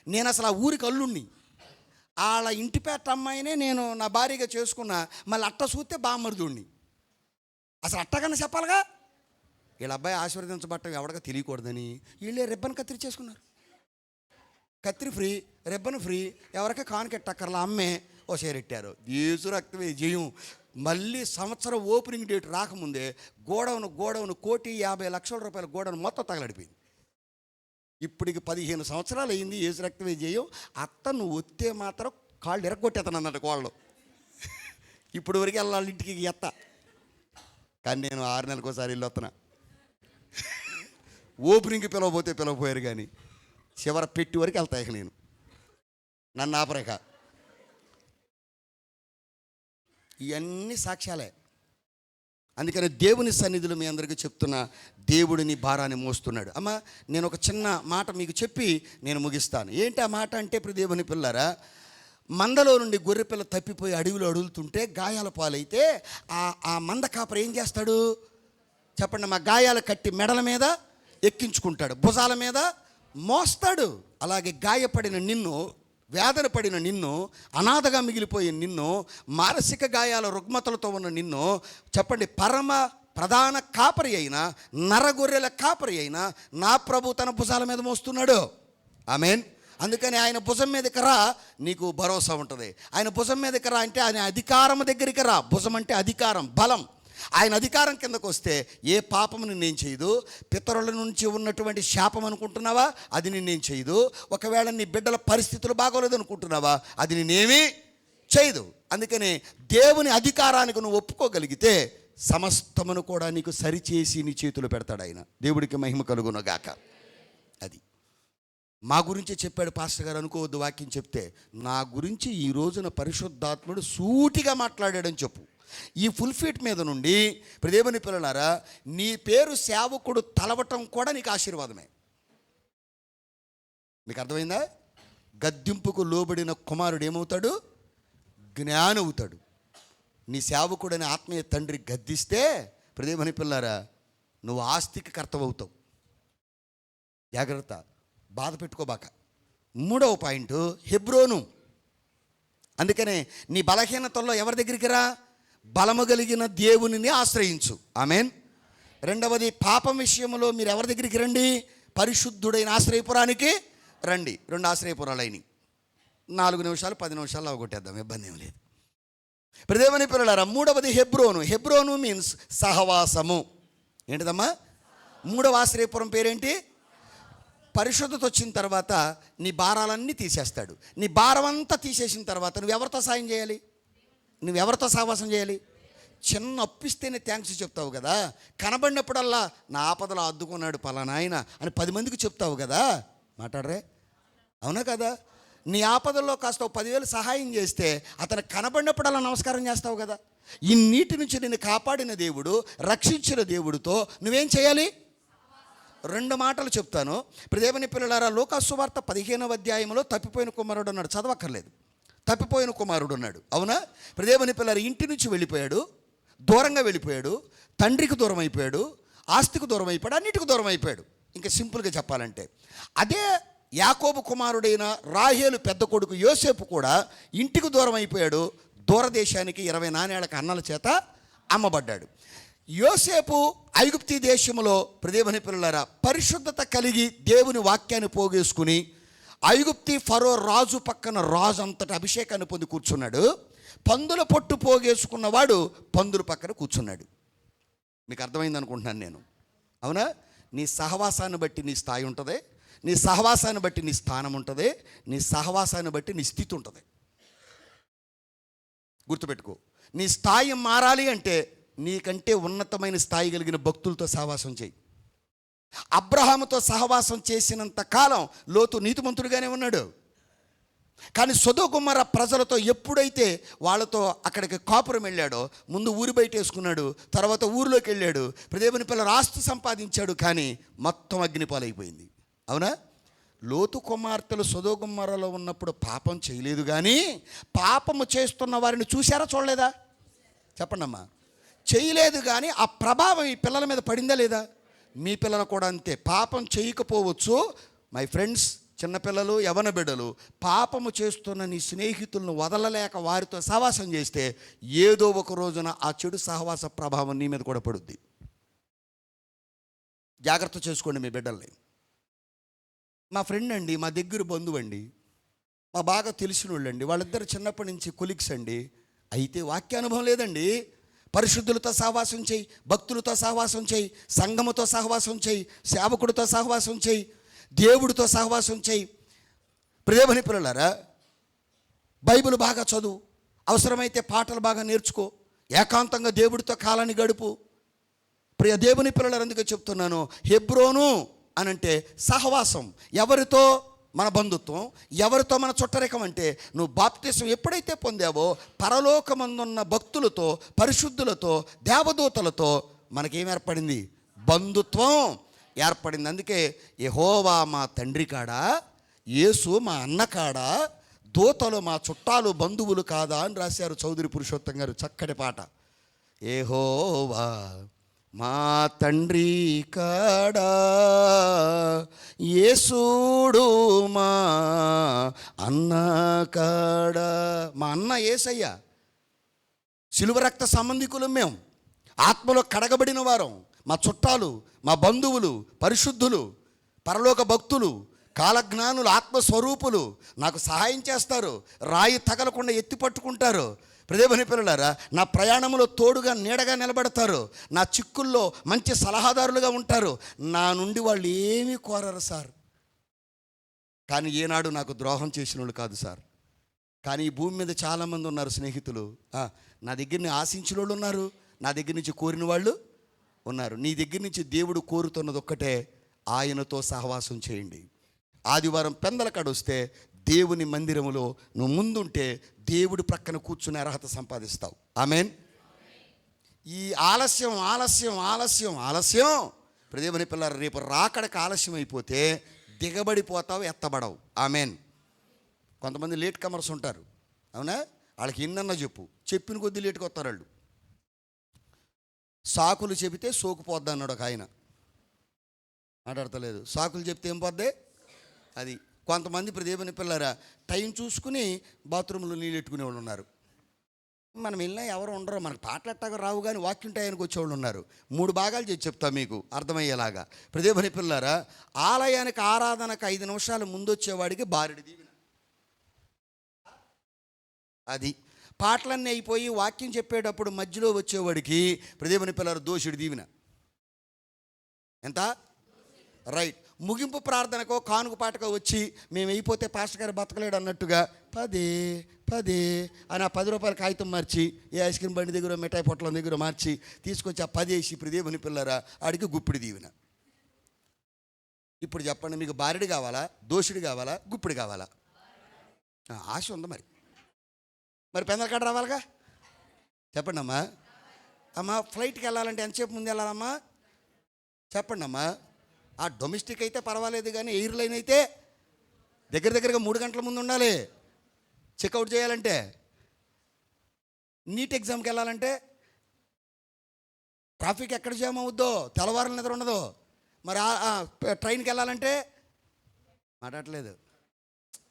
నేను అసలు ఆ ఊరికి అల్లుణ్ణి. వాళ్ళ ఇంటిపేట అమ్మాయినే నేను నా భార్యగా చేసుకున్నా. మళ్ళీ అట్ట చూస్తే బామ్మరుదుణ్ణి. అసలు అట్టకన్నా చెప్పాలిగా. వీళ్ళ అబ్బాయి ఆశీర్వదించబట్టం ఎవడగా తెలియకూడదని వీళ్ళే రిబ్బన్ కత్తిరి చేసుకున్నారు. కత్తిరి ఫ్రీ, రిబ్బన్ ఫ్రీ, ఎవరికే కానుకెట్టక్కర్లా అమ్మే ఓ షేరెట్టారు. దేశు రక్తమే జయం. మళ్ళీ సంవత్సరం ఓపెనింగ్ డేట్ రాకముందే గోడౌన్ 1,50,00,000 రూపాయల గోడౌన్ మొత్తం తగలడిపోయింది. ఇప్పటికి 15 సంవత్సరాలు అయింది. ఏసు రక్తమే జయం. అత్తను ఒత్తే మాత్రం కాళ్ళు ఎరగొట్టేతనన్నట్టు కోళ్ళు. ఇప్పుడు వరకు వెళ్ళాలి ఇంటికి ఎత్త. కానీ నేను 6 నెలలకోసారి వెళ్ళి వస్తున్నా. ఓపెనింగ్కి పిలవపోతే పిలవపోయారు కానీ చివర పెట్టి వరకు వెళ్తాయి. నేను నన్ను ఆపరేక ఇవన్నీ సాక్ష్యాలే. అందుకని దేవుని సన్నిధిలో మీ అందరికీ చెప్తున్నా, దేవుడిని భారాన్ని మోస్తున్నాడు. అమ్మ నేను ఒక చిన్న మాట మీకు చెప్పి నేను ముగిస్తాను. ఏంటి ఆ మాట అంటే, ఇప్పుడు దేవుని పిల్లారా, మందలో నుండి గొర్రెపిల్ల తప్పిపోయి అడవిలో అడుగుతుంటే గాయాల పాలైతే ఆ మంద కాపరి ఏం చేస్తాడు చెప్పండి? మా గాయాలు కట్టి మెడల మీద ఎక్కించుకుంటాడు, భుజాల మీద మోస్తాడు. అలాగే గాయపడిన నిన్ను, వేదన పడిన నిన్ను, అనాథగా మిగిలిపోయిన నిన్ను, మానసిక గాయాల రుగ్మతలతో ఉన్న నిన్ను చెప్పండి, పరమ ప్రధాన కాపరి అయిన నరగొర్రెల కాపరి అయిన నా ప్రభు తన భుజాల మీద మోస్తున్నాడు. ఆమేన్. అందుకని ఆయన భుజం మీదకి రా, నీకు భరోసా ఉంటుంది. ఆయన భుజం మీదకి రా అంటే ఆయన అధికారం దగ్గరికి రా. భుజం అంటే అధికారం, బలం. ఆయన అధికారం కిందకు వస్తే ఏ పాపము నిన్నేం చేయదు. పితరుల నుంచి ఉన్నటువంటి శాపం అనుకుంటున్నావా, అది నిన్నేం చేయదు. ఒకవేళ నీ బిడ్డల పరిస్థితులు బాగోలేదు అనుకుంటున్నావా, అది నిన్నేమీ చేయదు. అందుకని దేవుని అధికారానికి నువ్వు ఒప్పుకోగలిగితే సమస్తమును కూడా నీకు సరిచేసి నీ చేతులు పెడతాడు ఆయన. దేవుడికి మహిమ కలుగునగాక. అది మా గురించే చెప్పాడు పాస్టర్ గారు అనుకోవద్దు. వాక్యం చెప్తే నా గురించి ఈ రోజున పరిశుద్ధాత్ముడు సూటిగా మాట్లాడాడని చెప్పు. ఈ ఫుల్ఫీట్ మీద నుండి దేవుని పిల్లలారా, నీ పేరు సేవకుడు తలవటం కూడా నీకు ఆశీర్వాదమే. మీకు అర్థమైందా? గద్దింపుకు లోబడిన కుమారుడు ఏమవుతాడు? జ్ఞాని అవుతాడు. నీ సేవకుడని ఆత్మీయ తండ్రి గద్దిస్తే దేవుని పిల్లారా, నువ్వు ఆస్తికి కర్తవవుతావు. జాగ్రత్త, బాధ పెట్టుకోబాక. 3వ పాయింట్ హెబ్రోను. అందుకనే నీ బలహీనతల్లో ఎవరి దగ్గరికి రా? బలము కలిగిన దేవునిని ఆశ్రయించు. ఆమేన్. 2వది పాపం విషయంలో మీరు ఎవరి దగ్గరికి రండి? పరిశుద్ధుడైన ఆశ్రయపురానికి రండి. 2 ఆశ్రయపురాలు అయినాయి. 4 నిమిషాలు 10 నిమిషాలు అవగొట్టేద్దాం, ఇబ్బంది ఏం లేదు. ప్రదేవని పిల్లలారా, 3వది హెబ్రోను. హెబ్రోను మీన్స్ సహవాసము. ఏంటిదమ్మా? 3వ ఆశ్రయపురం పేరేంటి? పరిశుద్ధత వచ్చిన తర్వాత నీ భారాలన్నీ తీసేస్తాడు. నీ భారం అంతా తీసేసిన తర్వాత నువ్వెవరితో సాయం చేయాలి? నువ్వెవరితో సహవాసం చేయాలి? చిన్న అప్పిస్తేనే థ్యాంక్స్ చెప్తావు కదా. కనబడినప్పుడల్లా నా ఆపదలో అద్దుకున్నాడు పలానా ఆయన అని 10 మందికి చెప్తావు కదా. మాట్లాడరే, అవునా కదా? నీ ఆపదల్లో కాస్త 10,000 సహాయం చేస్తే అతను కనబడినప్పుడల్లా నమస్కారం చేస్తావు కదా. ఇన్నిటి నుంచి నిన్ను కాపాడిన దేవుడు, రక్షించిన దేవుడితో నువ్వేం చేయాలి? 2 మాటలు చెప్తాను. దేవుని పిల్లలారా, లూకా సువార్త 15వ అధ్యాయంలో తప్పిపోయిన కుమారుడు అన్నాడు. చదవక్కర్లేదు. తప్పిపోయిన కుమారుడు ఉన్నాడు. అవునా? దేవుని పిల్లలు ఇంటి నుంచి వెళ్ళిపోయాడు, దూరంగా వెళ్ళిపోయాడు, తండ్రికి దూరం అయిపోయాడు, ఆస్తికి దూరం అయిపోయాడు, అన్నిటికి దూరం అయిపోయాడు. ఇంకా సింపుల్గా చెప్పాలంటే అదే యాకోబు కుమారుడైన రాహేలు పెద్ద కొడుకు యోసేపు కూడా ఇంటికి దూరం అయిపోయాడు. దూరదేశానికి 20 నాణేళ్లకు అన్నల చేత అమ్మబడ్డాడు. యోసేపు ఐగుప్తీ దేశంలో దేవుని పిల్లలారా పరిశుద్ధత కలిగి దేవుని వాక్యాన్ని పోగేసుకుని ఐగుప్తి ఫరో రాజు పక్కన రాజు అంతటి అభిషేకాన్ని పొంది కూర్చున్నాడు. పందుల పొట్టు పోగేసుకున్నవాడు పందుల పక్కన కూర్చున్నాడు. మీకు అర్థమైంది అనుకుంటున్నాను నేను. అవునా? నీ సహవాసాన్ని బట్టి నీ స్థాయి ఉంటుంది, నీ సహవాసాన్ని బట్టి నీ స్థానం ఉంటుంది, నీ సహవాసాన్ని బట్టి నీ స్థితి ఉంటుంది. గుర్తుపెట్టుకో. నీ స్థాయి మారాలి అంటే నీకంటే ఉన్నతమైన స్థాయి కలిగిన భక్తులతో సహవాసం చేయి. అబ్రహాముతో సహవాసం చేసినంత కాలం లోతు నీతిమంతుడిగానే ఉన్నాడు. కానీ సొదొమ గొమొర్రా ప్రజలతో ఎప్పుడైతే వాళ్ళతో అక్కడికి కాపురం వెళ్ళాడో, ముందు ఊరి బయట వేసుకున్నాడు, తర్వాత ఊరిలోకి వెళ్ళాడు, దేవుని పిల్లల ఆస్తి సంపాదించాడు, కానీ మొత్తం అగ్నిపాలైపోయింది. అవునా? లోతు కుమార్తెలు సొదొమ గొమొర్రాలో ఉన్నప్పుడు పాపం చేయలేదు, కానీ పాపము చేస్తున్న వారిని చూశారా చూడలేదా? చెప్పండి అమ్మా. చేయలేదు, కానీ ఆ ప్రభావం ఈ పిల్లల మీద పడిందా లేదా? మీ పిల్లలు కూడా అంతే. పాపం చేయకపోవచ్చు మై ఫ్రెండ్స్, చిన్నపిల్లలు, యవన బిడ్డలు, పాపము చేస్తున్న నీ స్నేహితులను వదలలేక వారితో సహవాసం చేస్తే ఏదో ఒక రోజున ఆ చెడు సహవాస ప్రభావం నీ మీద కూడా పడుద్ది. జాగ్రత్త చేసుకోండి మీ బిడ్డల్ని. మా ఫ్రెండ్ అండి, మా దగ్గర బంధువు అండి, మా బాగా తెలిసిన వాళ్ళండి, వాళ్ళిద్దరు చిన్నప్పటి నుంచి కొలిక్స్ అండి, అయితే వాక్యానుభవం లేదండి. పరిశుద్ధులతో సహవాసం చేయి, భక్తులతో సహవాసం చేయి, సంఘముతో సహవాసం చేయి, సేవకుడితో సహవాసం చేయి, దేవుడితో సహవాసం చేయి. ప్రియమైన పిల్లలారా, బైబిల్ బాగా చదువు, అవసరమైతే పాటలు బాగా నేర్చుకో, ఏకాంతంగా దేవుడితో కాలాన్ని గడుపు. ప్రియ దేవుని పిల్లలు అందుకే చెప్తున్నాను, హెబ్రోను అనంటే సహవాసం. ఎవరితో? మన బంధుత్వం. ఎవరితో? మన చుట్టరికం. అంటే నువ్వు బాప్తిసం ఎప్పుడైతే పొందావో పరలోకమందున్న భక్తులతో, పరిశుద్ధులతో, దేవదూతలతో మనకేం ఏర్పడింది? బంధుత్వం ఏర్పడింది. అందుకే యెహోవా మా తండ్రి కాడా, యేసు మా అన్న కాడా, దూతలు మా చుట్టాలు బంధువులు కాదా అని రాశారు చౌదరి పురుషోత్తం గారు. చక్కటి పాట. యెహోవా మా తండ్రి కాడా, యేసుడు మా అన్న కాడా. మా అన్న యేసయ్య, శిలువ రక్త సంబంధికులం మేము, ఆత్మలో కడగబడిన వారం, మా చుట్టాలు, మా బంధువులు, పరిశుద్ధులు, పరలోక భక్తులు, కాలజ్ఞానులు, ఆత్మస్వరూపులు, నాకు సహాయం చేస్తారు, రాయి తగలకుండా ఎత్తి పట్టుకుంటారు. ప్రియమైన పిల్లలారా, నా ప్రయాణంలో తోడుగా నీడగా నిలబడతారు, నా చిక్కుల్లో మంచి సలహాదారులుగా ఉంటారు. నా నుండి వాళ్ళు ఏమీ కోరరు సార్, కానీ ఏనాడు నాకు ద్రోహం చేసిన వాళ్ళు కాదు సార్. కానీ ఈ భూమి మీద చాలామంది ఉన్నారు స్నేహితులు, నా దగ్గరని ఆశించిన వాళ్ళు ఉన్నారు, నా దగ్గర నుంచి కోరిన వాళ్ళు ఉన్నారు. నీ దగ్గర నుంచి దేవుడు కోరుతున్నది ఒక్కటే, ఆయనతో సహవాసం చేయండి. ఆదివారం పెందలకాడ వస్తే దేవుని మందిరములో నువ్వు ముందుంటే దేవుడి ప్రక్కన కూర్చునే అర్హత సంపాదిస్తావు. ఆమెన్. ఈ ఆలస్యం ఆలస్యం ఆలస్యం ఆలస్యం దేవుని పిల్లలు, రేపు రాకడకు ఆలస్యం అయిపోతే దిగబడిపోతావు, ఎత్తబడవు. ఆమెన్. కొంతమంది లేట్ కమర్స్ ఉంటారు. అవునా? వాళ్ళకి ఎన్నన్నా చెప్పిన కొద్దీ లేట్కి వస్తారు వాళ్ళు. సాకులు చెబితే సోకుపోద్ది అన్నాడు ఒక ఆయన. మాట్లాడతలేదు. సాకులు చెప్తే ఏం పోద్ది అది. కొంతమంది దేవుని పిల్లరా టైం చూసుకుని బాత్రూంలో నీళ్ళు పెట్టుకునే వాళ్ళు ఉన్నారు. మనం వెళ్ళినా ఎవరు ఉండరు, మనకు పాటలెట్టాగా రావు, కానీ వాక్యం టైంకి వచ్చేవాళ్ళు ఉన్నారు. 3 భాగాలు చేసి చెప్తా మీకు అర్థమయ్యేలాగా. దేవుని పిల్లరా, ఆలయానికి ఆరాధనకు 5 నిమిషాలు ముందు వచ్చేవాడికి బారెడు దీవెన. అది పాటలన్నీ అయిపోయి వాక్యం చెప్పేటప్పుడు మధ్యలో వచ్చేవాడికి దేవుని పిల్లలు దోషుడి దీవెన. ఎంత? రైట్. ముగింపు ప్రార్థనకో కానుక పాటకో వచ్చి మేము అయిపోతే పాస్టర్ గారు బతకలేడు అన్నట్టుగా 10 అని ఆ 10 రూపాయల కాగితం మార్చి ఏ ఐస్ క్రీమ్ బండి దగ్గర, మిఠాయి పొట్లం దగ్గర మార్చి తీసుకొచ్చి ఆ 10 వేసి దేవుని పిల్లరా ఆడికి గుప్పిడి దీవెన. ఇప్పుడు చెప్పండి, మీకు బారెడు కావాలా, దోషుడు కావాలా, గుప్పిడి కావాలా? ఆశ ఉంది మరి పెందలకాడ రావాలిగా. చెప్పండి అమ్మా. అమ్మా, ఫ్లైట్కి వెళ్ళాలంటే ఎంతసేపు ముందు వెళ్ళాలమ్మా? చెప్పండి అమ్మా. ఆ డొమెస్టిక్ అయితే పర్వాలేదు, కానీ ఎయిర్లైన్ అయితే దగ్గరగా 3 గంటల ముందు ఉండాలి చెక్అవుట్ చేయాలంటే. నీట్ ఎగ్జామ్కి వెళ్ళాలంటే ట్రాఫిక్ ఎక్కడ జామ్ అవుద్దో, తెల్లవారుల నిద్ర ఉండదు. మరి ట్రైన్కి వెళ్ళాలంటే మాట్లాడలేదు.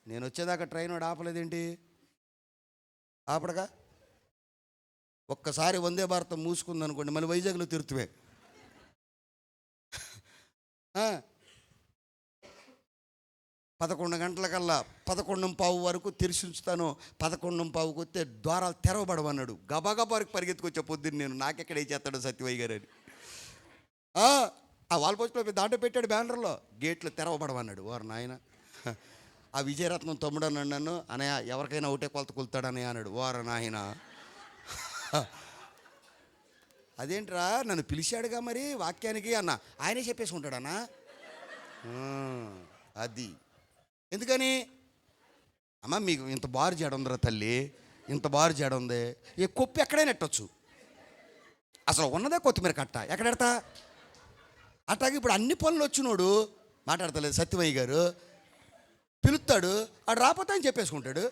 నేను వచ్చేదాకా ట్రైన్ వాడు ఆపలేదేంటి? ఆపడగా ఒక్కసారి వందే భారతం మూసుకుందనుకోండి, మళ్ళీ వైజాగ్లో తిరుతువే. 11 గంటలకల్లా 11:15 వరకు తెరిచి ఉంచుతాను. 11:15కి వస్తే ద్వారాలు తెరవబడమన్నాడు. గబగబారికి పరిగెత్తుకొచ్చే పొద్దున్న నేను, నాకెక్కడ ఏ చేస్తాడు సత్యవయ్య గారు అని. ఆ వాల్ పోస్ట్లో దాంట్లో పెట్టాడు బ్యానర్లో, గేట్లు తెరవబడమన్నాడు. వారు నాయన, ఆ విజయరత్నం తమ్ముడు అన్నాడు నన్ను, అనయ్య ఎవరికైనా ఒకటే కొలత కొలుతాడనయ్య అన్నాడు. వారు నాయన, అదేంట్రా నన్ను పిలిచాడుగా మరి వాక్యానికి అన్న, ఆయనే చెప్పేసుకుంటాడన్నా. అది ఎందుకని అమ్మ మీకు ఇంత బారు జాడ ఉందిరా తల్లి, ఇంత బారు జాడ ఉంది, ఏ కొప్పు ఎక్కడైనా ఎట్టొచ్చు, అసలు ఉన్నదే కొత్తిమీర కట్ట ఎక్కడెడతా. అట్లాగే ఇప్పుడు అన్ని పనులు వచ్చినోడు మాట్లాడతలేదు సత్యవయ్య గారు, పిలుస్తాడు, ఆడు రాకపోతే అని చెప్పేసుకుంటాడు.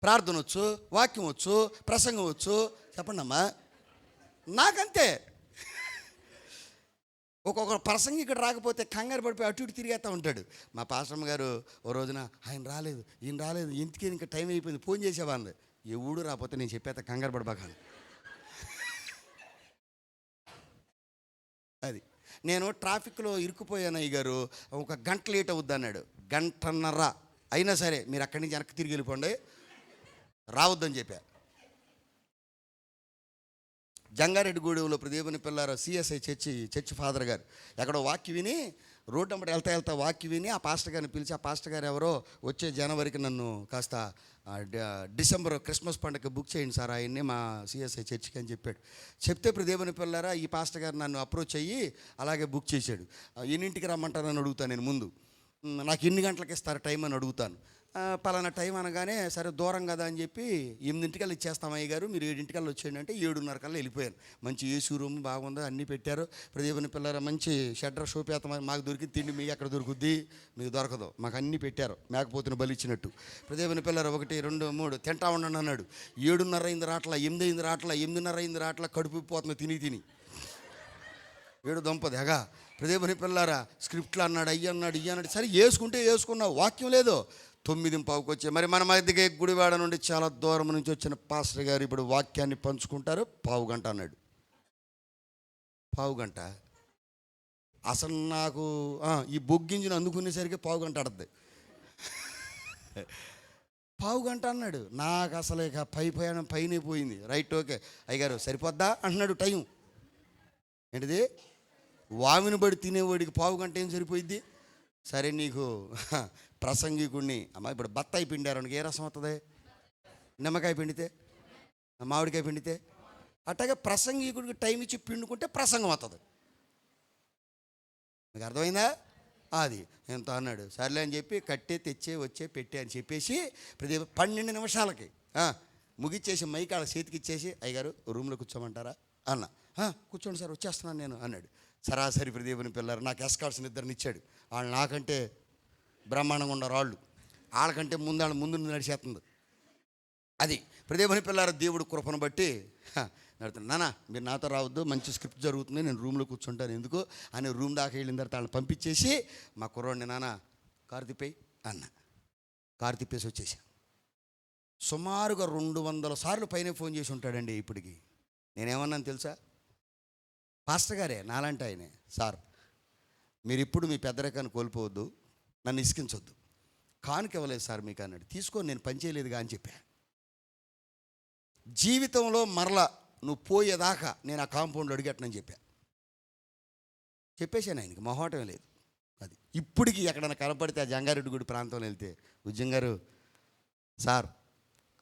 ప్రార్థన వచ్చు, వాక్యం వచ్చు, ప్రసంగం వచ్చు, చెప్పండి అమ్మా. నాకంతే, ఒక్కొక్క ప్రసంగి ఇక్కడ రాకపోతే కంగారు పడిపోయి అటు ఇటు తిరిగేస్తూ ఉంటాడు. మా పాస్టమ్మ గారు ఓ రోజున, ఆయన రాలేదు, ఈయన రాలేదు, ఇంటికి ఇంకా టైం అయిపోయింది, ఫోన్ చేసేవాళ్ళు. ఎవడు రాకపోతే నేను చెప్పేస్తా, కంగారు పడబాకాను. అది నేను ట్రాఫిక్లో ఇరుక్కుపోయాను అయ్య గారు, ఒక గంట లేట్ అవుద్ది అన్నాడు. 1.5 గంటల అయినా సరే మీరు అక్కడి నుంచి వెనక్కి తిరిగి వెళ్ళిపోండి, రావద్దని చెప్పా. జంగారెడ్డిగూడెంలో దేవుని పిల్లారు సిఎస్ఐ చర్చి ఫాదర్ గారు ఎక్కడో వాక్య విని రోడ్డు అమ్మటి వెళ్తా వాక్య విని ఆ పాస్టర్ గారిని పిలిచి, ఆ పాస్టర్ గారు ఎవరో వచ్చే జనవరికి నన్ను కాస్త డిసెంబర్ క్రిస్మస్ పండుగ బుక్ చేయండి సార్ ఆయన్ని మా సిఎస్ఐ చర్చికి అని చెప్పాడు. చెప్తే దేవుని పిల్లారా ఈ పాస్టర్ గారు నన్ను అప్రోచ్ అయ్యి అలాగే బుక్ చేశాడు. ఎన్నింటికి రమ్మంటారని అడుగుతాను నేను, ముందు నాకు ఎన్ని గంటలకు ఇస్తారు టైం అని అడుగుతాను. పలానా టైం అనగానే సరే దూరం కదా అని చెప్పి 8 ఇచ్చేస్తాం అయ్య గారు, మీరు 7 వచ్చేయండి అంటే 7:30 వెళ్ళిపోయాను. మంచి ఏసీ రూమ్ బాగుంది, అన్నీ పెట్టారు. దేవుని పిల్లల మంచి షెడ్డర్ షోపేత మాకు దొరికింది తిండి, మీకు ఎక్కడ దొరుకుద్ది, మీకు దొరకదు, మాకు అన్నీ పెట్టారు మేకపోతున్న బలిచ్చినట్టు. దేవుని పిల్లలు 1, 2, 3 తింటా ఉండండి అన్నాడు. 7:30 అయింది రాట్లా, 8 అయింది రాట్లా, 8:30 అయింది రాట్లా, కడుపు పోతుంది తిని 7 దొంపది హగా. దేవుని పిల్లారా స్క్రిప్ట్లు అన్నాడు, అయ్యి అన్నాడు, ఇయ్యి అన్నాడు. సరే వేసుకుంటే వేసుకున్నావు, వాక్యం లేదు. 9:15 వచ్చే మరి మన మధ్యకి గుడివాడ నుండి చాలా దూరం నుంచి వచ్చిన పాస్టర్ గారు ఇప్పుడు వాక్యాన్ని పంచుకుంటారు, 1/2 గంట అన్నాడు. 1/2 గంట అసలు నాకు ఈ బొగ్గింజిని అందుకునేసరికి 1/2 గంట ఆడద్ది. 1/2 గంట అన్నాడు. నాకు అసలు ఇక పైన పోయింది. రైట్ ఓకే అయ్యగారు సరిపోద్దా అంటున్నాడు. టైం ఏంటిది, వామిని బడి తినేవాడికి 1/2 గంట ఏం సరిపోయిద్ది. సరే నీకు ప్రసంగికుడిని అమ్మ ఇప్పుడు బత్తాయి పిండారు, ఏ రసం అవుతుంది, నిమ్మకాయ పిండితే, మామిడికాయ పిండితే, అట్లాగే ప్రసంగికుడికి టైం ఇచ్చి పిండుకుంటే ప్రసంగం అవుతుంది. మీకు అర్థమైందా? అది ఎంత అన్నాడు. సర్లే అని చెప్పి కట్టే వచ్చే పెట్టే అని చెప్పేసి 12 నిమిషాలకి ముగిచ్చేసి మైకాళ్ళ చేతికి ఇచ్చేసి, అయ్యగారు రూమ్లో కూర్చోమంటారా అన్న. కూర్చోండి సార్ వచ్చేస్తున్నాను నేను అన్నాడు. సరాసరి దేవుని పిల్లలు నాకు ఎస్కార్ట్స్ని 2 ఇచ్చాడు. వాళ్ళు నాకంటే బ్రహ్మాండంగా ఉన్నారు, వాళ్ళకంటే ముందు నడిచేస్తుంది. అది దేవుని పిల్లారు దేవుడు కృపను బట్టి నడుతుంది. నాన్న మీరు నాతో రావద్దు, మంచి స్క్రిప్ట్ జరుగుతుంది, నేను రూమ్లో కూర్చుంటాను ఎందుకు అని రూమ్ దాకా వెళ్ళిన తర్వాత వాళ్ళని పంపించేసి మా కుర్రోడిని నాన్న కారు తిప్పేయి అన్న. కారు తిప్పేసి వచ్చేసా. సుమారుగా 200 సార్లు పైన ఫోన్ చేసి ఉంటాడండి ఇప్పటికి. నేనేమన్నాను తెలుసా, పాస్టర్ గారే నాలంటే ఆయనే, సార్ మీరు ఇప్పుడు మీ పెద్దరికాన్ని కోల్పోవద్దు, నన్ను ఇసికించొద్దు, కానుక ఇవ్వలేదు సార్ మీకు అన్నాడు. తీసుకొని నేను పని చేయలేదుగా అని చెప్పా. జీవితంలో మరలా నువ్వు పోయేదాకా నేను ఆ కాంపౌండ్లో అడిగట్టనని చెప్పేశాను ఆయనకి, మొహమాటం లేదు. అది ఇప్పటికి ఎక్కడైనా కనపడితే ఆ జంగారెడ్డిగూడి ప్రాంతంలో వెళ్తే, ఉద్యం గారు సార్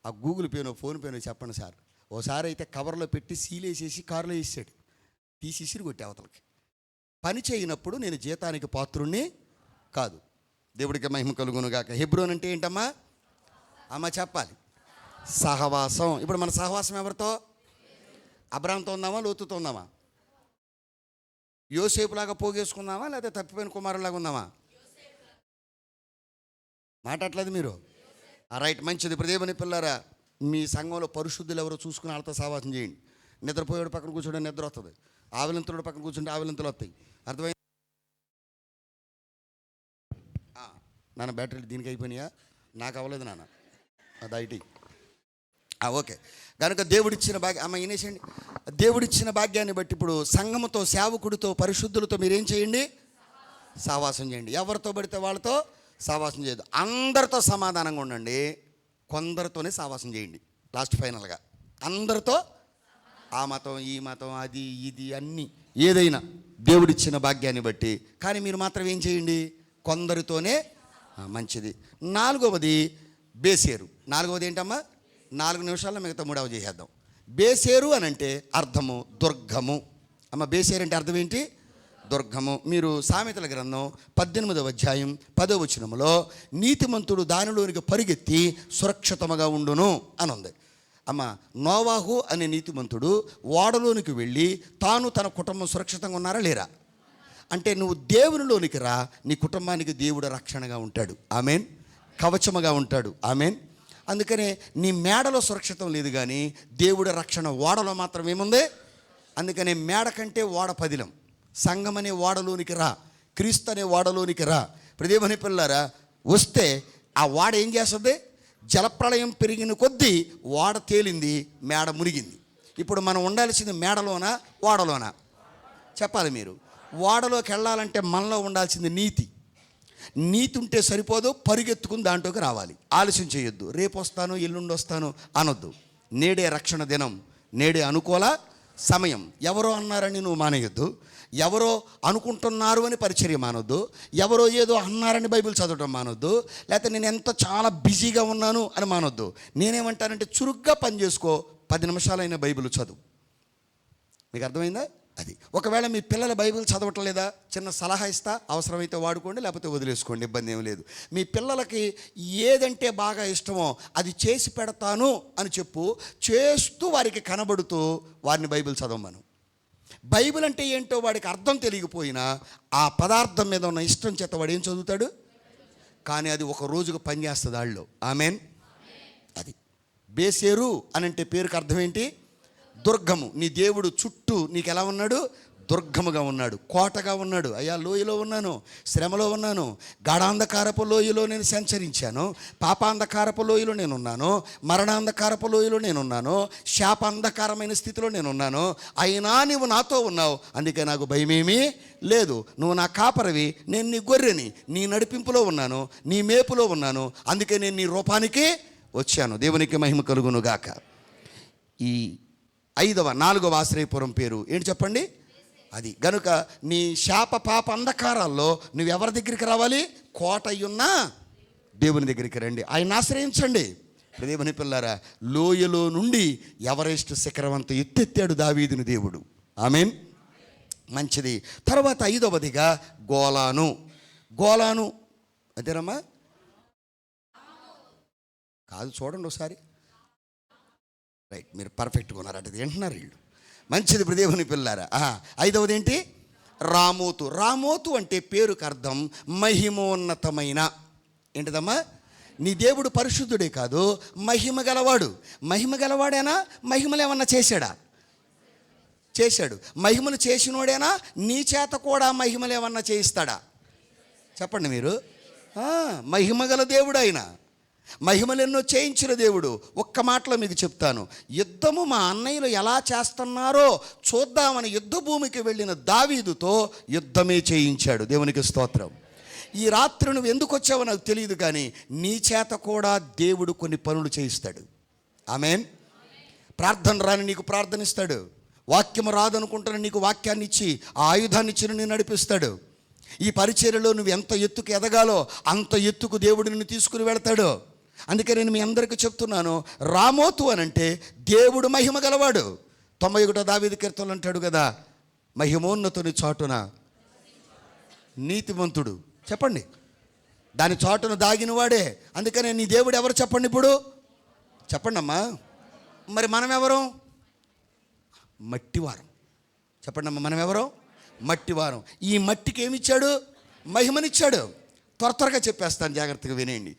ఆ గూగుల్ పేనో ఫోన్ పేనో చెప్పండి సార్. ఓసారి అయితే కవర్లో పెట్టి సీలేసేసి కారులో వేసాడు, తీసి ఇసిరి కొట్టే అవతలకి. పని చేయనప్పుడు నేను జీతానికి పాత్రుణ్ణి కాదు. దేవుడికి మహిమ కలుగునుగాక. హెబ్రోన్ అంటే ఏంటమ్మా అమ్మ చెప్పాలి, సహవాసం. ఇప్పుడు మన సహవాసం ఎవరితో? అబ్రాహాంతో ఉందామా, లోతుతో ఉందామా, యోసేపులాగా పోగేసుకుందామా, లేకపోతే తప్పిపోయిన కుమారులాగా ఉందామా? మాట్లాడలేదు మీరు. రైట్, మంచిది. దేవుని పిల్లారా మీ సంఘంలో పరిశుద్ధులు ఎవరో చూసుకుని వాళ్ళతో సహవాసం చేయండి. నిద్రపోయేడు పక్కన కూర్చోండి నిద్ర వస్తుంది, ఆవిలింతుడు పక్కన కూర్చుంటే ఆవిలింతలు వస్తాయి. అర్థమైంది నాన్న? బ్యాటరీలు దీనికి అయిపోయినాయా? నాకు అవ్వలేదు నాన్న, అది ఐటీ. ఓకే, కనుక దేవుడిచ్చిన భాగ్యం అమ్మ వినేసేయండి. దేవుడిచ్చిన భాగ్యాన్ని బట్టి ఇప్పుడు సంఘముతో, సేవకుడితో, పరిశుద్ధులతో మీరేం చేయండి? సావాసం చేయండి. ఎవరితో పడితే వాళ్ళతో సావాసం చేయదు. అందరితో సమాధానంగా ఉండండి, కొందరితోనే సావాసం చేయండి. లాస్ట్ ఫైనల్గా అందరితో, ఆ మతం ఈ మతం అది ఇది అన్నీ ఏదైనా దేవుడిచ్చిన భాగ్యాన్ని బట్టి, కానీ మీరు మాత్రం ఏం చేయండి, కొందరితోనే మంచిది. నాలుగవది బేసేరు. నాలుగవది ఏంటమ్మా? 4 నిమిషాల్లో మిగతా 3వ చేసేద్దాం. బేసేరు అని అంటే అర్థము దుర్గము. అమ్మ బేసేరు అంటే అర్థం ఏంటి? దుర్గము. మీరు సామెతల గ్రంథం 18వ అధ్యాయం 10వ వచనములో నీతిమంతుడు దానిలోనికి పరిగెత్తి సురక్షితముగా ఉండును అని ఉంది. అమ్మ నోవాహు అనే నీతిమంతుడు ఓడలోనికి వెళ్ళి తాను తన కుటుంబం సురక్షితంగా ఉన్నారా లేరా? అంటే నువ్వు దేవునిలోనికి రా, నీ కుటుంబానికి దేవుడు రక్షణగా ఉంటాడు. ఆమెన్. కవచముగా ఉంటాడు. ఆమెన్. అందుకనే నీ మేడలో సురక్షితం లేదు, కానీ దేవుడి రక్షణ ఓడలో మాత్రం ఏముంది. అందుకనే మేడ కంటే ఓడ పదిలం. సంఘం అనే ఓడలోనికి రా, క్రీస్తు అనే ఓడలోనికి రా. దేవుని పిల్లారా, వస్తే ఆ ఓడ ఏం చేస్తుంది? జలప్రళయం పెరిగిన కొద్దీ ఓడ తేలింది, మేడ మునిగింది. ఇప్పుడు మనం ఉండాల్సింది మేడలోనా ఓడలోనా? చెప్పాలి మీరు. ఓడలోకి వెళ్ళాలంటే మనలో ఉండాల్సింది నీతి. నీతి ఉంటే సరిపోదు, పరిగెత్తుకుని దాంట్లోకి రావాలి. ఆలస్యం చేయొద్దు. రేపు వస్తాను ఎల్లుండి వస్తాను అనొద్దు. నేడే రక్షణ దినం, నేడే అనుకూల సమయం. ఎవరో అన్నారని నువ్వు మానేయొద్దు, ఎవరో అనుకుంటున్నారు అని పరిచర్య మానొద్దు, ఎవరో ఏదో అన్నారని బైబిల్ చదవడం మానొద్దు, లేకపోతే నేను ఎంత చాలా బిజీగా ఉన్నాను అని మానొద్దు. నేనేమంటానంటే చురుగ్గా పని చేసుకో, 10 నిమిషాలైన బైబిల్ చదువు. మీకు అర్థమైందా? అది. ఒకవేళ మీ పిల్లల బైబిల్ చదవటం లేదా, చిన్న సలహా ఇస్తా, అవసరమైతే వాడుకోండి, లేకపోతే వదిలేసుకోండి, ఇబ్బంది ఏం లేదు. మీ పిల్లలకి ఏదంటే బాగా ఇష్టమో అది చేసి పెడతాను అని చెప్పు, చేస్తూ వారికి కనబడుతూ వారిని బైబిల్ చదవమను. బైబిల్ అంటే ఏంటో వాడికి అర్థం తెలియకపోయినా ఆ పదార్థం మీద ఉన్న ఇష్టం చేత వాడు ఏం చదువుతాడు, కానీ అది ఒక రోజుకు పనిచేస్తుంది వాళ్ళు. ఆమెన్. అది బేసేరు అని అంటే పేరుకి అర్థం ఏంటి? దుర్గము. నీ దేవుడు చుట్టూ నీకు ఎలా ఉన్నాడు? దుర్గముగా ఉన్నాడు, కోటగా ఉన్నాడు. అయ్యా లోయలో ఉన్నాను, శ్రమలో ఉన్నాను, గాఢాంధకారపు లోయలో నేను సంచరించాను, పాపాంధకారపు లోయలో నేనున్నాను, మరణాంధకారపు లోయలో నేనున్నాను, శాపాంధకారమైన స్థితిలో నేనున్నాను, అయినా నువ్వు నాతో ఉన్నావు, అందుకే నాకు భయమేమీ లేదు. నువ్వు నా కాపరివి, నేను నీ గొర్రెని, నీ నడిపింపులో ఉన్నాను, నీ మేపులో ఉన్నాను, అందుకే నేను నీ రూపానికి వచ్చాను. దేవునికి మహిమ కలుగునుగాక. ఈ 4వ ఆశ్రయపురం పేరు ఏంటి చెప్పండి? అది. గనుక నీ శాప పాప అంధకారాల్లో నువ్వు ఎవరి దగ్గరికి రావాలి? కోట అయ్యున్న దేవుని దగ్గరికి రండి, ఆయన ఆశ్రయించండి. దేవుని పిల్లారా, లోయలో నుండి ఎవరెస్ట్ శిఖరం అంత ఎత్తెత్తాడు దావీదుని దేవుడు. ఆమెన్. మంచిది. తర్వాత 5వదిగా గోలాను. గోలాను అదేనమ్మా? కాదు, చూడండి ఒకసారి. రైట్, మీరు పర్ఫెక్ట్గా ఉన్నారు. అంటే వింటున్నారు వీళ్ళు. మంచిది దేవుని పిల్లారా. 5వది ఏంటి? రామోతు. రామోతు అంటే పేరుకు అర్థం మహిమోన్నతమైన. ఏంటిదమ్మా? నీ దేవుడు పరిశుద్ధుడే కాదు, మహిమ గలవాడు. మహిమ గలవాడేనా? మహిమలు ఏమన్నా చేశాడా? చేశాడు. మహిమలు చేసినోడేనా? నీ చేత కూడా మహిమలు ఏమన్నా చేయిస్తాడా? చెప్పండి మీరు. మహిమగల దేవుడు ఆయన, మహిమలెన్నో చేయించిన దేవుడు. ఒక్క మాటలో మీకు చెప్తాను, యుద్ధము మా అన్నయ్యలు ఎలా చేస్తున్నారో చూద్దామని యుద్ధ భూమికి వెళ్ళిన దావీదుతో యుద్ధమే చేయించాడు. దేవునికి స్తోత్రం. ఈ రాత్రి నువ్వు ఎందుకు వచ్చావో నాకు తెలియదు, కానీ నీ చేత కూడా దేవుడు కొన్ని పనులు చేయిస్తాడు. ఆమెన్. ప్రార్థన రాని నీకు ప్రార్థన ఇస్తాడు, వాక్యం రాదనుకుంటున్న నీకు వాక్యాన్ని ఇచ్చి ఆ ఆయుధాన్ని ఇచ్చి నిన్ను నడిపిస్తాడు. ఈ పరిచర్యలో నువ్వు ఎంత ఎత్తుకు ఎదగాలో అంత ఎత్తుకు దేవుడు నిన్ను తీసుకుని వెళతాడు. అందుకే నేను మీ అందరికీ చెప్తున్నాను, రామోతు అనంటే దేవుడు మహిమ గలవాడు. 91వ దావీదు కీర్తనలు అంటాడు కదా, మహిమోన్నతుని చాటున నీతిమంతుడు. చెప్పండి, దాని చాటున దాగినవాడే. అందుకనే నీ దేవుడు ఎవరు చెప్పండి ఇప్పుడు? చెప్పండి అమ్మా. మరి మనం ఎవరు? మట్టివారం. చెప్పండి అమ్మా, మనం ఎవరు? మట్టివారం. ఈ మట్టికి ఏమిచ్చాడు? మహిమనిచ్చాడు. త్వరగా చెప్పేస్తాను, జాగ్రత్తగా వినేయండి.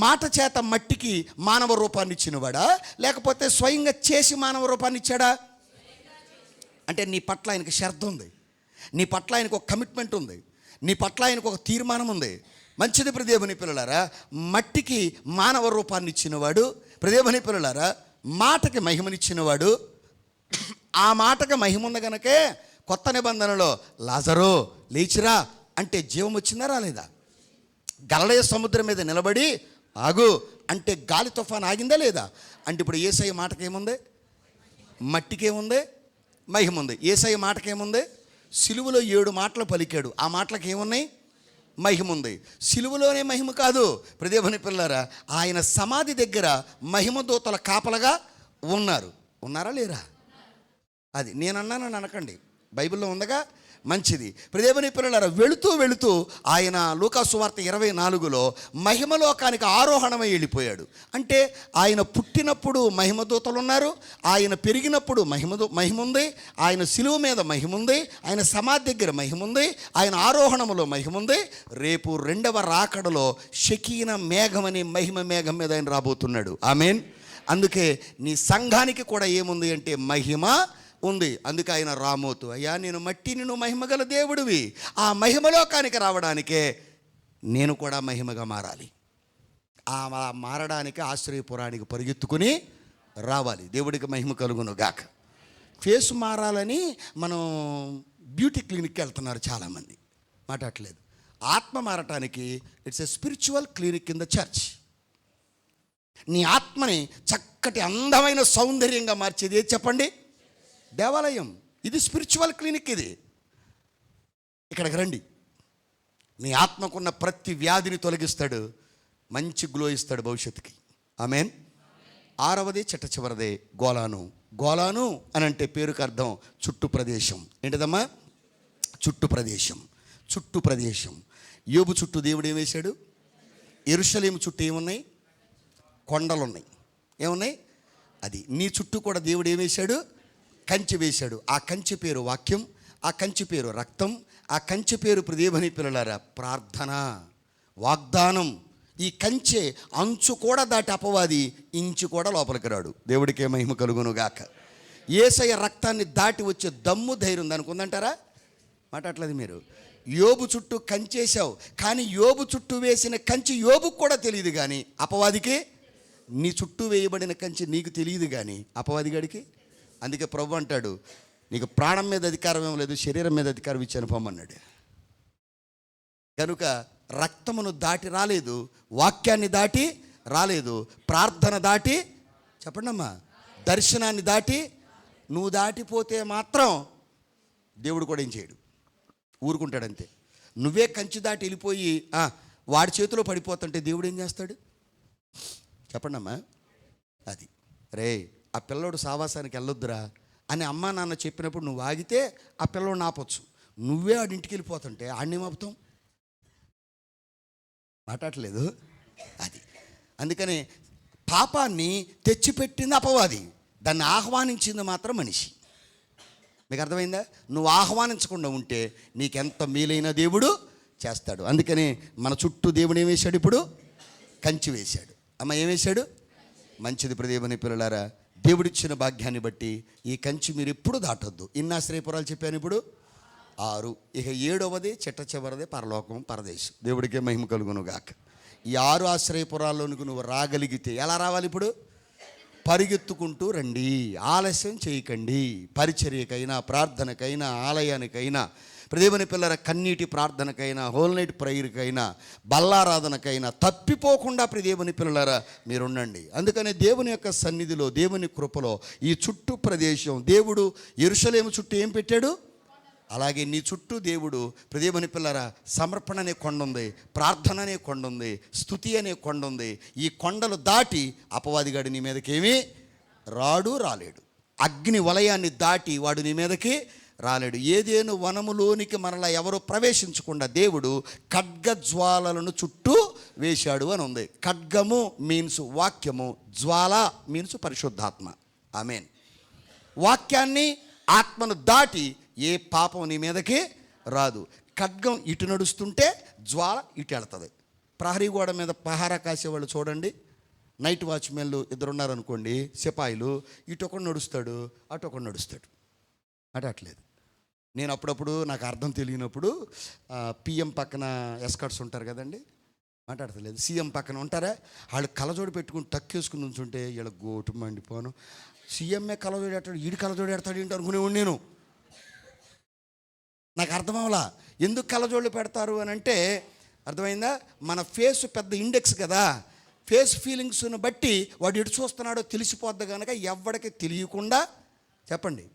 మాట చేత మట్టికి మానవ రూపాన్ని ఇచ్చినవాడా, లేకపోతే స్వయంగా చేసి మానవ రూపాన్ని ఇచ్చాడా? అంటే నీ పట్ల ఆయనకు శ్రద్ధ ఉంది, నీ పట్ల ఆయనకు ఒక కమిట్మెంట్ ఉంది, నీ పట్ల ఆయనకు ఒక తీర్మానం ఉంది. మంచిది దేవుని పిల్లలారా, మట్టికి మానవ రూపాన్ని ఇచ్చినవాడు. దేవుని పిల్లలారా, మాటకి మహిమనిచ్చినవాడు. ఆ మాటకి మహిమ ఉంది కనుకే కొత్త నిబంధనలో లాజరు లేచిరా అంటే జీవం వచ్చిందా రాలేదా? గలిలయ సముద్రం మీద నిలబడి ఆగు అంటే గాలి తుఫాన్ ఆగిందా లేదా? అంటే ఇప్పుడు యేసయ్య మాటకేముంది? మట్టికేముంది? మహిమ ఉంది. యేసయ్య మాటకేముంది? సిలువలో 7 మాటలు పలికాడు. ఆ మాటలకు ఏమున్నాయి? మహిమ ఉంది. సిలువలోనే మహిమ కాదు ప్రియదేవుని పిల్లారా, ఆయన సమాధి దగ్గర మహిమ దూతల కాపలగా ఉన్నారా లేరా? అది నేనన్నానని అనకండి, బైబిల్లో ఉందగా, మంచిది. ప్రియదేవుని పిల్లారా, వెళుతూ ఆయన లూకా సువార్త 24లో మహిమలోకానికి ఆరోహణమై వెళ్ళిపోయాడు. అంటే ఆయన పుట్టినప్పుడు మహిమదూతలు ఉన్నారు, ఆయన పెరిగినప్పుడు మహిమ ఉంది, ఆయన సిలువ మీద మహిమ ఉంది, ఆయన సమాధి దగ్గర మహిమ ఉంది, ఆయన ఆరోహణములో మహిమ ఉంది. రేపు 2వ రాకడలో షకీన మేఘం అనే మహిమ మేఘం మీద ఆయన రాబోతున్నాడు. ఆమేన్. అందుకే నీ సంఘానికి కూడా ఏముంది అంటే మహిమ ఉంది. అందుకే ఆయన రామోతు, అయ్యా నేను మట్టిని, నువ్వు మహిమగల దేవుడివి, ఆ మహిమలోకానికి రావడానికే నేను కూడా మహిమగా మారాలి. ఆ మారడానికి ఆశ్రయపురానికి పరిగెత్తుకుని రావాలి. దేవుడికి మహిమ కలుగును గాక. ఫేస్ మారాలని మనం బ్యూటీ క్లినిక్కి వెళ్తున్నారు చాలామంది, మాట్లాడలేదు. ఆత్మ మారటానికి it's a spiritual clinic in the church. నీ ఆత్మని చక్కటి అందమైన సౌందర్యంగా మార్చేది ఏది చెప్పండి? దేవాలయం. ఇది స్పిరిచువల్ క్లినిక్. ఇది ఇక్కడికి రండి. నీ ఆత్మకున్న ప్రతి వ్యాధిని తొలగిస్తాడు, మంచి గ్లో ఇస్తాడు భవిష్యత్తుకి. ఆమేన్. 6వది చిట్ట చివరిదే గోలాను అని అంటే పేరుకు అర్థం చుట్టు ప్రదేశం. ఏంటిదమ్మా? చుట్టు ప్రదేశం. యోబు చుట్టూ దేవుడు ఏం వేశాడు? యెరూషలేము చుట్టూ ఏమున్నాయి? కొండలు ఉన్నాయి. ఏమున్నాయి? అది నీ చుట్టూ కూడా దేవుడు ఏం వేశాడు? కంచె వేశాడు. ఆ కంచె పేరు వాక్యం, ఆ కంచె పేరు రక్తం, ఆ కంచె పేరు ప్రియదేవుని పిల్లలారా ప్రార్థన, వాగ్దానం. ఈ కంచె అంచు కూడా దాటి అపవాది ఇంచు కూడా లోపలికి రాడు. దేవుడికే మహిమ కలుగును గాక. యేసయ్య రక్తాన్ని దాటి వచ్చే దమ్ము ధైర్యం దానికి ఉందంటారా? మాట్లాడలేదు మీరు. యోబు చుట్టూ కంచేసావు, కానీ యోబు చుట్టూ వేసిన కంచె యోబుకు కూడా తెలియదు, కానీ అపవాదికి నీ చుట్టూ వేయబడిన కంచె నీకు తెలియదు, కానీ అపవాదిగాడికి. అందుకే ప్రభు అంటాడు, నీకు ప్రాణం మీద అధికారం ఏం లేదు, శరీరం మీద అధికారం ఇచ్చాను పొమ్మన్నాడు. కనుక రక్తమును దాటి రాలేదు, వాక్యాన్ని దాటి రాలేదు, ప్రార్థన దాటి, చెప్పండి అమ్మా, దర్శనాన్ని దాటి నువ్వు దాటిపోతే మాత్రం దేవుడు కూడా ఏం చేయడు, ఊరుకుంటాడంతే. నువ్వే కంచి దాటి వెళ్ళిపోయి వాడి చేతిలో పడిపోతుంటే దేవుడు ఏం చేస్తాడు? చెప్పండి అమ్మా. అది రే ఆ పిల్లోడు సావాసానికి వెళ్ళొద్దురా అని అమ్మా నాన్న చెప్పినప్పుడు నువ్వు ఆగితే ఆ పిల్లోడిని ఆపొచ్చు. నువ్వే ఆడి ఇంటికి వెళ్ళిపోతుంటే ఆడిని ఆపుతాం? మాట్లాడలేదు. అది అందుకని పాపాన్ని తెచ్చిపెట్టింది అపవాది, దాన్ని ఆహ్వానించింది మాత్రం మనిషి. మీకు అర్థమైందా? నువ్వు ఆహ్వానించకుండా ఉంటే నీకెంత మేలైన దేవుడు చేస్తాడు. అందుకని మన చుట్టూ దేవుడు ఏం వేశాడు? ఇప్పుడు కంచి వేశాడు. అమ్మ ఏం వేశాడు? మంచిది. ప్రియదేవుని పిల్లలారా, దేవుడిచ్చిన భాగ్యాన్ని బట్టి ఈ కంచి మీరు ఎప్పుడు దాటొద్దు. ఇన్ని ఆశ్రయపురాలు చెప్పాను, ఇప్పుడు 6. ఇక 7వది చిట్ట చివరిదే పరలోకం, పరదేశం. దేవుడికే మహిమ కలుగును గాక. ఈ 6 ఆశ్రయపురాల్లోనికి నువ్వు రాగలిగితే ఎలా రావాలి? ఇప్పుడు పరిగెత్తుకుంటూ రండి, ఆలస్యం చేయకండి. పరిచర్యకైనా, ప్రార్థనకైనా, ఆలయానికైనా, ప్రియదేవుని పిల్లల కన్నీటి ప్రార్థనకైనా, హోల్ నైట్ ప్రేయర్కైనా, బల్లారాధనకైనా తప్పిపోకుండా ప్రియదేవుని పిల్లలారా మీరుండండి. అందుకనే దేవుని యొక్క సన్నిధిలో, దేవుని కృపలో ఈ చుట్టూ ప్రదేశం దేవుడు యెరూషలేము చుట్టూ ఏం పెట్టాడు? అలాగే నీ చుట్టూ దేవుడు ప్రియదేవుని పిల్లరా సమర్పణ అనే కొండ ఉంది, ప్రార్థన అనే కొండ ఉంది, స్తుతి అనే కొండ ఉంది. ఈ కొండలు దాటి అపవాదిగాడు నీ మీదకేమీ రాలేడు. అగ్ని వలయాన్ని దాటి వాడు నీ మీదకి రాలేడు. ఏదేను వనములోనికి మనలా ఎవరు ప్రవేశించకుండా దేవుడు ఖడ్గజ్వాలలను చుట్టూ వేశాడు అని ఉంది. ఖడ్గము మీన్స్ వాక్యము, జ్వాల మీన్స్ పరిశుద్ధాత్మ. ఆమేన్. వాక్యాన్ని, ఆత్మను దాటి ఏ పాపం నీ మీదకి రాదు. ఖడ్గం ఇటు నడుస్తుంటే జ్వాల ఇటు వెళ్తుంది. ప్రహరీ గోడ మీద పహారా కాసేవాళ్ళు చూడండి, నైట్ వాచ్మెన్లు 2 ఉన్నారనుకోండి, సిపాయిలు, ఇటు ఒకడు నడుస్తాడు, అటు ఒకడు నడుస్తాడు. అట్లేదు. నేను అప్పుడప్పుడు నాకు అర్థం తెలియనప్పుడు పిఎం పక్కన ఎస్కాట్స్ ఉంటారు కదండి, మాట్లాడతలేదు, సీఎం పక్కన ఉంటారా, వాళ్ళు కలజోడు పెట్టుకుని టక్కేసుకుని ఉంచుంటే వీళ్ళ గోటు మండిపోను. సీఎంఏ కలజోడు ఎడతాడు, ఈడు కలజోడు ఎడతాడు ఏంటి అనుకునేవాడు నేను. నాకు అర్థం అవ్వలా. ఎందుకు కళ్ళజోళ్ళు పెడతారు అని అంటే అర్థమైందా, మన ఫేస్ పెద్ద ఇండెక్స్ కదా, ఫేస్ ఫీలింగ్స్ను బట్టి వాడు ఎటు చూస్తున్నాడో తెలిసిపోద్ది కనుక ఎవడికి తెలియకుండా చెప్పండి,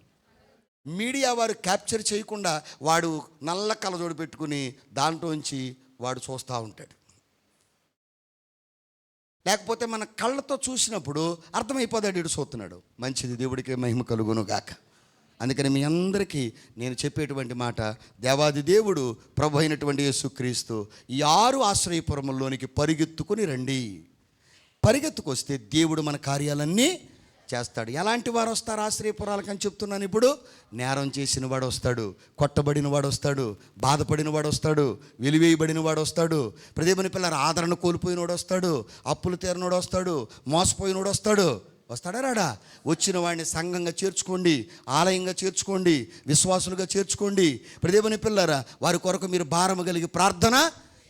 మీడియా వారు క్యాప్చర్ చేయకుండా వాడు నల్ల కళ్ళజోడు పెట్టుకుని దాంట్లోంచి వాడు చూస్తూ ఉంటాడు. లేకపోతే మన కళ్ళతో చూసినప్పుడు అర్థమైపోతాడు ఇటు చూస్తున్నాడు. మంచిది, దేవుడికి మహిమ కలుగును గాక. అందుకని మీ అందరికీ నేను చెప్పేటువంటి మాట, దేవాది దేవుడు ప్రభు అయినటువంటి యేసుక్రీస్తు ఈ 6 ఆశ్రయపురముల్లోనికి పరిగెత్తుకుని రండి. పరిగెత్తుకొస్తే దేవుడు మన కార్యాలన్నీ చేస్తాడు. ఎలాంటి వారు వస్తారు ఆశ్రయపురాలకు అని చెప్తున్నాను. ఇప్పుడు నేరం చేసిన వాడు వస్తాడు, కొట్టబడిన వాడు వస్తాడు, బాధపడిన వాడు వస్తాడు, వెలివేయబడిన వాడు వస్తాడు, ప్రదేమని పిల్లలు ఆదరణ కోల్పోయినోడు వస్తాడు, అప్పులు తీరనోడు వస్తాడు, మోసపోయినోడు వస్తాడు. వస్తాడా రాడా? వచ్చిన వాడిని సంఘంగా చేర్చుకోండి, ఆలయంగా చేర్చుకోండి, విశ్వాసులుగా చేర్చుకోండి. ప్రదేమని పిల్లరా వారి కొరకు మీరు భారము కలిగి ప్రార్థన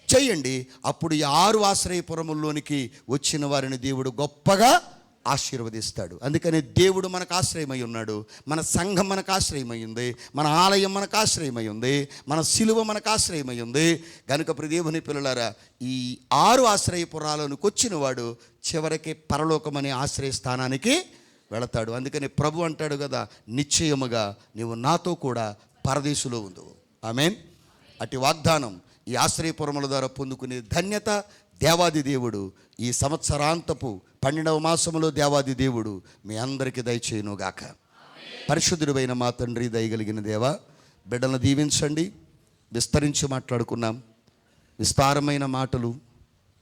చేయండి. అప్పుడు ఈ 6 ఆశ్రయపురముల్లోనికి వచ్చిన వారిని దేవుడు గొప్పగా ఆశీర్వదిస్తాడు. అందుకని దేవుడు మనకు ఆశ్రయమై ఉన్నాడు, మన సంఘం మనకు ఆశ్రయమై ఉంది, మన ఆలయం మనకు ఆశ్రయమై ఉంది, మన సిలువ మనకు ఆశ్రయమై ఉంది. కనుక దేవుని పిల్లలారా, ఈ 6 ఆశ్రయపురాలకు వచ్చిన వాడు చివరికి పరలోకమనే ఆశ్రయ స్థానానికి వెళతాడు. అందుకని ప్రభు అంటాడు కదా, నిశ్చయముగా నీవు నాతో కూడా పరదేశులో ఉండు. ఆమేన్. అట్టి వాగ్దానం ఈ ఆశ్రయపురముల ద్వారా పొందుకునే ధన్యత దేవాది దేవుడు ఈ సంవత్సరాంతపు 12వ మాసములో దేవాది దేవుడు మీ అందరికీ దయచేయునుగాక. పరిశుద్ధుడైన మా తండ్రి, దయగలిగిన దేవా, బిడ్డలను దీవించండి. విస్తరించి మాట్లాడుకున్నాం. విస్తారమైన మాటలు,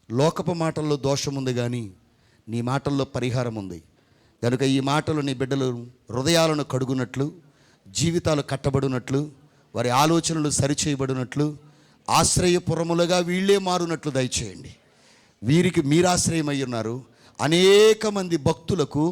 లోకపు మాటల్లో దోషం ఉంది కానీ నీ మాటల్లో పరిహారం ఉంది. కనుక ఈ మాటలు నీ బిడ్డలు హృదయాలను కడుగునట్లు, జీవితాలు కట్టబడినట్లు, వారి ఆలోచనలు సరిచేయబడినట్లు, ఆశ్రయపురములుగా వీళ్ళే మారునట్లు దయచేయండి. వీరికి మీరు ఆశ్రయమై ఉన్నారు. అనేక మంది భక్తులకు,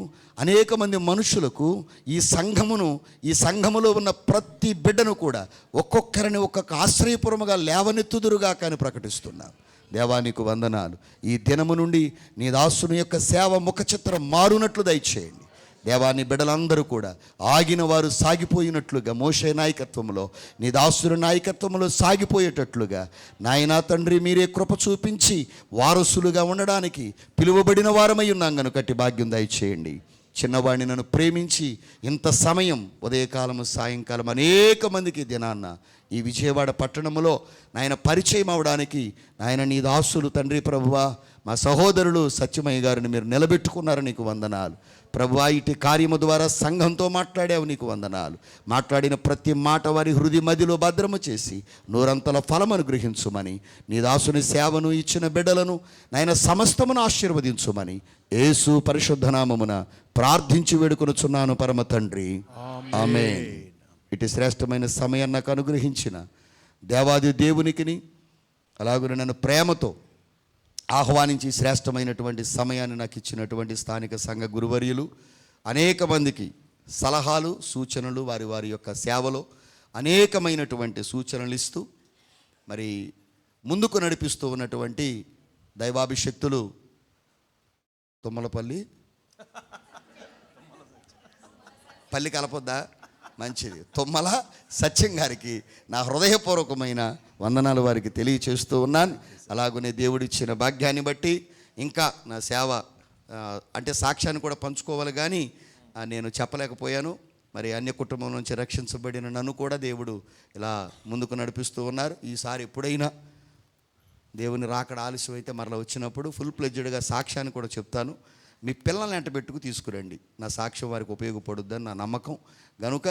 అనేక మంది మనుషులకు ఈ సంఘములో ఉన్న ప్రతి బిడ్డను కూడా ఒక్కొక్కరిని ఒక్కొక్క ఆశ్రయపురముగా లేవనెత్తుదురుగా కానీ ప్రకటిస్తున్నాను. దేవానికి వందనాలు. ఈ దినము నుండి నీ దాసుని యొక్క సేవ ముఖ చిత్రం మారునట్లు దయచేయండి. దేవాని బిడ్డలందరూ కూడా ఆగిన వారు సాగిపోయినట్లుగా, మోషే నాయకత్వంలో, నీ దాసుని నాయకత్వంలో సాగిపోయేటట్లుగా నాయనా తండ్రి మీరే కృప చూపించి వారసులుగా ఉండడానికి పిలువబడిన వారమై ఉన్నాం కనుక భాగ్యం దయచేయండి. చిన్నవాడిని నన్ను ప్రేమించి ఇంత సమయం ఉదయకాలము సాయంకాలం అనేక మందికి దినాన్న ఈ విజయవాడ పట్టణంలో నాయన పరిచయం అవడానికి నాయన నీ దాసులు తండ్రి ప్రభువా, మా సహోదరులు సత్యమయ్య గారిని మీరు నిలబెట్టుకున్నారు, నీకు వందనాలు ప్రభువా. ఇటు కార్యము ద్వారా సంఘంతో మాట్లాడావు, నీకు వందనాలు. మాట్లాడిన ప్రతి మాట వారి హృదయ మదిలో భద్రము చేసి నూరంతల ఫలమును గ్రహించుమని, నీ దాసుని సేవను ఇచ్చిన బిడ్డలను నాయన సమస్తమును ఆశీర్వదించుమని యేసు పరిశుద్ధ నామమున ప్రార్థించి వేడుకొనుచున్నాను పరమ తండ్రి, ఆమేన్. ఇటు శ్రేష్టమైన సమయాన్ని నాకు అనుగ్రహించిన దేవాది దేవునికిని, అలాగే నన్ను ప్రేమతో ఆహ్వానించి శ్రేష్టమైనటువంటి సమయాన్ని నాకు ఇచ్చినటువంటి స్థానిక సంఘ గురువర్యులు, అనేక మందికి సలహాలు, సూచనలు, వారి వారి యొక్క సేవలో అనేకమైనటువంటి సూచనలు ఇస్తూ మరి ముందుకు నడిపిస్తూ ఉన్నటువంటి దైవాభిషక్తులు తుమ్మలపల్లి పల్లి కలపొద్దా, మంచిది, తుమ్మల సత్యం గారికి నా హృదయపూర్వకమైన వందనాలు వారికి తెలియచేస్తూ ఉన్నాను. అలాగనే దేవుడిచ్చిన భాగ్యాన్ని బట్టి ఇంకా నా సేవ అంటే సాక్ష్యాన్ని కూడా పంచుకోవాలి కానీ నేను చెప్పలేకపోయాను. మరి అన్య కుటుంబం నుంచి రక్షించబడిన నన్ను కూడా దేవుడు ఇలా ముందుకు నడిపిస్తూ ఉన్నారు. ఈసారి ఎప్పుడైనా దేవుని రాకడ ఆలస్యం అయితే మరలా వచ్చినప్పుడు ఫుల్ ప్లెడ్జ్డ్గా సాక్ష్యాన్ని కూడా చెప్తాను. మీ పిల్లల్ని వెంట పెట్టుకు తీసుకురండి, నా సాక్ష్యం వారికి ఉపయోగపడుద్దని నా నమ్మకం. గనుక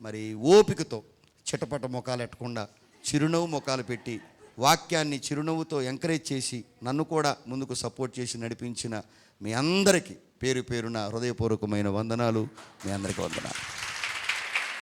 మరి ఓపికతో చిటపట ముఖాలు ఎట్టకుండా చిరునవ్వు ముఖాలు పెట్టి వాక్యాన్ని చిరునవ్వుతో ఎంకరేజ్ చేసి నన్ను కూడా ముందుకు సపోర్ట్ చేసి నడిపించిన మీ అందరికీ పేరు పేరున హృదయపూర్వకమైన వందనాలు. మీ అందరికీ వందనాలు.